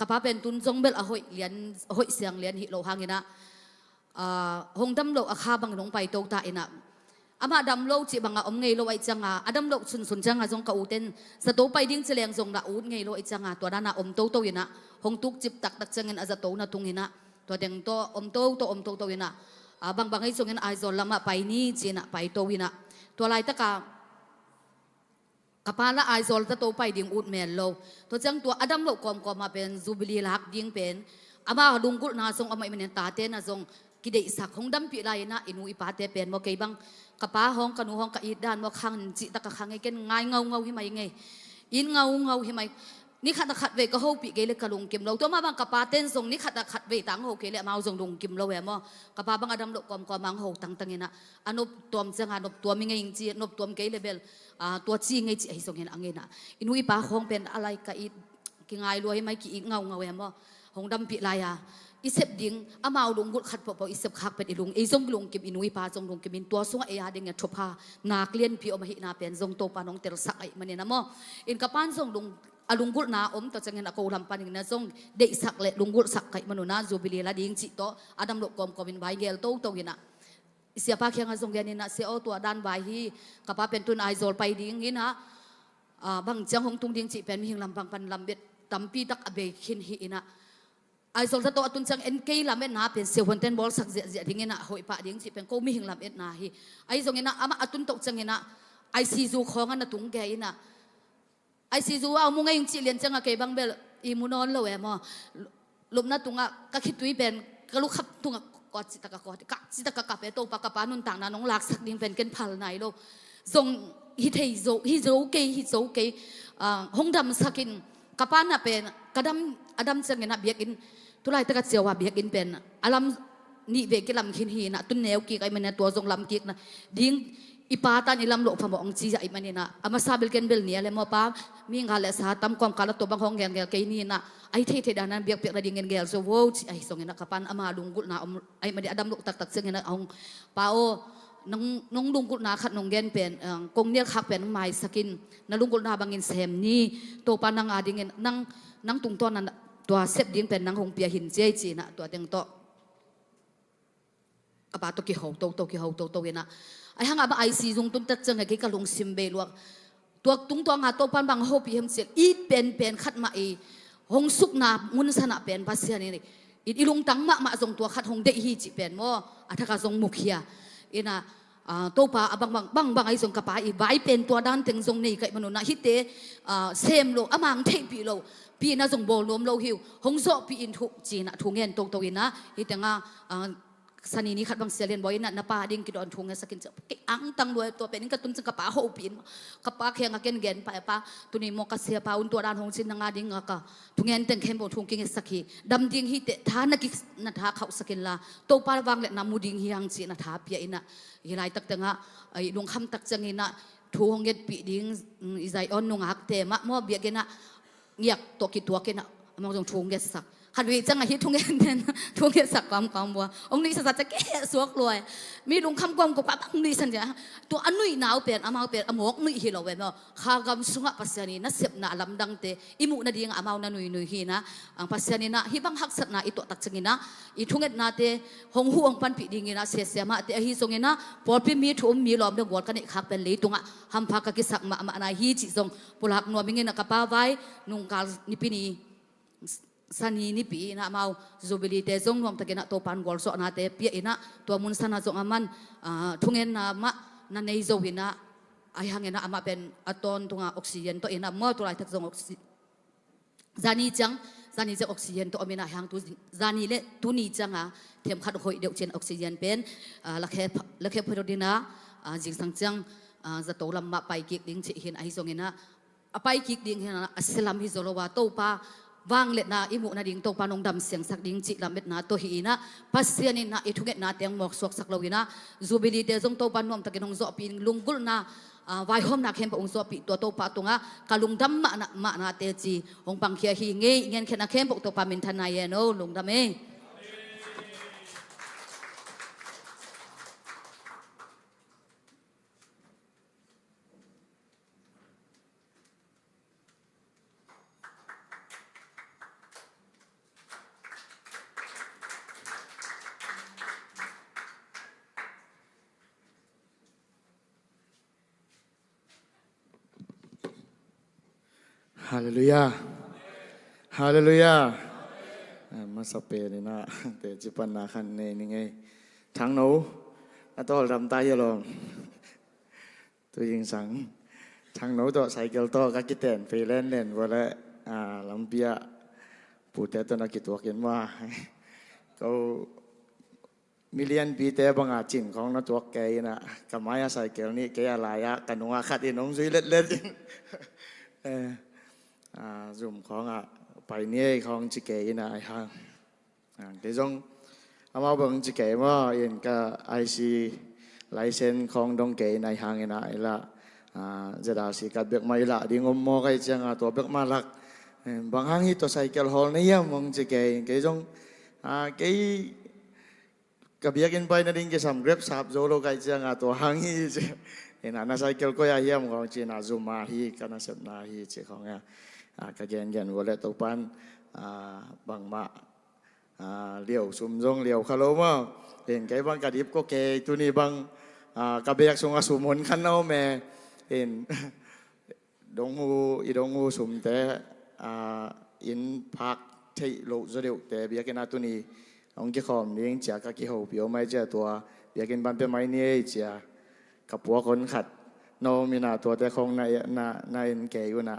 กระเพาเป็นตุนจงเบลหอยเลียนหอยเสียงเลียนหิโลหางนะหงดำโลอาคาบังลงไปโตตาอินะอามาดำโลจีบังอมไงโลไอจังอาดำโลสุนจังจงกะอูเต้นสตูไปดิ้งเฉลียงจงละอูดไงโลไอจังตัวนั้นอมโตอินะหงตุกจิบตักจังเงินอาจจะโตนะตุงอินะตัวเด้งโตอมโตอินะบางไอ้จงเงินไอโซลมาไปนี่จีนะไปโตอินะตัวลายตะกากับพาละไอโซลจะโตไปดิ้งอุดเมลโลตัวจังตัวอดัมโลกอมมาเป็นจูบิลีลักดิ้งเป็นอามาดุงกุลนาทรงอามาอิมันตาเตนะทรง กิเดสักหงดำปีไรนะอินุอีปาเตเป็นโมเกบังกะป้าห้องกะนูห้องกะอีดานโมขังจิตะกะขังไงเกนง่ายเงาหิมายไงอินเงาหิมายนี่ขัดขัดเวก็หูปีเกลกะลุงกิมเราตัวมาบังกะป้าเต้นทรงนี่ขัดขัดเวตังหูเกลมาเอาทรงลุงกิมเราแหวมกะป้าบังอดัมโลกอมกอมังหูตังเงินะอนุตัวมจังอนุตัวมีไงจีอนุตัวมเกลเบลตัวจีไงจีไอทรงเงินอังเงินะอินุอีปาห้องเป็นอะไรกะอีกิง่ายรวยหิมายกิอีเงาแหวมหงดำปีไรอิเสบดิ้งอามาลุงกุดขัดปออิเสบคักเป็นลุงไอซงลุงกิมอินุยปาจงลุงกิมินตัวสงไอยาดิ้งทบพานาเกลียนพี่อมหินาเป็นจงโตปานองเตลสักไอมันเนี่ยนะมออินกับปานจงลุงอลุงกุดนาต่อจังเงินอโกลำปานิงนะจงเดสักเละลุงกุดสักไอมนุนาจูบิลีละดิ้งจิโตอดัมโลกอมกอมินใบเกลโตกินะเสียปากเคียงจงเกนินะเสียเอาตัวด้านใบฮีกับปาเป็นตุนไอโซลไปดิ้งนี่นะบางจังหงตุงดิ้งจิเป็นมีหิงลำบางปันลำเบ็ดตัมปีตักอเบคินฮีนะไอ้ส่วนตัวตุนจังเอ็นเกย์ลำเอ็ดนาเป็นเซลวันเทนบอลสักเจียดิ้งเงินนะหอยปะดิ้งสิเป็นกูมีหิงลำเอ็ดนาฮีไอ้ส่วนเงินนะอามาตุนตกจังเงินนะไอซีจูของอันนั้นตุงแกอินะไอซีจูเอามุงไงยังจีเลียนจังอะเกย์บังเบลอีมุนอนเลยมอลุมนัดตุงอะก็คิดตุยเป็นก็ลูกขับตุงอะกอดจิตตะกะกอดกะจิตตะกะกะเปโตปากกะปานุนต่างนะน้องหลักสักดิ้งเป็นเกินพันไหนโลส่งฮิตเฮโซเกย์ห้องดำสักินกะปานะเป็นกระดำอดัมจังเงินนะเบียกินทุไลตะกัดเสียวว่าเบียกินเป็นอลัมนี่เวกิลำคินฮีนะตุนแนวกีกไอมันเนี่ยตัวทรงลำกีกนะดิ้งอีปาตานี่ลำโลพมองจีไอมันเนี่ยนะอามาซาเบลเกนเบลเนี่ยเลยมอป้ามีงานเลสาตั้มความกาลตัวบางห้องเงลเกนี่นะไอเทดานั้นเบียกเปียกระดิ่งเงลโซโวไอส่งเงินนะกัปปันอามาลุงกุลนะไอมันเนี่ยอดัมโลตักเสียงเงินนะองป้าโอน้องลุงกุลนาขัดน้องเกนเป็นกงเนี่ยขักเป็นไม้สกินนะลุงกุลนาบางเงินเซมนี่ตัวปานังอาดิ่งเงินนั่งตุงต้นนั้นตัวเสพดิ้งเป็นนางหงเปียหินเจจีนะตัวเต็งโตกระบะตัวกี่หงโตกี่หงโตเวนะไอ้ห้างอาบะไอซีจงตุนตัดจังไอ้กี่กะลงซิมเบลวกตัวตุงตัวงาโตปันบางโฮปีเฮมเสียอีเป็นขัดมาอีหงสุกนามุนสนะเป็นภาษานี่อีลุงตังมาจงตัวขัดหงเดฮีจิเป็นโมอัฐกาจงมุขเฮียอีน่ะตัวปาบางไอ้จงกระปาอีใบเป็นตัวด้านถึงจงนี่ไก่มนุษย์นะฮิตเตเซมโลอามังเทปีโลปีน่าจงโบลมโลหิวหงโซปีอินทุจีน่ะทุงเงินโตอินนะฮิตแต่งสันนี้ขัดบางเสียเรียนบ่อยน่ะป้าดิ้งกิดอนทุงเงินสกินจะอังตังด้วยตัวเป็นนี่ก็ตุนจังกระปาโฮปีนกระปาเคียงกันเงินไปป้าตัวนี้มอกเสียป้าอุนตัวด้านหงสินนางดิ้งก็ทุงเงินแต่งเข้มบ่ทุงกินสักทีดำดิ้งฮิตท่านักกินัทาเขาสกินละโตป้าวางเล็นามูดิ้งเฮียงจีนัทาเปียอินะฮิไลตักแต่งไอ้ลุงคำตักจังอินะทุงเงินปีดิ้งอิใจอ่อนนุงหักเตะมะมอเบียกินะเงียบตัวกิตัวกินะมองจงทุงเงินสักขัดวิจังไงที่ทุ่งเงินเนี่ยทุ่งเงินสักความบัวองค์นี้สัจจะแก่สวกรวยมีลุงคำความกับองค์นี้สัญญาตัวอันนุ่ยหนาวเป็นอามาเป็นอมกนุ่ยหิโลเว้ยเนาะข้ากำสุงะปัสยานีนัสเสพนาลำดังเตอิมุนาดีงอามานานุ่ยหินะปัสยานีนะฮิบังฮักสัตนาอิตัวตักจังนะอิทุ่งเงินนาเตหงห่วงปันปีดิงนะเสียเสียมาเตอฮิทรงนะพอพี่มีทุ่มมีลอมเดือดวอดกันนี่ขับเป็นเลยตุงะฮัมพากกิสักมานาฮิจิทรงปุลักนัวมิเงินกระป้าไว้นุ่งกาลนิปินีสันนี้ปีนะมาจูบิลีเตจงรวมตะเกนะตัวปันกอลโซนาเตปีนะตัวมุนสันนะจงอามันทุ่งเงินนะมะนันในโจวินะไอหังเงินนะอามาเป็นอะตอนตุงออกซิเจนตัวเองนะเมื่อตัวไรทักจงออกซิจานี่จังออกซิเจนตัวมีนะหังตัวจานี่เละตัวนี้จังอ่ะเทียมขัดหอยเดียวเจนออกซิเจนเป็นลักเขพอดีนะจิงสังจังจะโตลำมาไปกิกดิ้งเห็นไอจงเงินนะไปกิกดิ้งเห็นนะอัสลามฮิโซโลวาโตปาวางเล็ดนาอิมุนาดิ้งโตปานองดำเสียงสักดิ้งจิลำเม็ดนาตัวหีนะพัศยานินะอิทุเกตนาเตียงหมอกสวกสักลวินะจูบิลีเตจงโตปานนวมตะกินองโซปีนลุงกุลนะวายหอมนักเข้มปองโซปีตัวโตปาตุงะกาลุงดำมานาเตจีองปังเคียฮีเงยเงินเขนักเข้มปองโตปามินทนายโนลุงดำเอฮาเลลูยาฮาเลลูยามาสเปนี่นะแต่จิปันนาคันเนนี่ไงทั้งโน้ตตัวรำตายลองตัวยิงสังทั้งโน้ตัวไซเคิลตัวกักิเตนฟรีแลนซ์เล่นว่าแล้วลำเปียปูแต่ตัวนักกิจตัวเขียนว่าเขา มิเลียนปีเตบังอาจินของนัตัวแกนะกับไม้อาศัยเกลนี่แกอะไรอะกันหนูอาคัดอินงซุยเล็ดเล็ดซุ่มของไปเนี่ยของจิเกยนะไอ้ห่างเดี๋ยวจงเอามาเบิ่งจิเกยว่าเอ็นก็ไอซีไลเซนของดงเกยในห่างเอ็นไอละจะดาวสิกัดเบิกไม่ละดิ่งมโมกันจังตัวเบิกมาลักบางครั้งที่ตัวไซเคิลฮอลนี่ยังมองจิเกยเกยจงเกยกับเบียกินไปนั่นเองก็สำเร็จสับโจโลกันจังตัวห่างที่เห็นน่าไซเคิลก็ยังเยี่ยมของจีน่าซูมาฮีกันน่าเสพนาฮีเจ้าของเนี่ยก็เย็นๆวันละตัวปันบางมาเลี้ยวซุ่มจงเลี้ยวคาร์โลมาเห็นไก่บางกระดิบก็เกยตัวนี้บางกระเบียกสงอาสุมหนขันเอาแม่เห็นดงหูอีดงหูสุ่มแต่อินพักที่โลกจะเดียวแต่เบียกินตัวนี้องค์กิขอมเลี้ยงเจ้าก็กิเขาเปียวไม่เจ้าตัวเบียกินบันเป็นไม้เนี่ยเจ้ากับหัวคนขัดโนมีนาตัวแต่คงในเกยอยู่นะ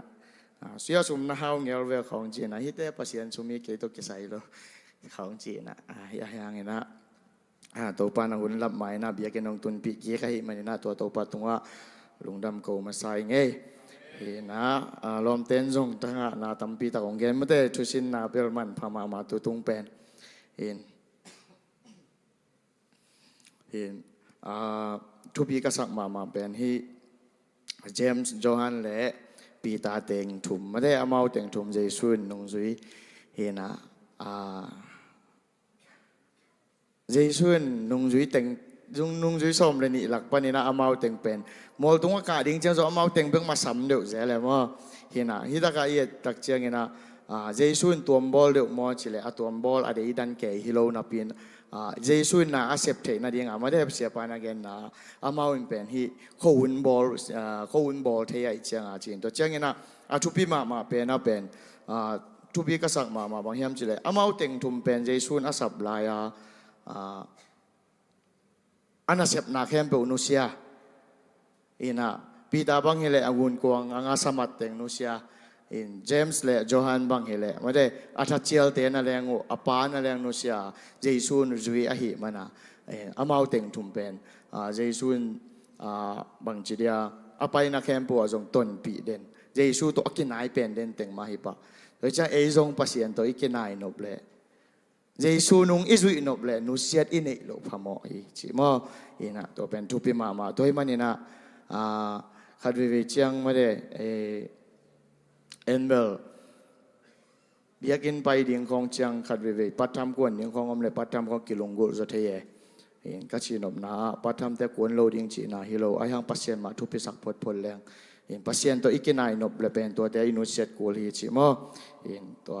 เสียสุ่มนะเฮาเงี้ยเวลของจีน่ะฮิตเต้ปัสยันสุ่มมีเกยตัวกิใส่เลยของจีน่ะอย่างนี้นะตัวปานังหุ่นรับหมายนะเบียกินองตุนปีกี้ใครมันนะตัวปาตรงว่าลุงดำโกมาใส่ไงนะลมเต้นจงตั้งนาตั้มปีตะของเกมไม่ได้ทุสินนาเปลมันพามาตุตุงเป็นเห็นทุบีก็สักมาเป็นที่เจมส์โจฮันและปีตาเต็งถุมไม่ได้เอาเมาเต็งถุมใจสุ่นนงซุยเห็นนะใจสุ่นนงซุยเต็งนงซุยส้มเลยนี่หลักปนินะเอาเมาเต็งเป็นมอลตรงอากาศดิ้งเจ้าเอาเมาเต็งเพิ่งมาซ้ำเดี๋ยวเสียแล้วว่าเห็นนะฮิตากาเอียตักเจียงเห็นนะใจสุ่นตัวบอลเดี๋ยวมอจิเลยตัวบอลอะไรดันเกยฮิโลนับเป็นเจสุนนะอาเซปเทนะเดียงไม่ได้เสียไปนะเกนนะอามาวินเป็นที่เขาวินบอลเทียอีเจียงจีนตัวเจียงนะทุบีมาเป็นนะเป็นทุบีก็สักมาบางอย่างจีเลยอามาเต็งทุ่มเป็นเจสุนอาสับลายอันนั้นเซปนาเข้มเป็นนุเซียอินะปีตาบางเฮเลอาวุนกวางงาสมัดเต็งนุเซียอินเจมส์และโจฮันบางเฮเลไม่ได้อัฐเชียลเตนะเลี้ยงอปานะเลี้ยงนุเซียเจสุนจุยอหิมันนะอามาเต็งทุ่มเป็นเจสุนบางจีเดียอไปนักแคมปัวจงต้นปีเด่นเจสุตัวกินนายเป็นเด่นเต็งมาหิปะโดยจะเอจงปัสยันตัวกินนายนบเลยเจสุนุงอิสุยนบเลยนุเซียอินเอโลพามอฮีจิมออินะตัวเป็นทุปิมาตัวมันนี่นะขัดวิเชียงไม่ได้เอ็นเบลเบียกินไปดิ่งของเชียงขัดวิปัตทำกวนดิ่งของอมเลยปัตทำของกิลงกุจะเทียเห็นก็ชีนบนาปัตทำแต่กวนโลดิ่งจีนาฮิโลไอหังปัสเซียนมาทุพิสักพดพลแรงเห็นปัสเซียนตัวอีกินายนบเลยเป็นตัวแต่อินุเซตกูลีจิมอเห็นตัว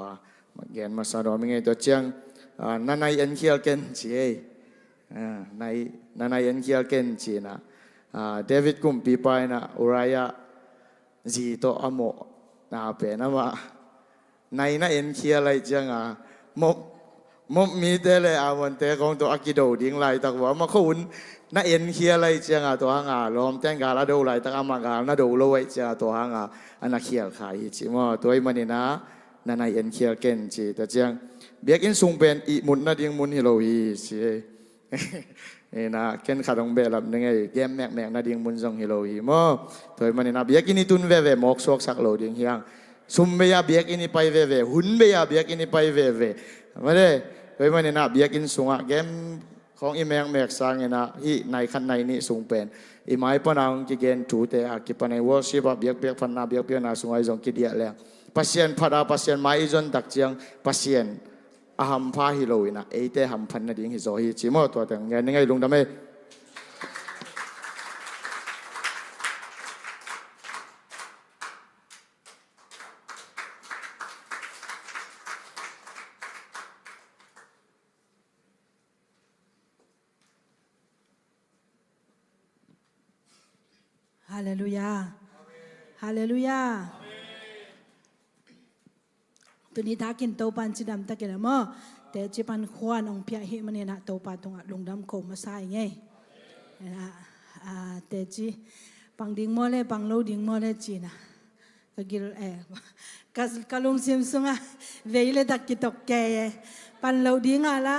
มันแกนมาสะดอมิไงตัวเชียงนันไอเอ็นเคียลเกนจีนันไอเอ็นเคียลเกนจีนะเดวิดกุมปีไปนะอุรายะจีโตอโมนาเป็นนะว่าในนั้นเอ็นเคียอะไรจังมกมีแต่เลยวันแต่ของตัวอากิโดดิ้งไรตักว่ามาคุ้นนั่นเอ็นเคียอะไรจังตัวหางลมแจ้งกาลาดูไรตักอามากาลาดูโลไว้จังตัวหางอันนักเคียขายจิมอตัวมันนี่นะนั่นในเอ็นเคียเกนจีแต่จังเบียกินซุงเป็นอีมุนนั่นยังมุนฮิโลฮีจีนะเกินขาดองเบลับนึงไงแกมแมกนาดิ่งมุนซงฮิโลฮีมอถอยมันนี่นะเบียกินนี่ตุนเว่หมอกซอกสักโลดิ่งเฮียงซุมเบียเบียกินนี่ไปเว่หุ่นเบียเบียกินนี่ไปเว่มาเลยถอยมันนี่นะเบียกินสูงอ่ะแกมของอีแมงแมกสังเงนะฮีในขันในนี่สูงเป็นอีไม้ปนางกิเกนถูแต่อากิปนัยวอร์ชิบะเบียฟันนาเบียนาสูงไอซงกิเดียแรงปัสยันพระปัสยันไม้จนตักเจียงปัสยันอาหัมพาฮิโลอินะเอเตหัมพันนาดิ่งฮิโซฮิจิมอตัวแต่งเงี้ยนี่ไงลุงทำไมฮาเลลูยาฮาเลลูยาตัวนี้ถ้ากินโตปันจิดำตะเกียบมั้งแต่จีปันขวานองเพียหิมันเนี่ยนะโตปันตรงลุงดำโคมาใส่ไงนะแต่จีปังดิ่งมอเลยปังโลดิ่งมอเลยจีนะก็กิลกัลุงซิมซุงอ่ะเวลเลยตักกิตกแกปันโลดิ่งอ่ะละ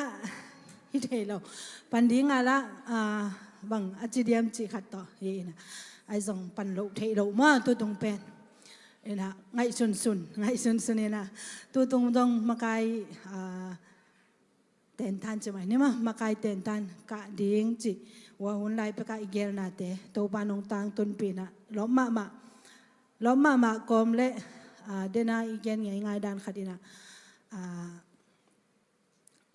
ฮิเทโลปันดิ้งอะไรบังอาจิเดียมจิขัดต่อเฮนะไอส่งปันโลเทโลมาตัวตรงเป็นเอ็นะไงสุนไงสุนเอ็นะตัวตรงมาไกเต็นทันใช่ไหมเนี่ยมาไกเต็นทันกะดิ้งจิว่าหุ่นไล่ไปกะอีเกลนาเตตัวปานงตังตุนปีนะล้อมมากอมเละเดน่าอีเกลง่ายด้านขัดินะ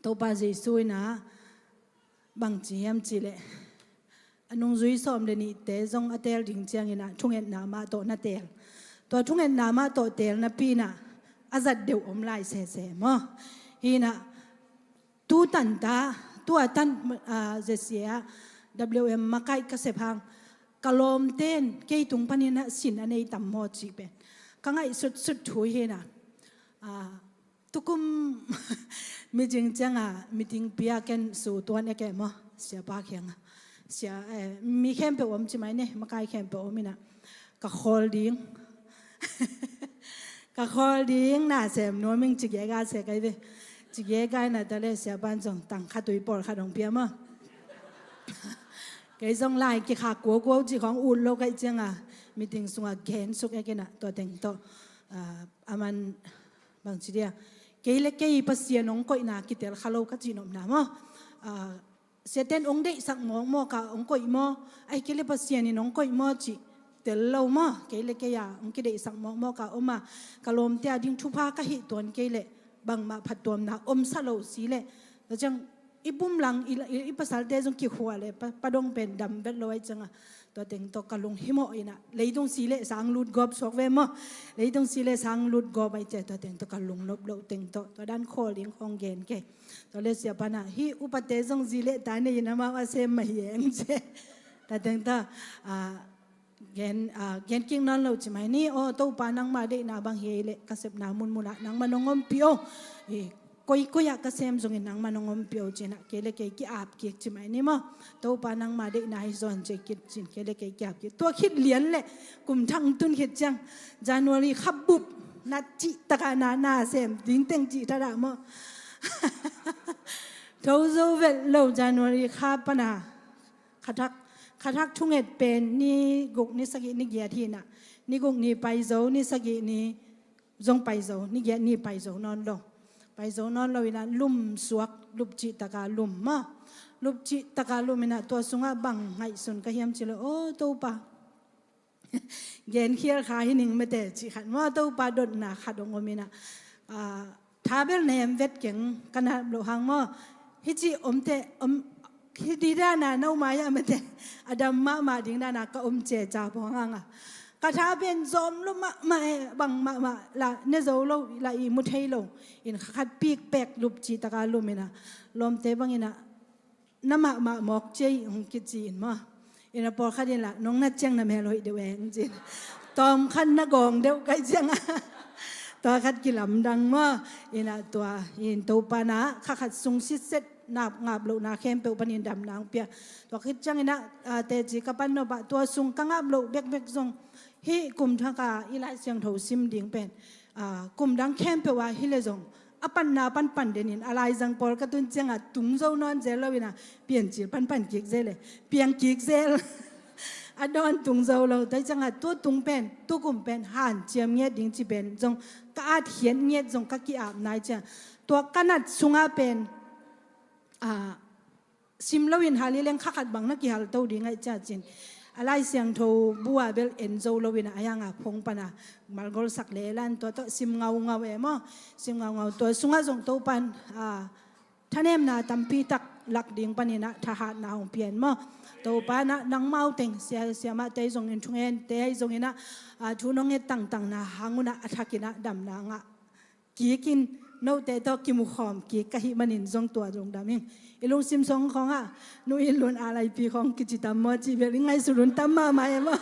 ตัวปาเจสุยนะบางจีมจีเละอันนงจุยสอมเดนี่เตจงอเตลดิงเจียงนะทุ่งเอ็นนามาโตนาเตลตัวทุ่งเอ็นนามาโตเตลนะปีนะอาจัดเดียวอมไลเสมั้งฮีนะตูตันตาตัวตันเจเซีย WM มาไกกษพังกลมเต้นเกยตุงพันนะสินอันนี้ต่ำหมดจีเป็นกังไงสุดถุยเฮนะทุกุมมีจริงจังมีทิ้งเปียกันสู่ตัวนี่แกมั้งเสียปากยังเสียมีแคมเปอร์มใช่ไหมเนี่ยมาไกแคมเปอร์มีนะกับโคลดิ้งกับโคลดิ้งน่าเสียมโน้มมิงจิกเยกาเสียกันเลยจิกเยกาน่ะแต่เลยเสียบ้านจงตั้งข้าตุยปอดข้าดงเปียมั้งไก่จงไล่กี่ขากัวจีของอุ่นโลกไก่จังมีทิ้งส่งแขนสุกไอ้กันนะตัวเต็งตัวอามันบางทีเดียเกยเล็กเกยปัสเซียนองก็อินาคิดเตลข้าโลกัจีนอมน้ำมั้งเสด็จองเด็กสักหมอกกะองก็อิมอไอ้เกลิปัสเซียนี่น้องก็อิมอจีเตลเรามั้งเกยเล็กเกยองกิเด็กสักหมอกกะอมากะลมเตียดิ้งทุพากะหิตัวเกยเล็บางมาผัดตัวนะอมสโลสีเล็แล้วจังอีบุ้มหลังอีภาษาเดจงกี่หัวเลยปะดงเป็นดำเบ็ดลอยจังตัวเต็งตัวกะลุงหิมออินะเลยตรงสีเล็สังลุดกอบสอกเวมอเลยตรงสีเล็สังลุดกอบไปเจตัวเต็งตัวกะลุงลบโลเต็งตัวด้านคอลิงของเกนเกตัวเลเสียปานะฮีอุปเตจงสีเล็ตานี่นะมาว่าเซมมาเหียงเจตัวเต็งตัวเกนกิ้งนั่นเราใช่ไหมนี่โอ้ตัวปานังมาได้นาบางเฮเล็กเสพนามุนมุนะนังมานงอมเปียวก็อยากกระเซมส่งนังมานงอมเปียวเจนะเกลเกยกี่อาบเกียใช่ไหมนี่มั้งตัวปานังมาได้นายซอนเจกิดจินเกลเกยกี่อาบเกียตัวคิดเหรียญเลยกลุ่มทั้งตุนคิดจังจานวรีขับบุบนัดจิตะกานาเซมดิ้งเต็งจิตระมั้งทาวโซเวลโลจานวรีขับปนาขัดทุ่งเอ็ดเป็นนี่กุกนี่สกินี่เกียทีน่ะนี่กุกนี่ไปโซนี่สกินี่จงไปโซนี่เกียนี่ไปโซนอนลงไปโซนอนลงนะลุ่มสวกลุบจิตะกาลุ่มมาลุบจิตะกาลุ่มนะตัวสุงะบังไงสุนก็เฮียมจิโลโอ้ตัวปะเย็นเคียร์ขาหินิงไม่แต่จิขันว่าตัวปะดดนะขัดองอมินะท้าเบลเนมเวทเก่งกันนะโลหังมาฮิจิอมเตอมคิดดีด้านะน้องไม้อะไม่แต่อดัมมาดิ้งด้านะก็เจจ่าพองอ่ะกระทาเป็นซอมลุมาบังมาละเนโซโลละอีมุทเฮโลอินขัดปีกแปกลุบจีตะกาลุมินะลมเตบังอินะน้ำมาหมอกเจยของกิจีนมาอินะพอขัดยินละน้องนัดเจียงน้ำเฮโลเดวงจีนตอมขันนักกองเดวไกเจียงตัวขัดกิลำดังมาอินะตัวอินตัวปานะขัดสุงซิเซตนับงับโลนาเข้มเปลปนินดำนางเปียตัวคิดจังนะเตจิกับปันโนบะตัวสุงกังงับโลเบกซงฮีกลุ่มทั้งกาอิไลเสียงทูซิมดิ่งเป็นกลุ่มดังเข้มเปว่าฮิเลซงอปันนาปันเดนินอะไรจังปอลกตุนจังตุงโซนอนเจลวินะเปลี่ยนจีปันกิกเจเลยเปลี่ยนกิกเจลอดอนตุงโซเราแต่จังตัวตุงเป็นตัวกลุ่มเป็นหันเจียมเงียดิ่งจีเป็นจงกอาเขียนเงียจงกักกีอาบนายจังตัวขนาดสุงาเป็นซิมลวินฮาลีเลงขัดบังนักกีฬาตัวดีไงจ้าจินอะไรเสียงโทบัวเบลเอ็นโซลวินอายังพงปนามาลกอลสักเลลันตัวซิมเงาเอมอซิมเงาตัวสุงาจงตัวปันท่านเอ็มนาตัมปีตักหลักดิ่งปันนี่นะทหารนาของเปลี่ยนมอตัวปันนะนังเมาเต็งเสียมาเตยจงเงินทุ่งเงินเตยจงเงินนะทุนงเงินต่างนะหางุนะอัฐกินะดำนางกีกินโนเตโตกิมุขอมกีกะหิมันินจงตัวจงดามิงอิลุงซิมซงของนูอิลุนอะไรปีของกิจิตามมอจีเบลิงไงสุรุนตัมมาไหมมั้ง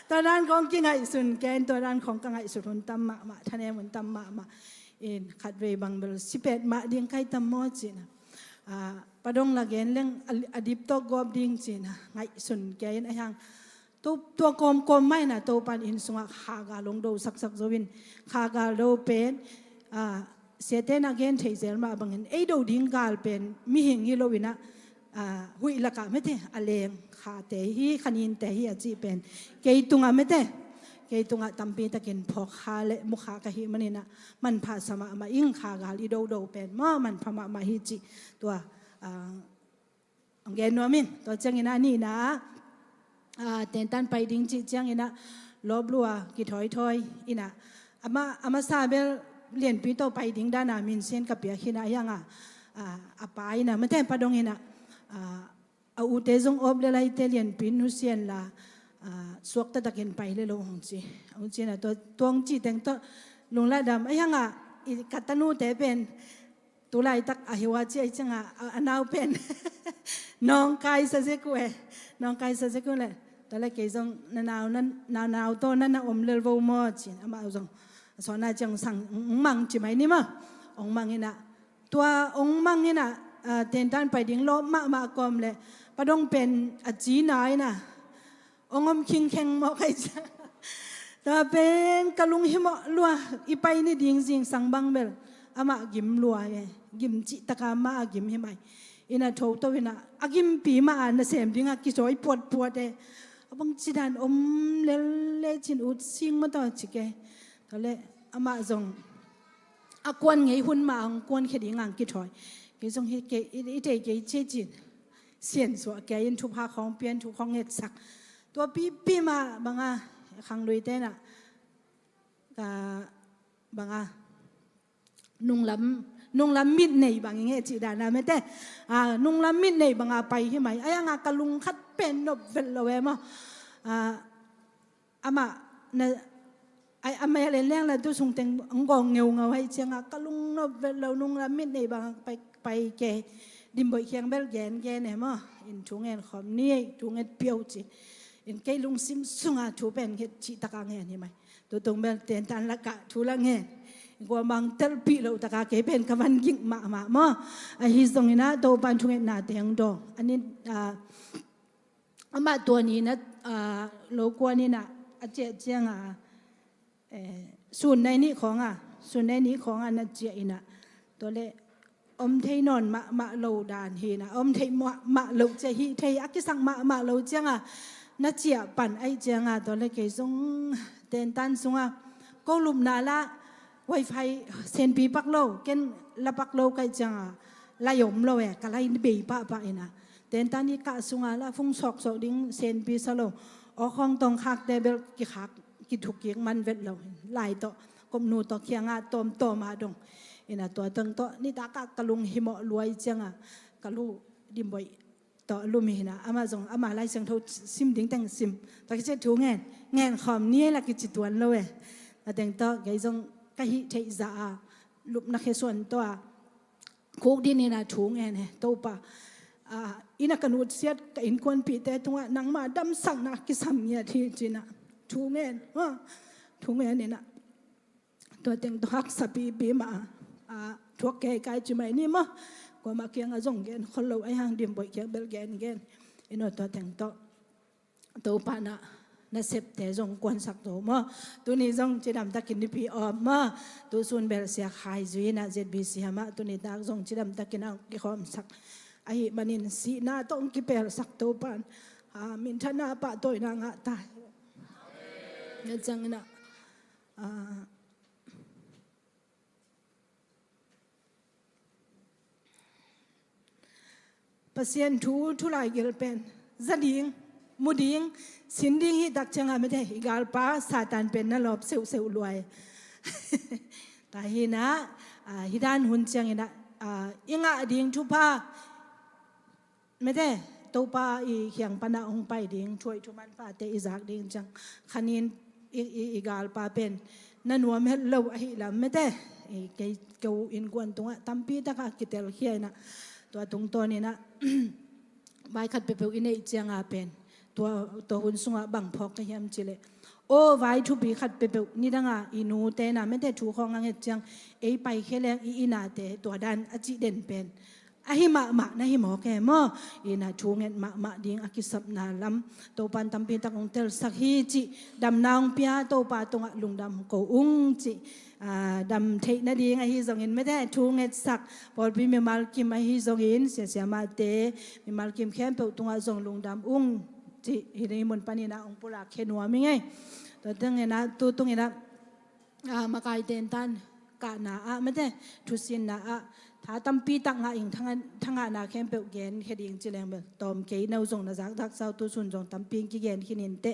ตอนนั้นของกิไงสุนแกนตัวนั้นของกังไงสุรุนตัมมาท่านเองเหมือนตัมมาอินขัดเรบังเบล18มาดิ้งไก่ตัมมอจีนะปะดงละเกนเรื่องอดีตโตกอบดิ้งจีนะไงสุนแกนไอ้ยังตัวกลมไม่นะตัวปันอินสงขากาลงดูสักโซวินขากาโลเป็น เสียเต้นagain เทเซลมาบางเงินไอ้ดูดิ้งกาลเป็นมีหิงฮิโลวินะหุยละกะไม่เตะอเลงขาเตะฮีขันินเตะฮีอาจีเป็นเกยตุงอ่ะไม่เตะเกยตุงอ่ะตั้มปีตะเกินพอขาเละมุขากะฮีมันนี่นะมันพาสมามาอิงขากาลิโดเป็นมันพมาฮิจิตัวเกนนัวมินตัวจังอินะนี่นะเต้นตันไปดิ้งจิจังอินะลบลัวกิถอยอินะอามาซาเบลเรียนปีโตไปดิ้งด้านามินเซนกับเปียขินะยังไปนะไม่เตะปะดงอินะอุเตจงอบเลไลเตเลียนปินหุเซียนละสวกตะตะเกินไปเลยลงหงจีหงจีนะตัวงจีแต่งตัวลงละดำไอ้ยังกัตนูเตเป็นตุไลตักอหิวาจีไอ้จังอนาวเป็นน้องกายซะเสกุเอน้องกายซะเสกุเลยตอนแรกเกยจงนาวนั้นนาวตัวนั้นอมเลวมอจีอามาจงสอนอาจังสั่งมังจีไหมนี่มั้งองมังนี่นะตัวองมังนี่นะเต้นตันไปดิ้งโลมากอมเลยปะดงเป็นอจีนายนะองมคิงแข็งมอใครจะแต่เป็นกะลุงหิมะลัวอีไปนี่ดิ้งสิงสังบังเบลอามากิมลัวไงกิมจิตะกามากิมหิมะอินาโทตัวอินาอากิมปีมาอันเสมดิ้งอากิจอยปวดเดบางจิดานเลจินอุดสิงมาต่อจิเกตอนเล่อามาจงอากวนไงหุ่นมาองกวนแค่ดิ้งอังกิจอยเกจงเฮเกอีเตเกเจจินเสียนสัวแกยินทุพาของเปลี่ยนทุกของเง็ดสักตัวปีมาบางขังลุยเต้น่ะบางนุ่งล้ำมิดในบางอย่างเงี้ยจีดานะไม่เต้นุ่งล้ำมิดในบางไปใช่ไหมไอ้ยังกะลุงคัดเป็นนบเวลเลวมั้งอามาเนี่ยไอ้อามาเล่นเรื่องอะไรตัวส่งเต็งงงเงาไว้เชียงกะลุงนบเวลเรานุ่งล้ำมิดในบางไปแกดิมบ่อยเคียงเบลแกนเนี่ยมั้งอินทุงเงินขอมนี่ทุงเงินเปียวจีอินแกลุงซิมสุงทูเป็นเฮ็ดจีตะกางเงินใช่ไหมตัวตรงเบลเต็นตันละกะทูละเงินกว่าบางเตลปีเราตะกาเกเป็นกวันยิ่งมามั้งไอ้ฮิซงนี่นะตัวปันทุงเงินนาเตียงดองอันนี้มาตัวนี้นะโลกว่านี่นะอาเจียงส่วนในนี้ของส่วนในนี้ของอันนั้นเจียนะตัวเล่อมเทนอนมาโลดานเฮนะอมเทมาโลเจฮีเทอักษังมาโลเจียงนัดเจียปั่นไอเจียงตัวเล็กส่งเต้นตันส่งก็ลุมนาละไวไฟเซนปีปักโลเกนละปักโลไกจังลายมโลกะลายเบียปะเนะเต้นตันนี่กะส่งละฟุ้งสอกดิ้งเซนปีสโลออกของตองคักเดเบลกิคักกิทุกยิงมันเวทเราลายต่อกมนูต่อเคียงตอมาดงอินะตัวตึงตัวนี่ตากกะลุงหิมะรวยจังกะลูดิมบ่อยต่อลุมินะอามาจงอามาไล่เสียงเขาซิมดิ้งแต่งซิมตะกี้จะถูงเงินขอมนี่ละกิจิตวันเลยแต่งต่อไงจงกะฮิเทจาลุบนักเขส่วนตัวคุกดินนี่นะถูงเงินตัวป่าอินักนุษย์เสียดกับอินควนปีแต่ตัวนังมาดำสั่งนักกิสัมเนี่ยที่จีน่ะถูงเงินนี่นะตัวแต่งตัวฮักสปีมาทุกแก่กายจุไหมนี่มั้งกว่ามาเคียงอาจงเกนคนเราไอ้ห่างดิมบ่อยเคียงเบลเกนอินอตัวแต่งตัวปานะน่าเสพแต่จงกวนสักตัวมั้งตัวนี้จงจะดำตะกินดิพีออมมั้งตัวส่วนเบลเสียขายจุยนะเจ็ดบีเสียมั้งตัวนี้ตาจงจะดำตะกินเอากี่ความสักไอ้บันินสีหน้าต้องกิเปลสักตัวปานมินทนาปะตัวนางตายเนี่ยจังนะpasien thu lai gel pen zading muding sinding hi dak changa me de igal pa satan pen na lop seu luai ta hi na hidan hun chang ina inga ding thu pa me de to pa i hyang pana ong pai ding choi thu man pa te izak ding chang khanin igal pa pen na nuam het lo hi lam me de ke ko in kwan tunga tampi ta ka kitel hiai naตัวตรงตัวนี้นะใบขัดเปรี้ยวอินเอเจียงอาเป็นตัวหุ่นสูงบังพอกกันยามจิเลโอ้ใบทุบีขัดเปรี้ยวนี่ดังอินูเตนะไม่ได้ถูกของเงี้ยจังไปแค่แรงอีนาเตตัวดันอจิเด่นเป็นหิมะนะหิมะแกมออินาชูเงินมะดิ้งอากิสับนาลำตัวปันตั้มปีตักองเตลสักฮีจิดำนางเปียตัวปาตรงลุงดำกูอุ้งจิ ดำเทนาดีไงฮิซงอินไม่ได้ทูงเงสักพอพี่มีมาลกิมไอฮิซงอินเสียมาเตมีมาลกิมแค่เปิดตรงอาซงลุงดำอุ้งที่ฮิริมุนปานีนะองปุระเขนัวมิไงตัวตึงเงนะตัวตรงเงนะมาไกลเตนตันกะนาไม่ได้ทุสินนาถ้าตั้มปีตักงาอิงทั้งนาแค่เปิดเกณฑ์แค่ดิ่งจิเลงเบตอมเกยนเอาซงนะจักทักเศร้าตัวสุนจงตั้มปีกี่เกณฑ์ขี้นินเต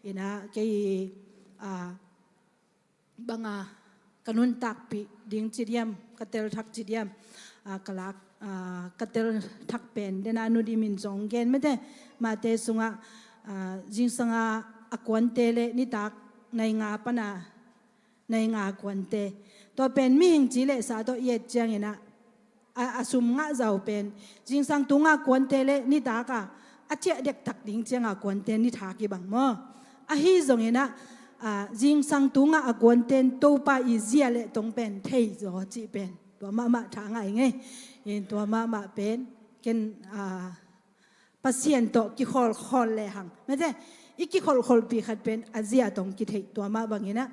อินะเกยบังกันุนตักปีดิ่งจิเดียมกัตเตลทักจิเดียมกลักกัตเตลทักเป็นเดนานุดิมินจงเกณฑ์ไม่ได้มาเตสุงจิงสังอากวนเตเลนิตักในงาปนาในงากวนเตตัวเป็นมิหิงจิเลสาตัวเย็ดเจียงนะอาสุมงาเจ้าเป็นจิงสังตุงากวนเตเลนิตากะอาเจเด็กตักดิ่งเจียงกวนเตนิทากิบังมั้งฮิจงนะจิงสังตุงากวนเตนตัวป้าอิเจียเลตรงเป็นเทยจอจีเป็นตัวมาทางไงไงตัวมาเป็นกันปัสเซียนโตกิคอลเลยหังไม่ใช่อีกิคอลปีขัดเป็นอาเซียตรงกิเทยตัวมาบางอย่างนะ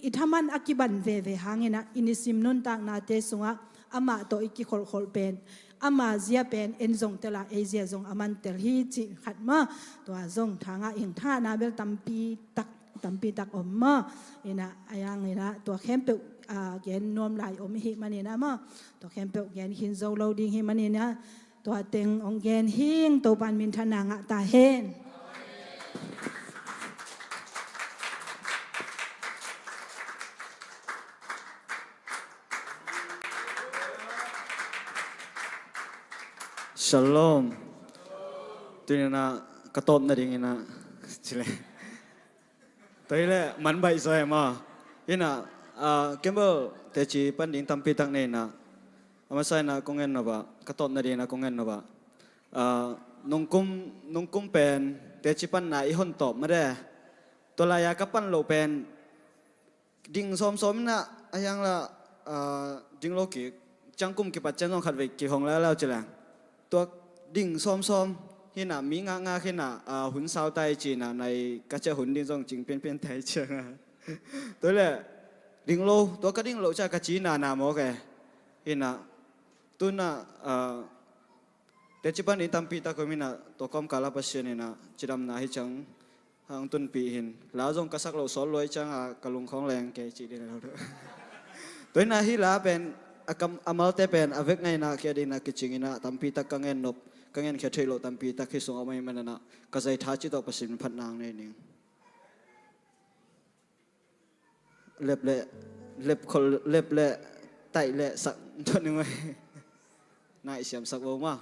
อิทามันอากิบันเวหางนะอินิสิมนุนต่างนาเตสุงะอามาโตอิกิคอลเป็นอามาเซียเป็นเอ็นซงเตลาเอเซียซงอามันเตลฮีจิขัดมาตัวซงทางอิงท่านาเบลตัมปีตักอมมาอินะอายังอินะตัวเข้มเปเกนนวมลายอมหิมันนะมาตัวเข้มเปเกนหินโซโลดิงหิมันนะตัวเต็งองเกนหิงตัวปันมินทนางะตาเฮนShalom. Tuy na katop na ding ina chile. Toile man bai so ma. Ina kembo te chi pan ding tampi tak ne na. Amasai na kongen na ba. Katop na ding na kongen na ba. Nungkum pen te chi pan na ihon top ma de. Tolaya kapan lo pen ding som na ayang la ding lo ki changkum ki pat chen song khat ve ki hong la lao chila. ตัวดิ่งซ้อมที่น่ะมีงาที่น่ะหุ่นสาวไตจีน่ะในกระเจ้าหุ่นดิ่งจงจริงเป็นไทยเชียงตัวแหละดิ่งโลตัวก็ดิ่งโลจากกระจีน่ะหมอแกที่น่ะตัวน่ะแต่จีบันนี้ตั้มปีตาก็มีน่ะตัวคอมกาลาปัสเซียนี่น่ะจีดำน่ะให้จังหางตุนปีหินแล้วจงกระสักโลสอนรวยจังกระลุงของแรงแกจีได้แล้วตัวน่ะที่ลาเป็นamal te pen avek ngai na kya dina kichingina tampi ta kangen nop kangen kya thelo tampi ta khisong amai manana kazai tha chi to pasim phat nang nei ning lep khol lep le tai le sak thon ngai nai siam sak bo ma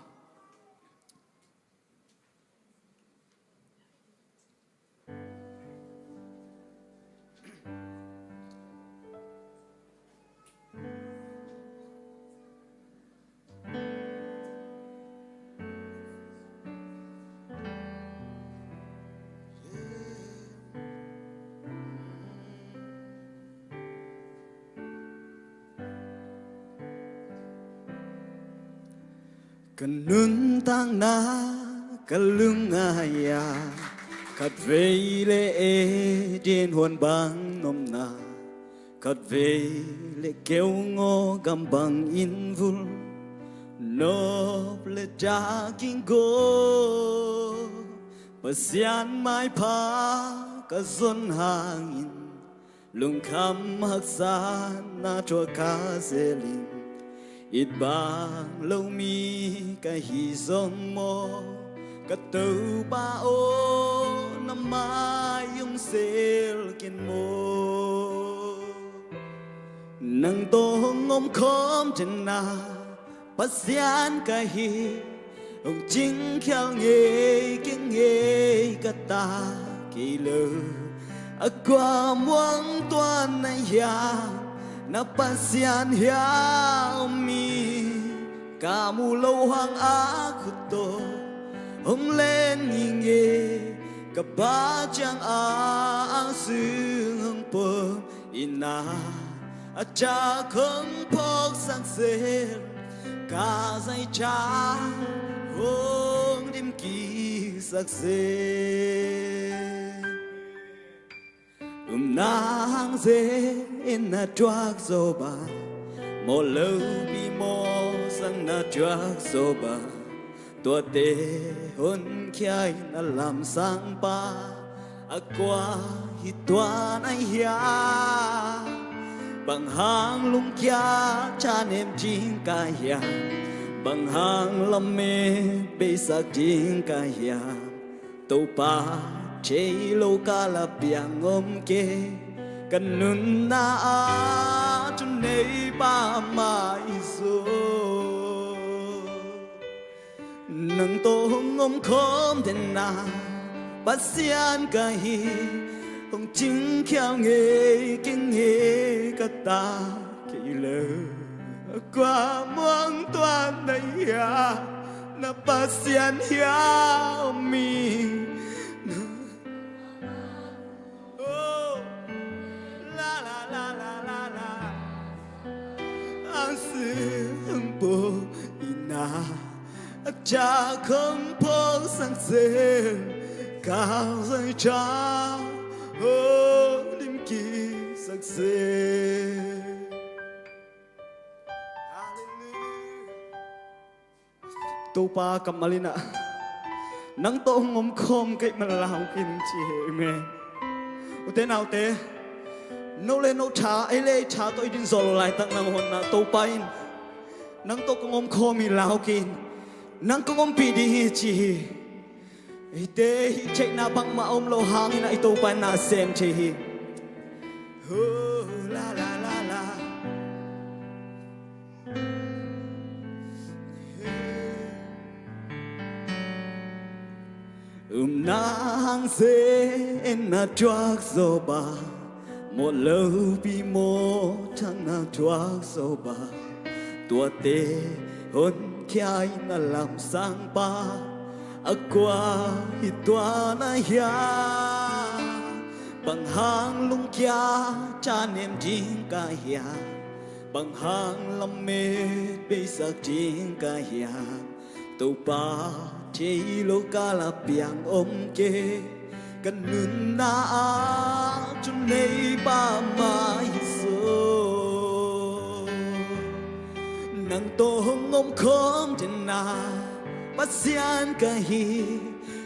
กันนุนตั้งนากันลุงอายาขัดเวเลเดียนหวนบางนมนาขัดเวเลเกี่ยวงอกำบังอินวุลนบเลจากิงโกปัสยานไม้พากะซนหางอินลุงคำหักษาหน้าชัวคาเซลิงอิดบางเรามีกะฮีซงโมกะตูปาโอน้ำมายุงเซลกินโมนังโตงอมคอมจันนาปัสยานกะฮีองจิงเขียวเงยกิงเงยกะตากีเลอความหวังตัวในยาna pasian mi kamu lohang aku to hong len inge kabajang ang sung po ina acha kong pok sang sel ka zai cha hong dim ki sak se nang dễ na truak zo ba một lâu bi mo sang na truak zo ba tua tê hôn khai na làm sang ba qua hi tua na ya bằng hàng lung kia cha nem chính ca ya bằng hàng lâm mê bê sắc chính ca ya tàu pa chế lô ca là biang ôm kê cần nun na cho nay ba mai zo nâng tô ngom khom den na bắt xian ca hi hồng chính khéo nghề kinh nghề cả ta kỳ lơ qua muang toàn này ya na bắt xian ya mi la la la la la la anh sương bồ ina cha không phố sang sương cao dây cha đêm kỳ sắc xê tô pa kamalina nang tô ngom khom cái mà lao kim chi mẹ thế nào thế nô lên nô cha ấy lê cha tôi đi rồi lại tặng nang hồn na tô pa in nang tô ngom khom mi lao kin nang ngom pi đi chi ite check na bang ma om lo hang na ito pa na sem che hi la la la la nang se na truak zo ba một lâu bi mo thang na truak zo ba tua tê hôn khai na làm sang ba qua hi tua na ya bằng hàng lung kia cha nem chính ca ya bằng hàng lâm mê bê sắc chính ca ya tàu pa chế lô ca là biang ôm kê cần nun na cho nay ba mai zo nang tô ngom khom trên na bắt xian ca hi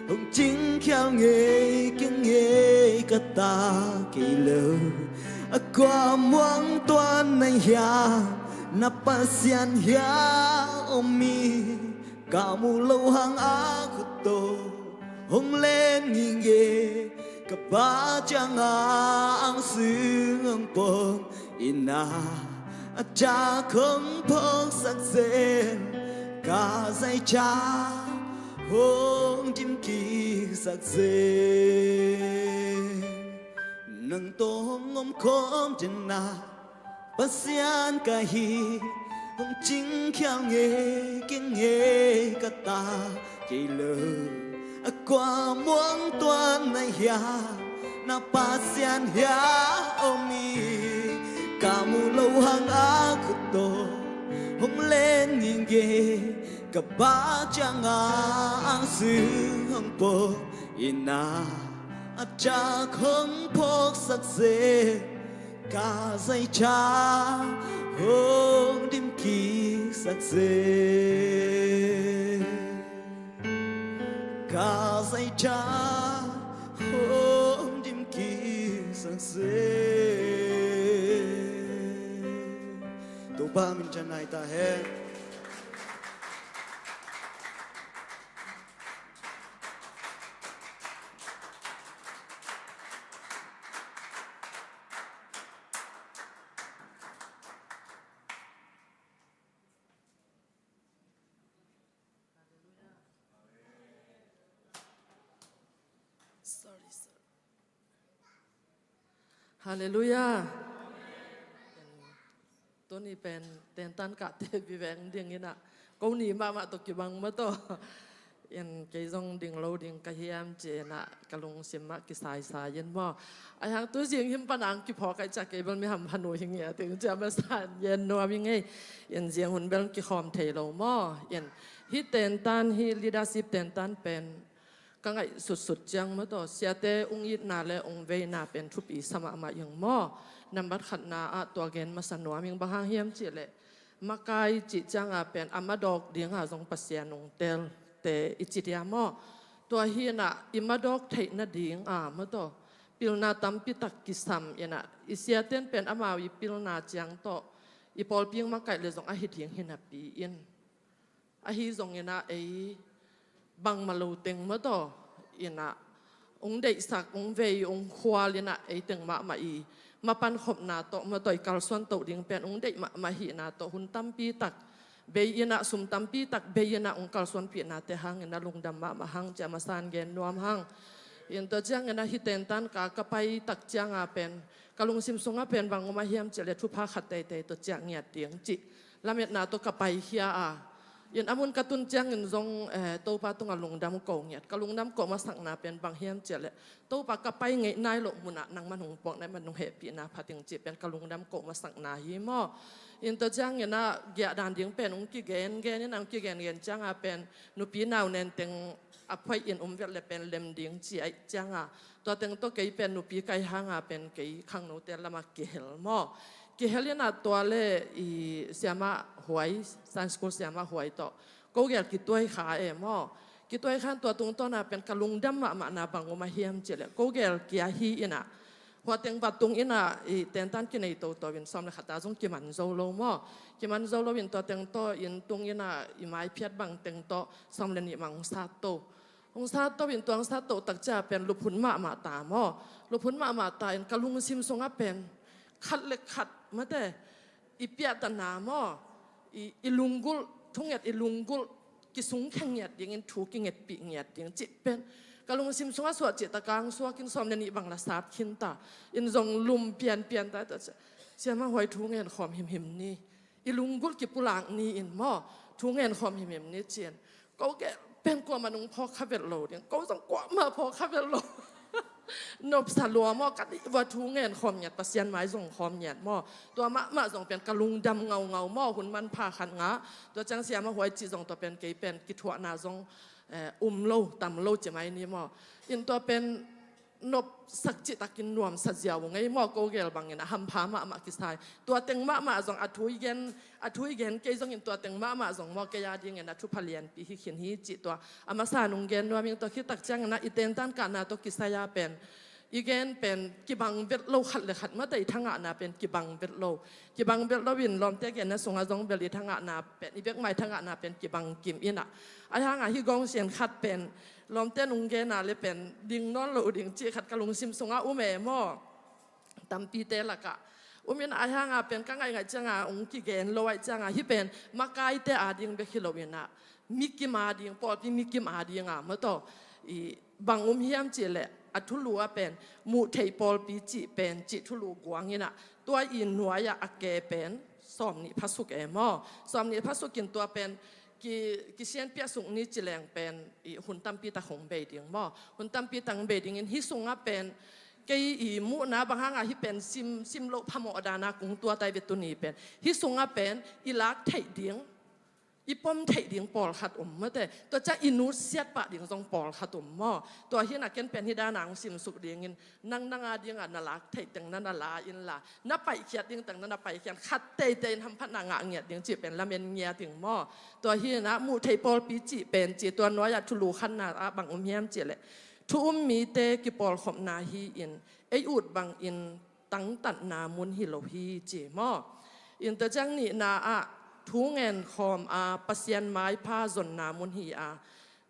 hồng chính khéo nghề kiêng nghề cả ta kỳ lơ qua muang toan này ya na bắt xian ya omi cả mu lâu hàng á của tôi hồng lên nghi nghề cả ba chàng ang sương bông ina cha không phong sắc dên cả dây cha hôn chim kỳ sắc dê nâng tô ngom khom trên na bắt xian ca hi hồng chính khéo nghề kiêng nghề cả ta kỳ lơ qua muang toan này ya na bắt xian ya omi cả mu lâu hàng á của tôi hồng lên nhìn ghê cả ba chàng ang sương bông ina cha không phok sắc dê cả dây cha hôn đêm kỳ sắc dê cả dây cha hôn đêm kỳ sắc dê tô ba mình chân này ta hết Hallelujah. ตัวนี้เป็นเต็นตันกะเตบิแวงดิ่งนี่นะกูนี่มาตกกี่บังมาตัวยันเกยจงดิ่งเราดิ่งกะเฮียมเจนะกะลงเสียมะกิสายสายยันว่าไอ้หางตัวเสียงหิมปนังกี่พอไก่จักเกยบันไม่หำพนุอย่างเงี้ยถึงจะมาสานยันนัวยังไงยันเสียงหุ่นเบลกี่คอมเทโลมอยันฮิเต็นตันฮิลีดาซิปเต็นตันเป็น ก็ไงสุดๆจังมาต่อเสียเตองยิดนาและองเวนาเป็นทุปีสมามาอย่างหม้อนำบัดขัดนาตัวเกณฑ์มาสนวมิงบางเฮียมจิเลมาไกจิจังเป็นอามาดอกเดียงจงปัสยานงเตลเตอิจิตยามอตัวเฮียนะอิมาดอกเทนเดียงมาต่อปิลนาตัมปิตักกิสัมยนะอิเสียเตนเป็นอามาวิปิลนาจังต่ออีปอลเพียงมาไกเลยจงอาหิตเหียงเฮนับปีอินอาหิจงยนะบังมาลูเต็งมาต่ออินะองเด็กสักองเวย์องควาลินะเต็งมาอีมาปันขบนาโตมาต่อยกัลส่วนโตดิ่งเป็นองเด็กมาหินาโตหุ่นตั้มปีตักเบียนะสุมตั้มปีตักเบียนะองกัลส่วนปีนาเตหังเงินลุงดำมาหังจะมาสานเกนนวมหังยันตัวจังเงินฮิตเตนตันกะไปตักจังเป็นกะลุงซิมซุงเป็นบางมาเฮียมเจเลทุพาขัดเตยตัวจังเงียดเตียงจิละเม็ดนาโตกะไปเฮียยันอามุนกระตุนจังเงินจงโตปาตุงลุงดำโกงเงียดกะลุงดำโกมาสักนาเป็นบางเฮียมเจเลโตปากะไปไงนายหลงมุนะนังมันหงปอกในมันหงเหปีนาพัดยังจิเป็นกะลุงดำโกมาสักนาฮีมอยันตัวจังเงินนะเกียดานเดียงเป็นองกิเกนนี่นางกิเกนจังเป็นนุปีนาวเนนเต็งอภัยอินเวลเลยเป็นเล่มดิ่งจีไอจังตัวเต็งตัวเกยเป็นนุปีไกหางเป็นเกยขังโนเตลละมาเกลมอเกลเนี่ยนะตัวเล่เสียมาหวยซันสกูลเสียมาหวยต่อก็เกี่ยวกับตัวขามอกิตัวขันตัวตรงต้นน่ะเป็นกะลุงดำมานาบังมาเฮียมเจเลยก็เกี่ยวกับยาฮีอินะหัวเต็งบัดตรงอินะเต็นตันกินในตัวเป็นซ้อมเลยขัดตาจงกิมันโซโลมอกิมันโซโลเป็นตัวเต็งโตอินตรงอินะอิไม้เพียดบังเต็งโตซ้อมเลนิมังซาโตองซาโตเป็นตัวองซาโตตักจะเป็นลุพุนมาตามอลุพุนมาตาอินกะลุงซิมซงเป็นขัดเล็กขัดมาแต่อีเปียตันนามออีลุงกุลทุ่งเงียดอีลุงกุลกิสุงแข่งเงียดยังถูกกิเงียดปีเงียดยังจิเป็นกะลุงซิมซงสวดจิตตะกางสวดกินซ้อมเลนิบังละสาบขินตาอินจงลุมเปลี่ยนตาแต่เสียมาหอยทุ่งเงียดขอมหิมนี่อีลุงกุลกิปุลางนี่อินมอทุ่งเงียดขอมหิมนี่เจียนก็แกเป็นกว่ามันงพอคาเวลโลเนี่ยก็ต้องกว่ามาพอคาเวลโลนบสลัวมอกัดวัตถุเงินคอมหยัดปัสยันไม้ส่งคอมหยัดมอตัวมะส่งเป็นกะลุงดำเงามอหุ่นมันพาขันงาตัวจังเสียมาหวยจีส่งตัวเป็นเกยเป็นกิถวนาส่งโลตำโลจะไม่นี่มออินตัวเป็นนบสักจิตกินรวมสัจเจียวไงมอโกเกลบางเงี้ยนะฮัมพามากิสายตัวเต็งมาส่งอัทุยเกนเกยส่งอินตัวเต็งมาส่งมอเกยาดีเงี้ยนะทุพเลียนปีที่เขียนฮีจิตัวอามาสานุงเกนว่ามีตัวคิดตักจังนะอิเตนตันกันนะตัวกิสายาเป็นอีกเป็นกิบังเบ็ดโลขัดเลยขัดมาแต่ทั้งอ่ะนะเป็นกิบังเบ็ดโลวินลมเตะแกนนะส่งอาจงเบลีทั้งอ่ะนะเป็นอีเบ็กใหม่ทั้งอ่ะนะเป็นกิบังกิมอินะไอ้ทั้งอ่ะที่กองเสียนขัดเป็นลมเตะนุงเกน่ะเลยเป็นดิ่งนอนโลดิ่งจีขัดกะลุงซิมส่งอ่ะอุเมมอตำปีเตละกะอุเมนไอ้ทั้งอ่ะเป็นกังไงจังอ่ะองกิเกนโลไว้จังอ่ะที่เป็นมาไกเตะอาดิ่งเบคิโลวินะมิกิมาดิ่งปอดที่มิกิมาดิ่งอ่ะมาต่ออีบางเฮียมจีเลยอัทุลัวเป็นมูเทปอลปีจิเป็นจิทุลูกวางนี่นะตัวอินหัวยาอักเกเป็นสอมนิพัสุกมอสอมนิพัสุกินตัวเป็นกิเซียนเปียสุงนี่จิแรงเป็นหุ่นตั้มปีตะของเบดิงมอหุ่นตั้มปีตังเบดิงอินฮิสุงอ่ะเป็นกีมูนะบางครั้งอ่ะที่เป็นซิมโลพมอดานากุงตัวไตเวตุนีเป็นฮิสุงอ่ะเป็นอิลักไทยดิงอีป้อมไทยดิ่งปอลขัดมาแต่ตัวจ้าอินูเสียดปะดิ่งทรงปอลขัดมอตัวที่นักเก็นเป็นที่ด้านหนังสิมสุกดิ่งนั่งอาดิ่งนาลักไทยแต่งนั่นลาอินลานับไปเขียดดิ่งแต่งนั่นไปเขียนขัดเตยทำพันนางเงียดดิ่งจีเป็นละเมนเงียดิ่งมอตัวที่นะมูไทยปอลปีจีเป็นจีตัวน้อยทุลูขันนาบังเฮียมจีเลยทุมมีเตกิปอลขบนาฮีอินไออุดบังอินตั้งตัดนามุนฮิโลฮีจีมออินตัวจังนี่นาทุงเงินคอมปัสยันไม้ผ้าจนนามุนฮี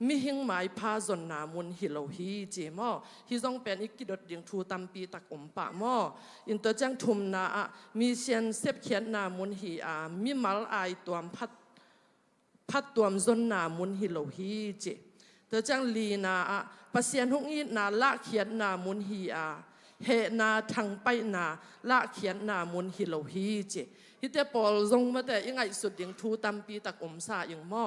มิหิงไม้ผ้าจนนามุนฮิโลฮีเจมอฮิจงเป็นอีกกิดดิ่งทูตัมปีตักปะมออินเตอร์จังทุมนามีเชียนเซบเขียนนามุนฮีมิมัลไอตัวพัดตัวจนนามุนฮิโลฮีเจเตอร์จังลีนาปัสยันหงอีนาละเขียนนามุนฮีเฮนาทางไปนาละเขียนนามุนฮิโลฮีเจฮิตเตปอลจงมาแต่ยังไงสุดยังทูตัมปีตักซาอย่างหม้อ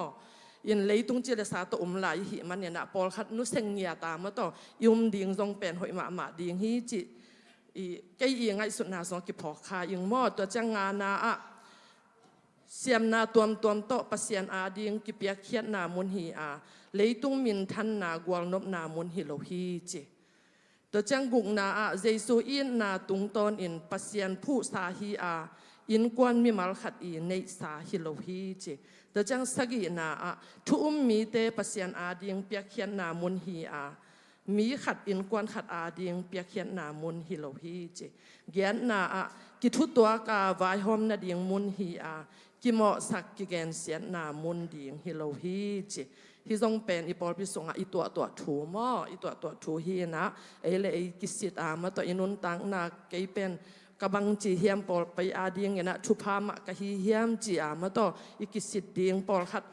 ยันเลยตุงเจริญสาตัวหลายหิมันเนี่ยนะปอลขัดนุเซงเงียตามมาต่อยุมดิ่งจงเป็นหอยมาดิ่งฮีจิแกยังไงสุดนาสองกิพอคาอย่างหม้อตัวจังงานา เสียมนาตัวมโตปัสยานอาดิงกิเปียเขียนนามุนฮีอาเลยตุงมินทันนากวลนบนามุนฮีโลฮีเจตัวจังกุกนาอาเจสูอินนาตุงตอนอินปัสยานผู้สาฮีอาอินกวนมีมัลขัดอีในสาฮิโลฮีเจตัวจังสกีนาอาทุมมีเตปัสยานอาดิงเปียเขียนนามุนฮีอามีขัดอินกวนขัดอาดิงเปียเขียนนามุนฮิโลฮีเจเกียนนาอากิทุตัวกาวายหอมนาดิงมุนฮีอากิเหมาะสักกิแกนเสียนนามุนดิงฮิโลฮีเจที่ทรงเป็นอีปอลพิสงอีตัวถูหม้ออีตัวถูฮีนะเอเลไอกิสิตอามาตัวอินุนตังนาเกยเป็นกบังจีเฮียมปอลไปอาดิงเงนะทุพามะกะฮีเฮียมจีอามาตัวอีกิสิตดิงปอลขัด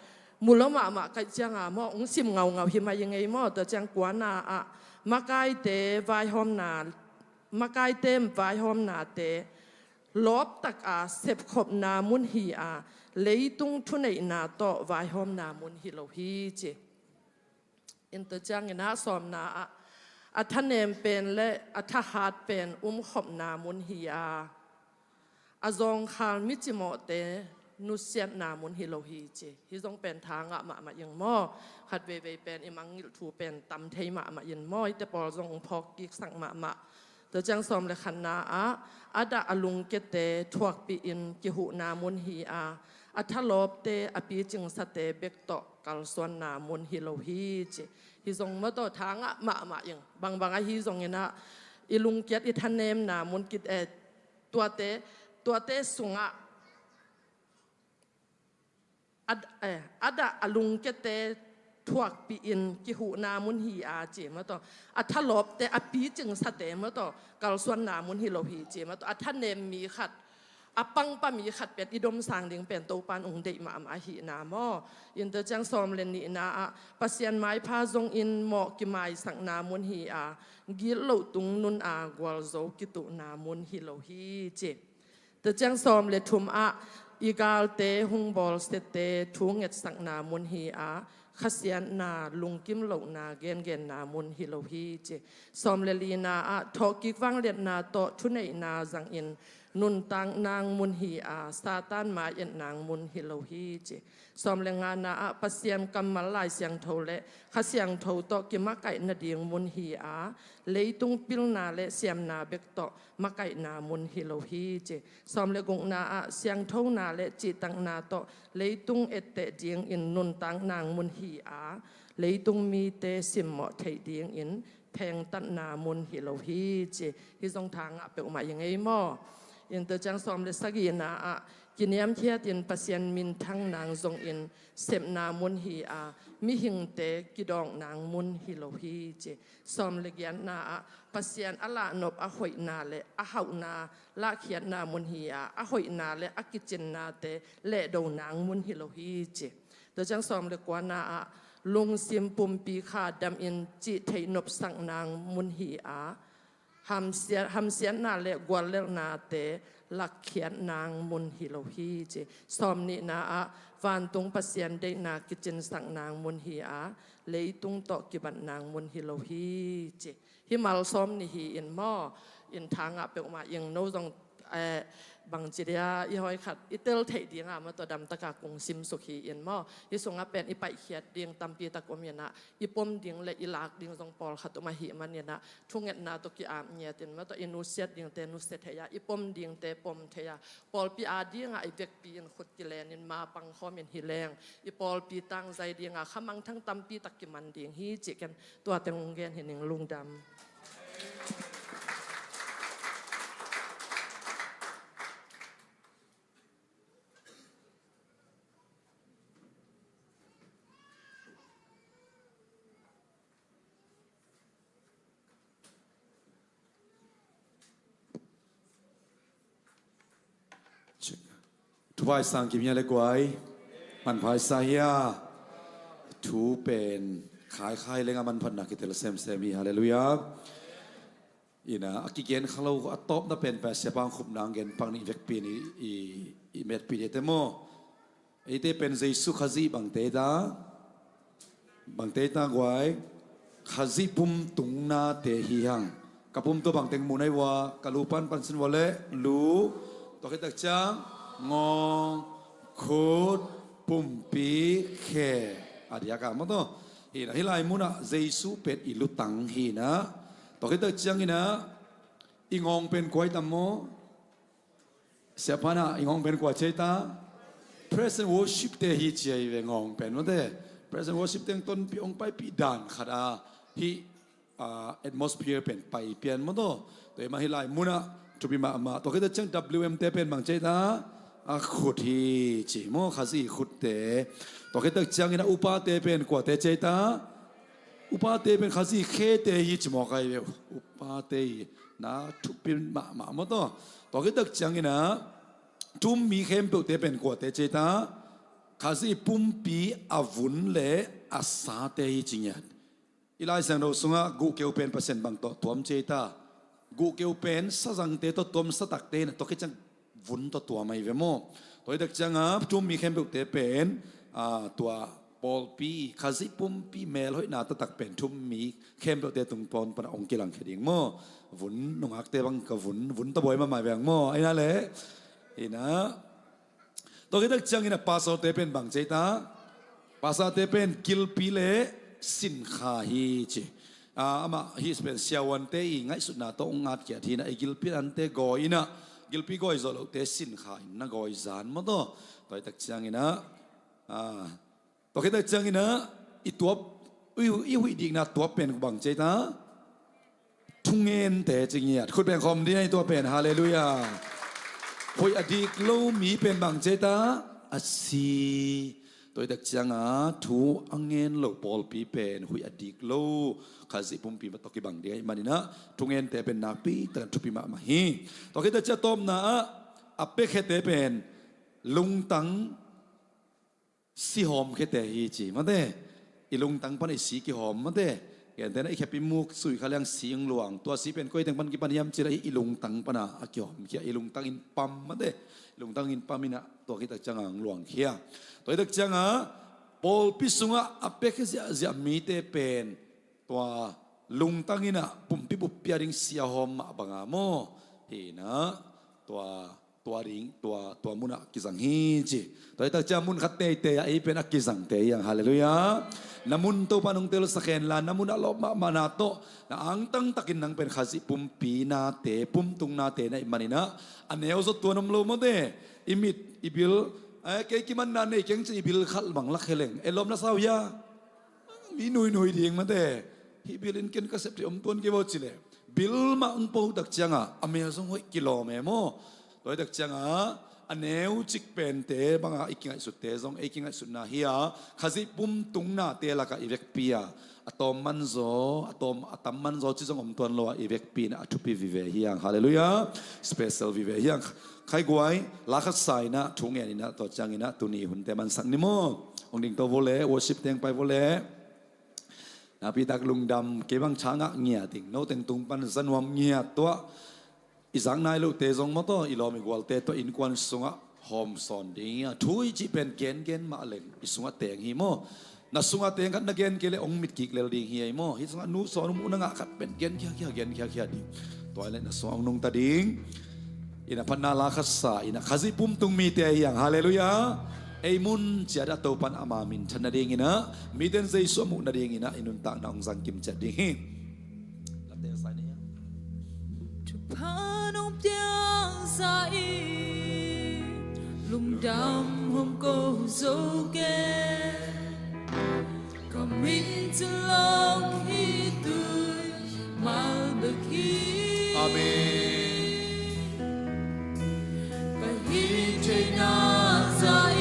มุลมะกะจังอาหม้อองซิมเงาหิมายังไงหม้อตัวจังกวานาอะมะกายเตวายหอมนามะกายเต็มวายหอมนาเตลบตักอาเสพขบนามุนฮีอาเลยตุงทุนในนาโตวายหอมนามุนฮิโลฮีเจอินเตอร์จังนาสอมนาอัทเนมเป็นและอัทหาดเป็นขบนามุนฮีอาอาจงคาลมิจิโมเตนุเซียนนามุนฮิโลฮีเจฮิจงเป็นทางมายังหม้อขัดเวเป็นอิมังยิลทูเป็นตำเทมายังหม้อแต่ปอจงพอกิกสั่งมาตัวจังสอมเลขันนาอาดาอลุงเกเตทวกปีอินกิหุนามุนฮีอาอัทลบเตอปีจึงสเตเบกโตกัลส่วนนามุนฮิโลฮีเจฮิจงมาต่อทางมาอย่างบางฮิจงเนี่ยนะอิลุงเกตอิทันเนมนามุนกิดตัวเตสุงอัดอลุงเกเตทวกปีอินกิหูนามุนฮีอาเจมาต่ออัทลบเตอปีจึงสเตมาต่อกัลส่วนนามุนฮิโลฮีเจมาต่ออัทเนมมีขัดอปังปะมีขัดเป็ดอิดมสางดิงเป็นโตปานองเดมาหีนามออินเตอร์จังซอมเลนนีนาปัสยันไม้พาจงอินหมอกกิไมสังนามุนฮีอากิโลตุงนุนอากวลโซกิตุนามุนฮิโลฮีเจเตอร์จังซอมเลทุมอีกาลเตหุงบอลสเตทุงเอตสังนามุนฮีอาขเสียนนาลุงกิมโลนาเกนนามุนฮิโลฮีเจซอมเลลีนาทอกิกวังเลียนนาโตทุนในนาจังอินนุนตังนางมุนฮีอาซาตานมาเอ็นนางมุนฮิโลฮีเจซอมเลงานาปัสเซียมกัมมัลลายเสียงโทเลขเสียงโทโตกิมะไก่นาเดียงมุนฮีอาเลยตุงปิลนาเลเสียมนาเบกโตมะไก่นามุนฮิโลฮีเจซอมเลกงนาเสียงโทนาเลจิตังนาโตเลยตุงเอเตเดียงอินนุนตังนางมุนฮีอาเลยตุงมีเตสิมหมอไทยเดียงอินแพงตันนามุนฮิโลฮีเจฮิจงทางเปออกมาอย่างไงหม้ออินเตอร์จังซอมเลสกีนากินยามเทียตินปัสยันมินทั้งนางทรงอินเสพนามุนฮีอามิหิงเตกิดองนางมุนฮิโลฮีเจซอมเลกียนนาปัสยันอลานบหอยนาเลหาวนาละเขียนนามุนฮีอาหอยนาเลกิจินนาเตเลโดนางมุนฮิโลฮีเจเตอร์จังซอมเลกวานาลุงซิมปุมปีขาดำอินจิเทนบสังนางมุนฮีอาหำเสียนนาเลกวาเลนาเตลักเขียนนางมุนฮิโลฮีเจซอมนี่นาวันตุงปัสยันได้นากิจินสังนางมุนฮีอาเลยตุงโตกิบันนางมุนฮิโลฮีเจฮิมัลซอมนี่ฮีอินหม้ออินทางเปออกมาอย่างโนซองบางจีเดียอีหอยขัดอีเตลเทดีงามาตัวดำตะกากงซิมสุขีเอ็นหม้ออีสงเป็นอีไปเขียดเดียงตำปีตะกวมเนียนะอีปมเดียงและอีลากเดียงทรงปอลขัดตัวมาหิมันเนี่ยนะทุ่งเงินนาตัวกีอามเนี่ยเต็นมาตัวอินูเซียดเดียงเตนูเซตเทียอีปมเดียงเตปมเทียปอลปีอาเดียงอีเวกปีนขุดกิเลนินมาปังข้อมีนหิแรงอีปอลปีตั้งใจเดียงขมังทั้งตำปีตะกิมันเดียงฮีจิกันตัวเต็งงเกนเห็นหนึ่งลุงดำทุบายสังกิมยาเล็กไว้มันพายสายาทูเป็นขายเลยงามันพันนักกิเตลเซมมีฮาเลลูยาอีน่ะอากิเกนเขาเราอัตตบน่ะเป็นแปดเสบังขุบนางเกนปังนี่เวกปีนี่อีเม็ดปีเดตโมไอเตเป็นเจสุขจีบังเตตากไว้ขจีปุ่มตุงนาเตหิฮังกับปุ่มตัวบังเตงมูนไอวากะลูปันปันสินวะเลลูตัวคิดตักจังงอง ขุดปุ่มปีแค่อาเดียกามาตัวฮีนะฮิไลมุนะเจสุเป็ดอิลุตังฮีนะตัวคิดตัวจังฮีนะอิงองเป็นกวยตัมโมเสียพานะอิงองเป็นกวยเจตา present worship เตฮีเจียเวงองเป็นมาเต present worship เต็งต้นปีองไปปีด่านขาดาฮีatmosphere เป็นไปเปลี่ยนมาตัวตัวมาฮิไลมุนะจุบิมาตัวคิดตัวจัง WM เตเป็นบางเจตาขุดฮีจีโมขาซีขุดเตตัวคิดตัวจังฮีนะอุปาเตเป็นกวยเตเจตาอุปาเตเป็นขาซีเคเตฮีจิโมกายเวอุปาเตนะทุบิมาตัวคิดตัวจังฮีนะทุ่มมีเข้มเปลเตเป็นกวดเตเจตาข้าศึกปุ่มปีอาวุธเล่อาสาเตยจริงยันอีไลสังเราสุงะกูเกี่ยวเป็นเปอร์เซ็นต์บางตัวตัวมเจตากูเกี่ยวเป็นสังเตตัวตัวมสตักเตนตัวคิดจังวุ้นตัวไม่เวโมตัวเด็กจังอ่ะทุ่มมีเข้มเปลเตเป็นตัวบอลปีข้าศึกปุ่มปีเมลหอยนาตักเป็นทุ่มมีเข้มเปลเตตรงปอนปนองกิลังเขียงโมวุ้นนงอักเตบังกับวุ้นตะบอยมาใหม่แบงโมไอ้นั่นแหละนะตัวคิดจังอินะภาษาเตเป็นบางเจตาภาษาเตเป็นกิลปีเลสินค้าฮีจีมาฮีเป็นเสียวันเตยง่ายสุดนะตัวองอาจเกียรตินะกิลปีอันเตกอยนะกิลปีกอยจะเราเตสินค้านะกอยจานมาตัวคิดจังอินะตัวคิดจังอินะอีตัวอีวิดีนะตัวเป็นบางเจตาทุ่งเงินเตจริงเนี่ยคุณเป็นคอมดีในตัวเป็นฮาเลลูยาหอยอดีตโลมีเป็นบางเจตาอาศีตัวเด็กจังทูอังเงินโลปอลปีเป็นหอยอดีตโลข้าสิปุ่มปีมาตกิบังเดียมันนี่นะทุงเงินแต่เป็นนาปีแต่ทุปีมาฮีตัวคิดจะต้มนะอัปเปเคเตเป็นลุงตังสีหอมเคเตฮีจีมาเตอีลุงตังปันไอสีกี่หอมมาเตเห็นแต่นั้นไอ้แค่ปีมุกสุยเขาเลี้ยงสีหลวงตัวสีเป็นก้อยแต่งปันกี่ปันยำจีไรอีลุงตังปนะอาเกี่ยวเขียอีลุงตังอินปั๊มมาเด้ลุงตังอินปั๊มนี่นะตัวคิดจังหลวงเขียตัวคิดจังปอลพิสุงอัปเปกจะมีเตเป็นตัวลุงตังอินะปุ่มพิบุปยาริงเสียหอมมาบังอาโมเห็นนะตัวริงตัวมุนอะกิสังฮีจีตัวคิดจังมุนขัดเตยไอเป็นอะกิสังเตยอย่างฮาเลลูยาnamun to panong telo sa kenla namun alo manato na ang tang takin nang pen khasi pumpi na te pumtung na te na imanina aneo so tuanom lo mo de imit ibil kay kiman na ne keng ibil khal bang lakheleng elom na sawya minui ding ma de ibilin ken kasep ti tuan ke bo chile bil ma ung po dak changa ame song hoi kilo me mo toy dak changa aneu chik pen te banga ikingai su te zong ikingai su na hiya khazi pum tung na te la ka ivek pia atom manzo atam manzo chi zong om tuan lo ivek pi na atupi vive hiya hallelujah special vive hiya khai guai la khat sai na thung ya ni na to chang ina tuni hun te man sang ni mo ong ding to vole worship teng pai vole na pi tak lung dam ke bang changa ngia ting no teng tung pan zanwam ngia to isang nai lu te zong mo to ilom igual te to in kwan sunga hom son ding thui chi pen gen ma leng isunga teng hi mo na sunga teng kan na gen kele ong mit kik lel ding hi mo hi sunga nu son mu na nga khat pen gen kya ding to ile na so nong ta ding ina panna la khassa ina khazi pum tung mi te yang hallelujah ei mun chada to pan ama min thana ding ina mi den zai so mu na ding ina inun ta na ong sang kim chat ding hi la te sai ni Panong tiếng sai lùng đam hôm cô dấu kê còn mình chân lòng khi tôi mà được khi amen và khi trời na sai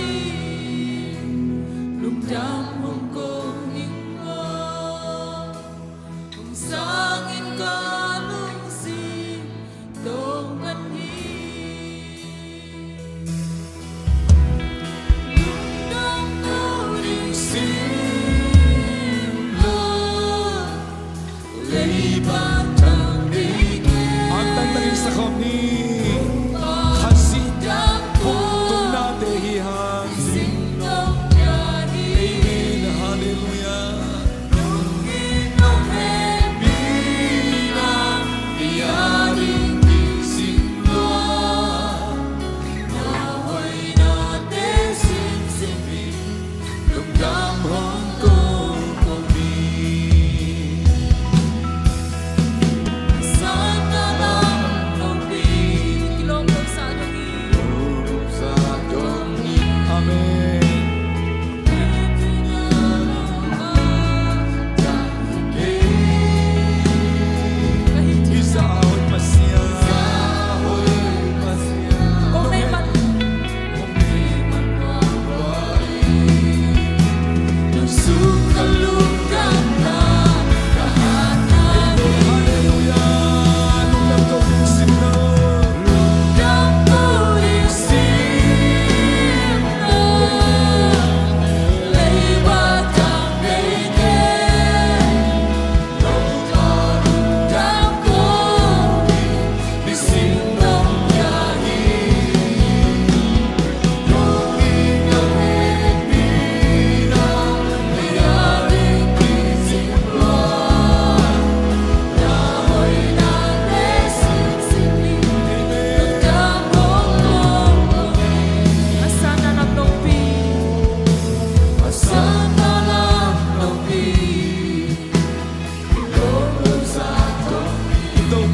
lùng đam hôm cô những mơ cùng sáng in ca Don't let me Don't know this sin love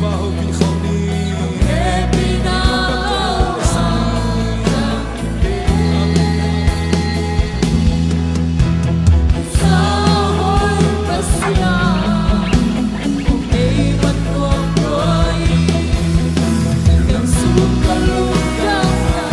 pa ho pi khong ni Happy now Sa hoi pasyan Ay matuang ko'y Nang sukalugang na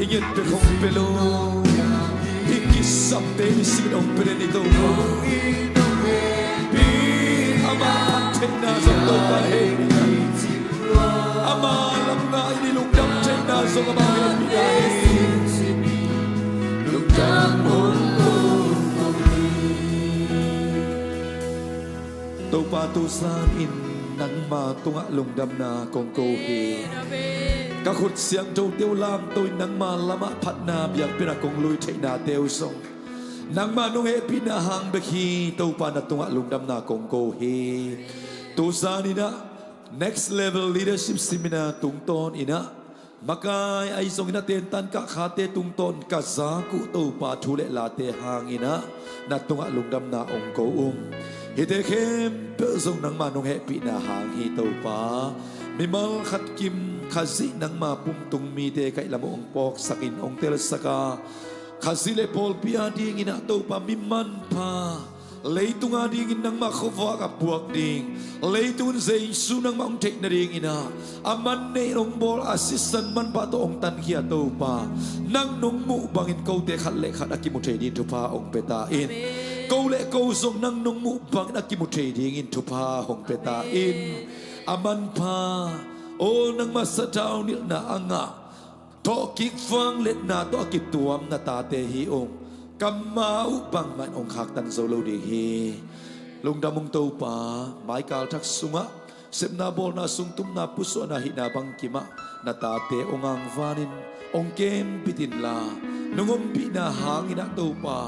Ingin pe khong pe lo Ikisam te isin om pe ni do pa Pi ama ten na zo do pa he Ama lam na ini luk dam ten na zo ka ba he mi dai Luk dam on do pa tu san in nang ma tunga lung dam na kong ko he các hụt xiang trâu tiêu lam tôi nắng mà lama phát na biak pina kong lui chạy na tiêu song nắng mà nung he pina hang bek hi tàu pa na tunga lung dam na kong ko hi tu sa ni na next level leadership seminar tung ton ina makai ai song ina ten tan ka khate tung ton ka za ku tàu pa thu le la te hang ina na tunga lung dam na ong ko hi te khem pe song nang ma nung he pina hang hi tàu pa mi mal khat kim khazi nang ma pum tung mi te kai lam ong pok sakin ong tel saka khazi le pol pia ding ina to pa mi man pa leitung a ding nang ma khova ka buak ding leitun zai su nang ma ong tek na ding ina aman ne ong bol assistant man pa to ong tan khia to pa nang nong mu bangin ko te khat le khat akimu the din tu pa ong peta in câu lệ câu song nang nong mu bang akimu the ding in tu pa ong peta in aman pa o nang masataw nil na anga to kik fang let na to kit tuam na ta te hi ong kamau bang man ong khak tan zo lo de hi lung da mong to pa mai kal thak sunga sep na bol na sung tum na puso na hi na bang kima na ta te ong ang vanin ong kem pitin la nungom pi na hangin na to pa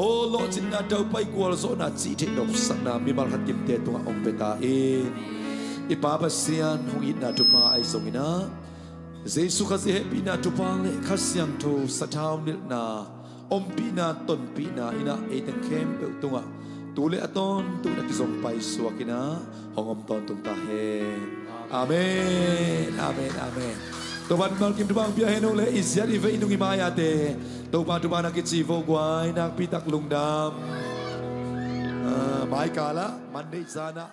o lo chin na daw pai kwal zo na chi the dop sang na mi mal khat kim te tunga ong peta in ipapasian hong ina tupa ay songina Jesu kasi hepi na tupa le kasyang to sa taon nil na om pina ton pina ina eteng kem pe tunga tule aton tu na kizong pai suakina hongom ton tung ta he amen amen amen to ban mal kim tubang bia heno le isya di ve inung imaya te to pa tu ba na kitsi vo gwai nak pitak lungdam mai kala mande sana